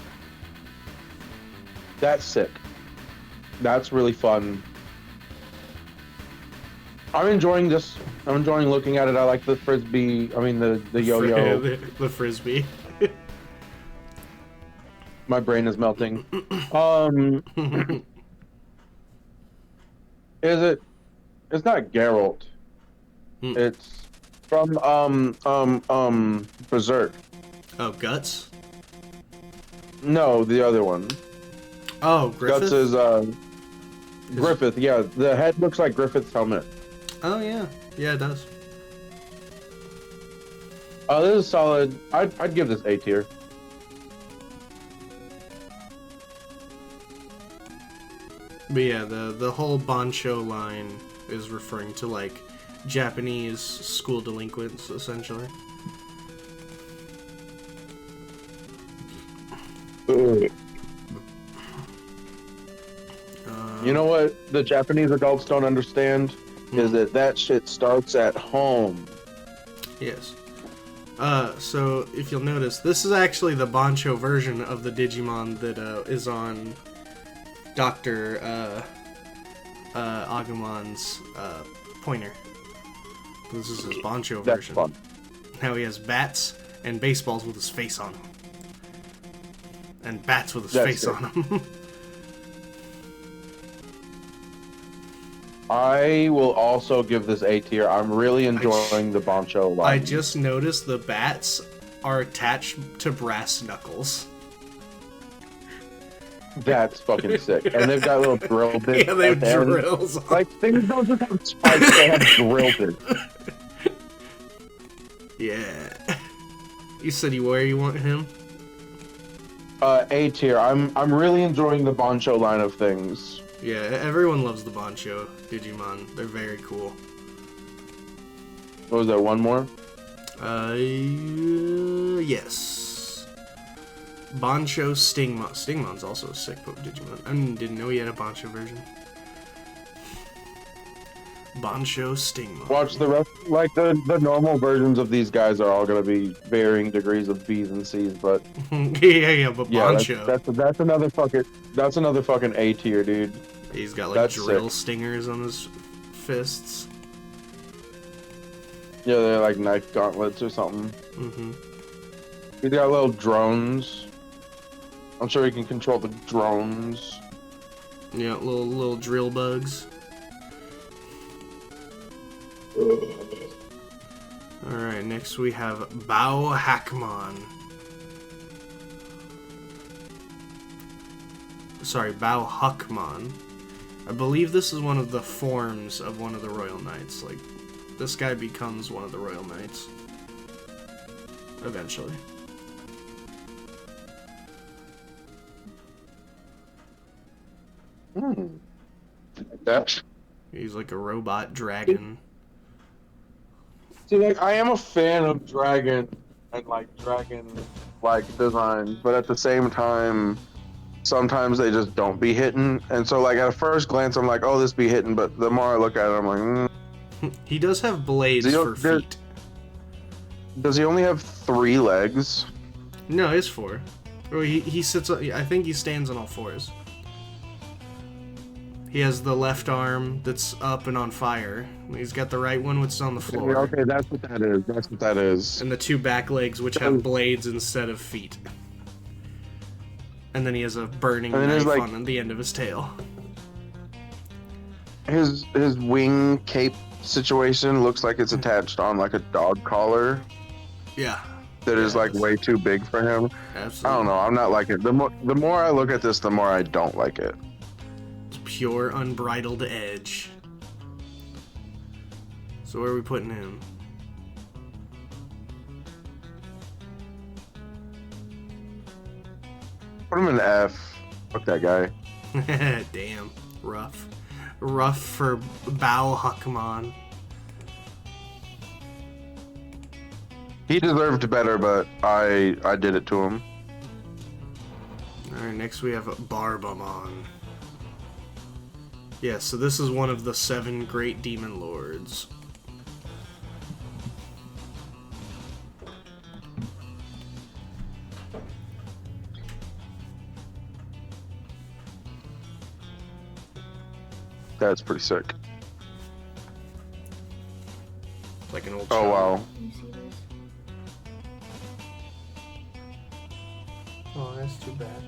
That's sick. That's really fun. I'm enjoying this. I'm enjoying looking at it. I like the frisbee. I mean, the yo-yo.
the frisbee.
My brain is melting. Is it? It's not Geralt. It's from Berserk.
Oh, Guts?
No, the other one.
Oh, Griffith?
Guts is Griffith. Yeah, the head looks like Griffith's helmet.
Oh, yeah. Yeah, it does.
This is solid. I'd give this A tier.
But yeah, the whole Bancho line is referring to like Japanese school delinquents, essentially.
You know what the Japanese adults don't understand is that shit starts at home.
Yes. So if you'll notice, this is actually the Bancho version of the Digimon that is on Dr. Agumon's pointer. This is his Bancho
That's
version.
fun.
Now he has bats and baseballs with his face on them. And bats with his
That's
face
sick.
on them.
I will also give this A tier. I'm really enjoying the Bancho line.
I just noticed the bats are attached to brass knuckles.
That's fucking sick. And they've got little drill bits.
Yeah, they have
at the end.
drills on.
Like, things don't just have spikes, they have drill bits.
Yeah. You said where you want him?
A tier. I'm really enjoying the Bancho line of things.
Yeah, everyone loves the Bancho Digimon. They're very cool.
What was that, one more?
Yes. Bancho Stingmon. Stingmon's also a sick Digimon. I didn't know he had a Bancho version. Bancho Stingmon.
Watch the rest. Like, the normal versions of these guys are all going to be varying degrees of B's and C's, but...
yeah, but
yeah,
Bancho.
that's another fucking A tier, dude.
He's got like
That's
drill
sick.
stingers on his fists.
Yeah, they're like knife gauntlets or something.
Mm-hmm.
He's got little drones. I'm sure he can control the drones.
Yeah, little drill bugs. Alright, next we have Bao Hackmon. Sorry, Bao Huckmon. I believe this is one of the forms of one of the Royal Knights. Like, this guy becomes one of the Royal Knights. Eventually.
That.
He's like a robot dragon.
See, like, I am a fan of dragon and dragon design, but at the same time, sometimes they just don't be hitting. And so, like, at first glance, I'm like, oh, this be hitting, but the more I look at it, I'm like,
He does have blades for feet.
Does he only have 3 legs?
No, he has 4. Or he sits. I think he stands on all 4s. He has the left arm that's up and on fire. He's got the right one, which is on the floor.
Okay, that's what that is. That's what that is.
And the 2 back legs, which have blades instead of feet. And then he has a burning knife on the end of his tail.
His wing cape situation looks like it's attached on like a dog collar.
Yeah.
That is like way too big for him.
Absolutely.
I don't know. I'm not like it. The more I look at this, the more I don't like it.
It's pure unbridled edge. So where are we putting him?
Put him in F. Fuck that guy.
Damn. Rough. Rough for Bao Huckmon.
He deserved better, but I did it to him.
Alright, next we have Barbamon. Yeah, so this is one of the 7 great demon lords.
That's pretty sick.
Like an old
Oh,
child.
wow.
Can you see this?
Oh, that's too bad.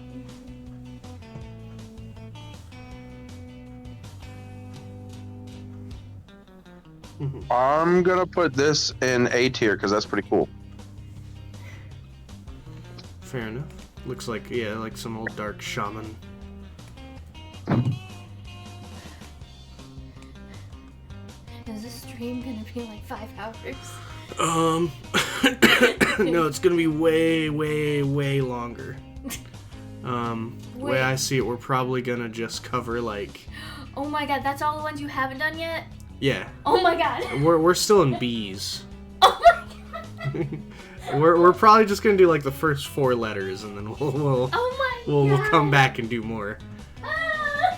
I'm gonna put this in A tier because that's pretty cool.
Fair enough. Looks like, yeah, like some old dark shaman.
Is this stream gonna be like 5 hours?
No, it's gonna be way, way, way longer. Way I see it, we're probably gonna just cover like,
Oh my god, that's all the ones you haven't done yet?
yeah,
Oh my god.
we're still in B's.
Oh my god.
We're probably just gonna do like the first 4 letters, and then we'll
Oh my
we'll
god.
come back and do more.
Ah,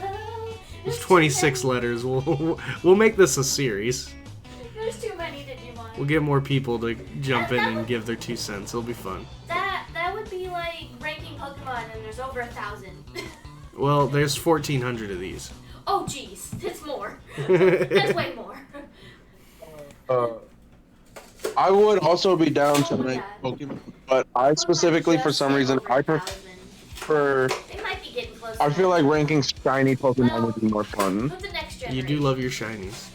There's
too
26
many.
letters. We'll make this a series.
There's too many Digimon.
We'll get more people to jump in and give their 2 cents. It'll be fun.
That would be like ranking Pokemon and there's over 1,000.
Well, there's 1,400 of these.
Oh jeez, it's more. That's way more.
I would also be down to
Oh,
make
yeah.
Pokemon, but I specifically, for some reason, I prefer.
They might be getting close.
I
to
feel
that.
like ranking shiny Pokemon would be more fun.
What's the next gen?
You do love your shinies.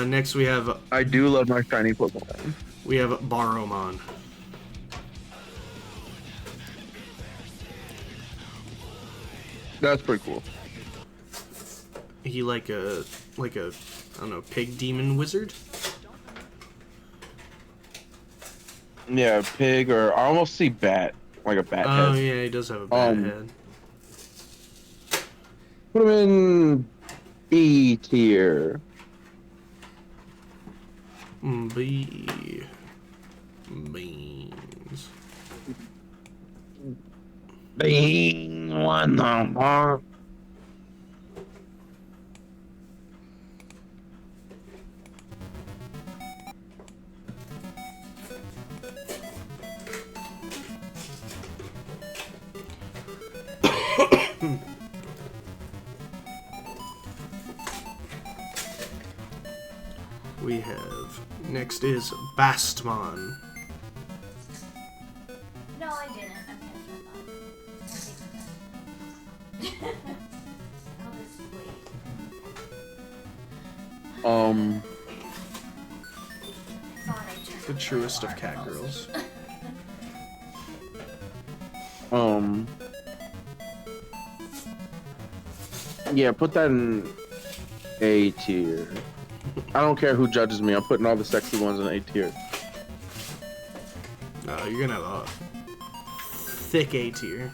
Next we have
I do love my shiny Pokemon.
Barrowmon.
That's pretty cool.
He like a I don't know, pig demon wizard.
Yeah, pig, or I almost see bat, like a bat
Oh
head.
yeah, he does have a bat head.
Put him in B tier.
B. Beans.
Being one number.
We have next is Bastmon.
No, I didn't. Okay, so I thought. I'll just wait. I thought I checked
The truest of cat girls.
Yeah, put that in A tier. I don't care who judges me. I'm putting all the sexy ones in A tier.
No, you're gonna have a thick A tier.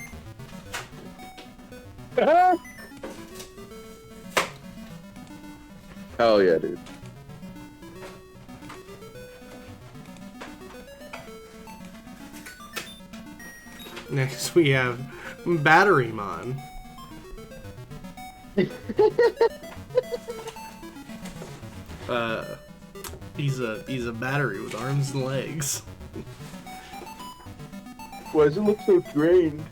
Hell yeah, dude.
Next we have Batterymon. He's a battery with arms and legs.
Why does it look so drained?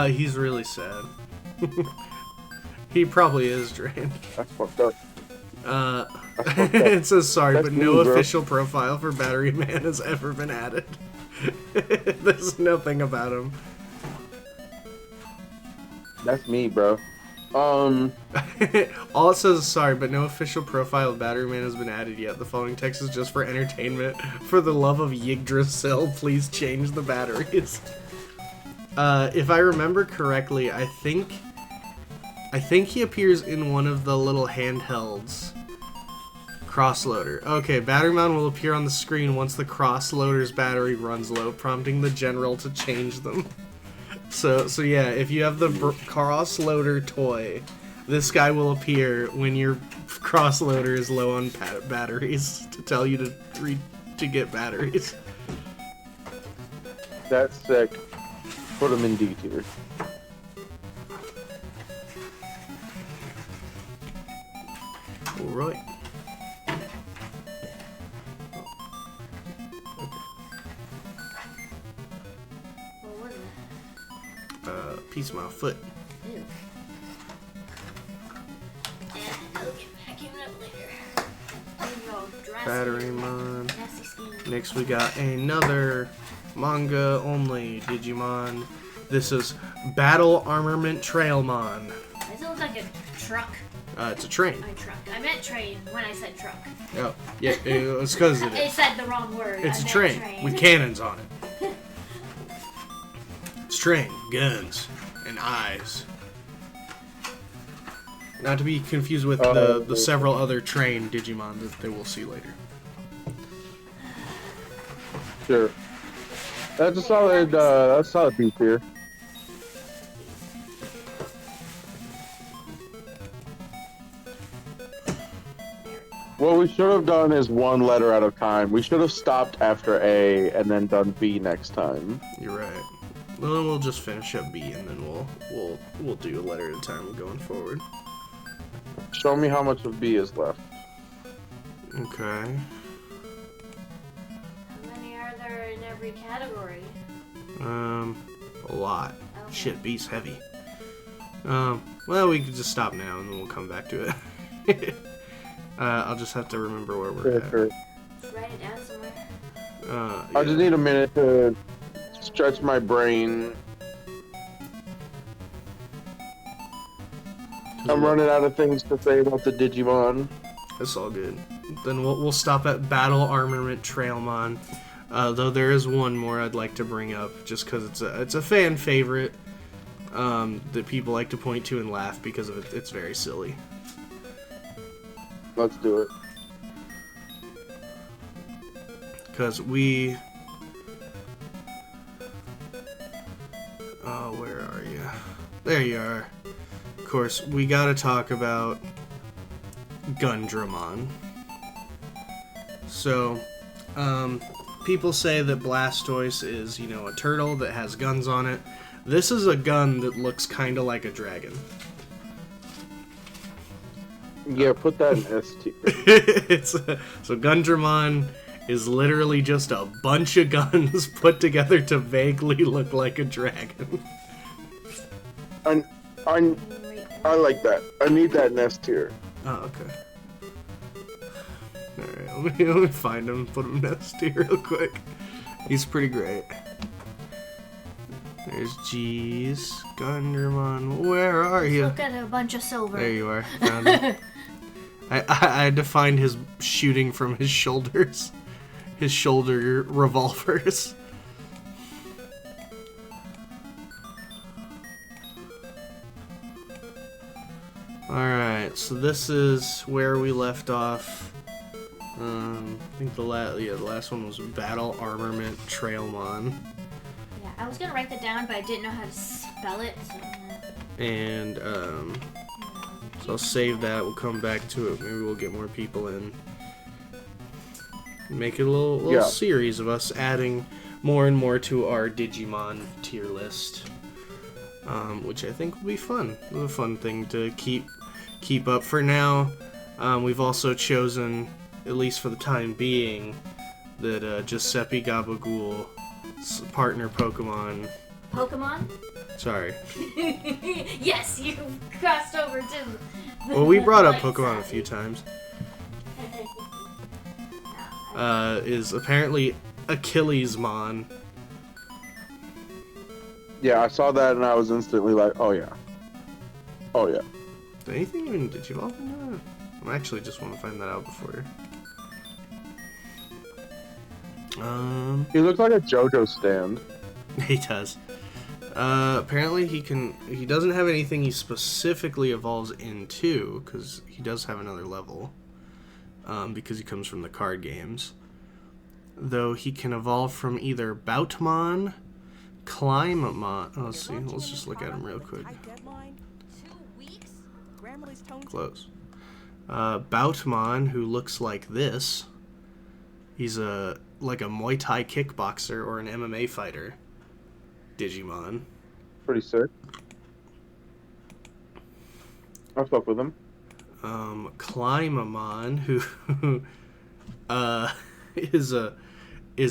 He's really sad. He probably is drained.
That's fucked up.
It says sorry,
That's
but no
mean, bro.
official profile for Battery Man has ever been added. There's nothing about him.
That's me, bro.
All it says is sorry, but no official profile of Battery Man has been added yet. The following text is just for entertainment. For the love of Yggdrasil, please change the batteries. If I remember correctly, I think he appears in one of the little handhelds. Crossloader. Okay, Batterymon will appear on the screen once the crossloader's battery runs low, prompting the general to change them. So yeah, if you have the crossloader toy, this guy will appear when your crossloader is low on batteries to tell you to get batteries.
That's sick. Put him in D tier.
Alright.
What was it?
Piece of my foot.
Ew. Yeah, I'll get back in it later.
Batterymon.
Nasty skin.
Next we got another manga only Digimon. This is Battle Armament Trailmon.
This looks like a truck.
It's a train.
Truck. I meant train when I said truck.
Oh, yeah, it's because it
It
is.
said the wrong word.
It's
I
a
meant
train with cannons on it. It's a train, guns, and eyes. Not to be confused with the several other train Digimon that they will see later.
Sure. That's a solid. That's solid B tier. What we should have done is one letter at a time. We should have stopped after A and then done B next time.
You're right. Well, then we'll just finish up B and then we'll do a letter at a time going forward.
Show me how much of B is left.
Okay.
How many are there in every category?
A lot.
Okay.
Shit, B's heavy. Well, we could just stop now and then we'll come back to it. I'll just have to remember where we're at.
Sure.
Just write it down somewhere.
I just need a minute to stretch my brain. I'm running out of things to say about the Digimon.
That's all good. Then we'll stop at Battle Armament Trailmon. Though there is one more I'd like to bring up, just because it's a fan favorite that people like to point to and laugh because of it. It's very silly.
Let's do it.
Because we... Oh, where are you? There you are. Of course, we gotta talk about Gundramon. So, people say that Blastoise is, you know, a turtle that has guns on it. This is a gun that looks kind of like a dragon.
Yeah, put that in S tier.
So Gundramon is literally just a bunch of guns put together to vaguely look like a dragon.
I like that. I need that in S tier.
Oh, okay. Alright, let me find him and put him next to you real quick. He's pretty great. There's G's. Gundramon, where are you?
Look at a bunch of silver.
There you are. Found him. I had to find his shooting from his shoulders. His shoulder revolvers. Alright, so this is where we left off. I think the last one was Battle Armament Trailmon.
Yeah, I was gonna write that down, but I didn't know how to spell it. So
And so I'll save that. We'll come back to it. Maybe we'll get more people in. Make it a little series of us adding more and more to our Digimon tier list, which I think will be fun. A fun thing to keep up. For now, we've also chosen, at least for the time being, that Giuseppe Gabagool's partner Pokemon.
Pokemon?
Sorry.
Yes, you crossed over to.
Well, we brought up
light
Pokemon
side.
a few times. Is apparently Achillesmon.
Yeah, I saw that and I was instantly like, oh yeah. Oh yeah.
Did anything even Digivolve in that? I actually just want to find that out before.
He looks like a JoJo stand.
He does. Apparently he doesn't have anything he specifically evolves into, because he does have another level. Because he comes from the card games. Though he can evolve from either Boutmon, Climbmon. Oh, let's see. Let's just look at him real quick.
2 weeks?
Close. Boutmon, who looks like this. He's like a Muay Thai kickboxer or an MMA fighter. Digimon.
Pretty sick. I fuck with him.
Climbmon, who is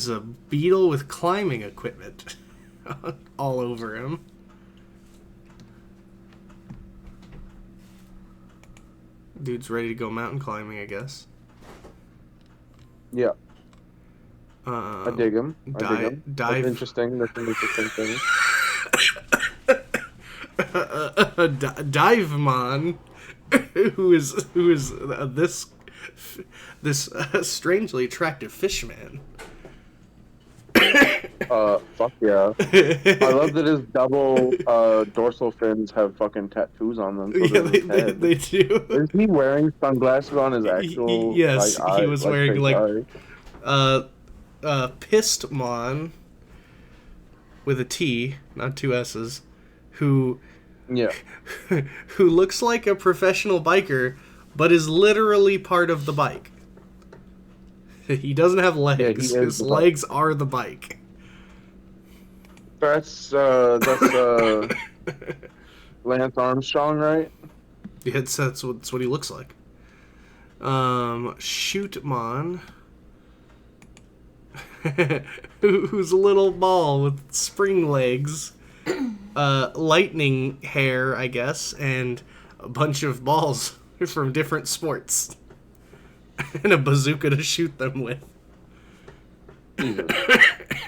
a beetle with climbing equipment all over him. Dude's ready to go mountain climbing, I guess.
Yeah. I dig him. I dig him. That's interesting. That's an interesting thing.
Divemon, who is this strangely attractive fishman.
Fuck yeah. I love that his double dorsal fins have fucking tattoos on them.
Yeah, they do.
Is he wearing sunglasses on his actual?
Yes,
like,
he was wearing like
eye?
Pistmon with a T, not two S's, who looks like a professional biker, but is literally part of the bike. He doesn't have legs.
Yeah,
his legs are the bike.
That's Lance Armstrong, right?
Yeah, that's what he looks like. Shootmon, who's a little ball with spring legs, lightning hair, I guess, and a bunch of balls from different sports, and a bazooka to shoot them with.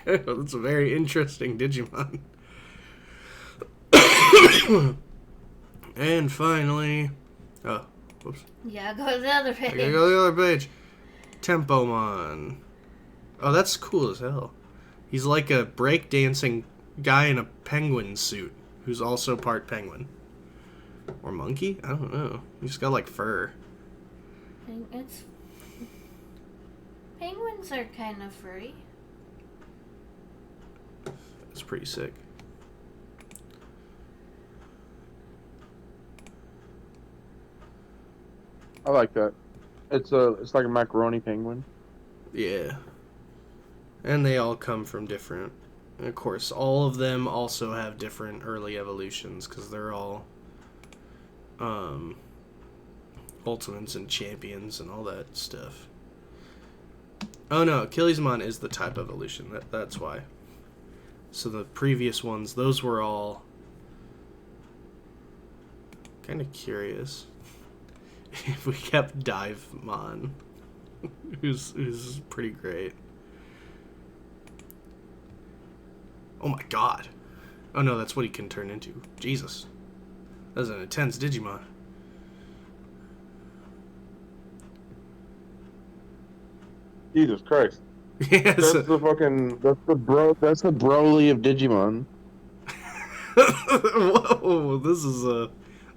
That's a very interesting Digimon. And finally, oh, whoops.
Yeah, go to the other
I
page.
gotta go to the other page. Tempomon. Oh, that's cool as hell. He's like a breakdancing guy in a penguin suit who's also part penguin. Or monkey? I don't know. He's got like fur.
It's penguins are kind of furry.
It's pretty sick.
I like that. It's like a macaroni penguin.
Yeah. And they all come from different... And of course, all of them also have different early evolutions because they're all ultimates and champions and all that stuff. Oh no, Achillesmon is the type evolution. That's why. So the previous ones, those were all kind of curious. If we kept Divemon, who's pretty great. Oh my god. Oh no, that's what he can turn into. Jesus. That's an intense Digimon.
Jesus Christ.
Yes.
That's the Broly of Digimon.
Whoa, this is a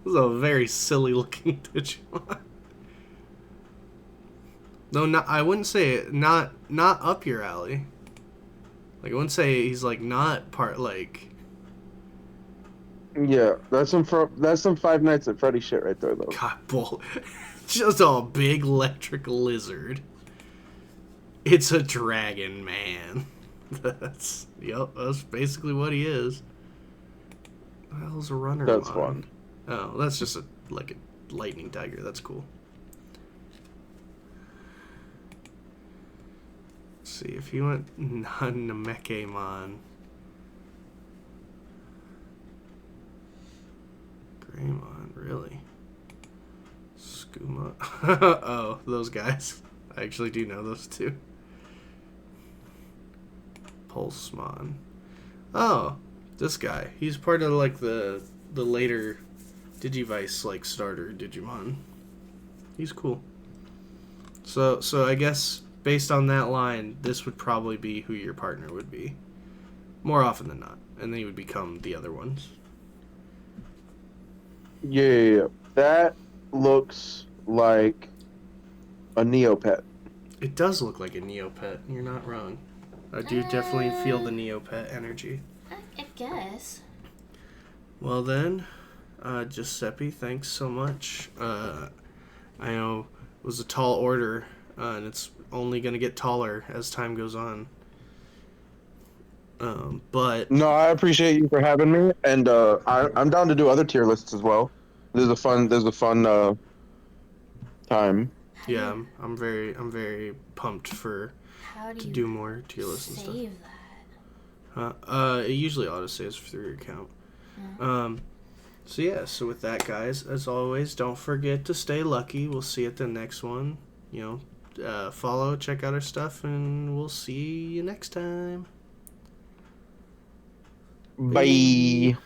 very silly looking Digimon. No, I wouldn't say it, not up your alley. Like I wouldn't say he's like not part like.
Yeah, that's some Five Nights at Freddy shit right there, though.
God, bull. Just a big electric lizard. It's a dragon, man. That's basically what he is. What the hell's a runner?
That's fun.
Oh, that's just like a lightning tiger. That's cool. Let's see if you went Namekemon. Greymon, really? Skooma. Oh, those guys. I actually do know those two. Pulsemon. Oh, this guy. He's part of like the later Digivice like starter Digimon. He's cool. So I guess based on that line, this would probably be who your partner would be. More often than not. And then you would become the other ones.
Yeah. That looks like a Neopet.
It does look like a Neopet. You're not wrong. I do definitely feel the Neopet energy.
I guess.
Well then, Giuseppe, thanks so much. I know it was a tall order, and it's only going to get taller as time goes on. But
No, I appreciate you for having me, and I'm down to do other tier lists as well. There's a fun time.
yeah, I'm very pumped
How do
to
you
do more tier lists and stuff.
save that?
It usually autosaves through your account. So yeah, so with that, guys, as always, don't forget to stay lucky. We'll see you at the next one. Follow, check out our stuff, and we'll see you next time.
Bye.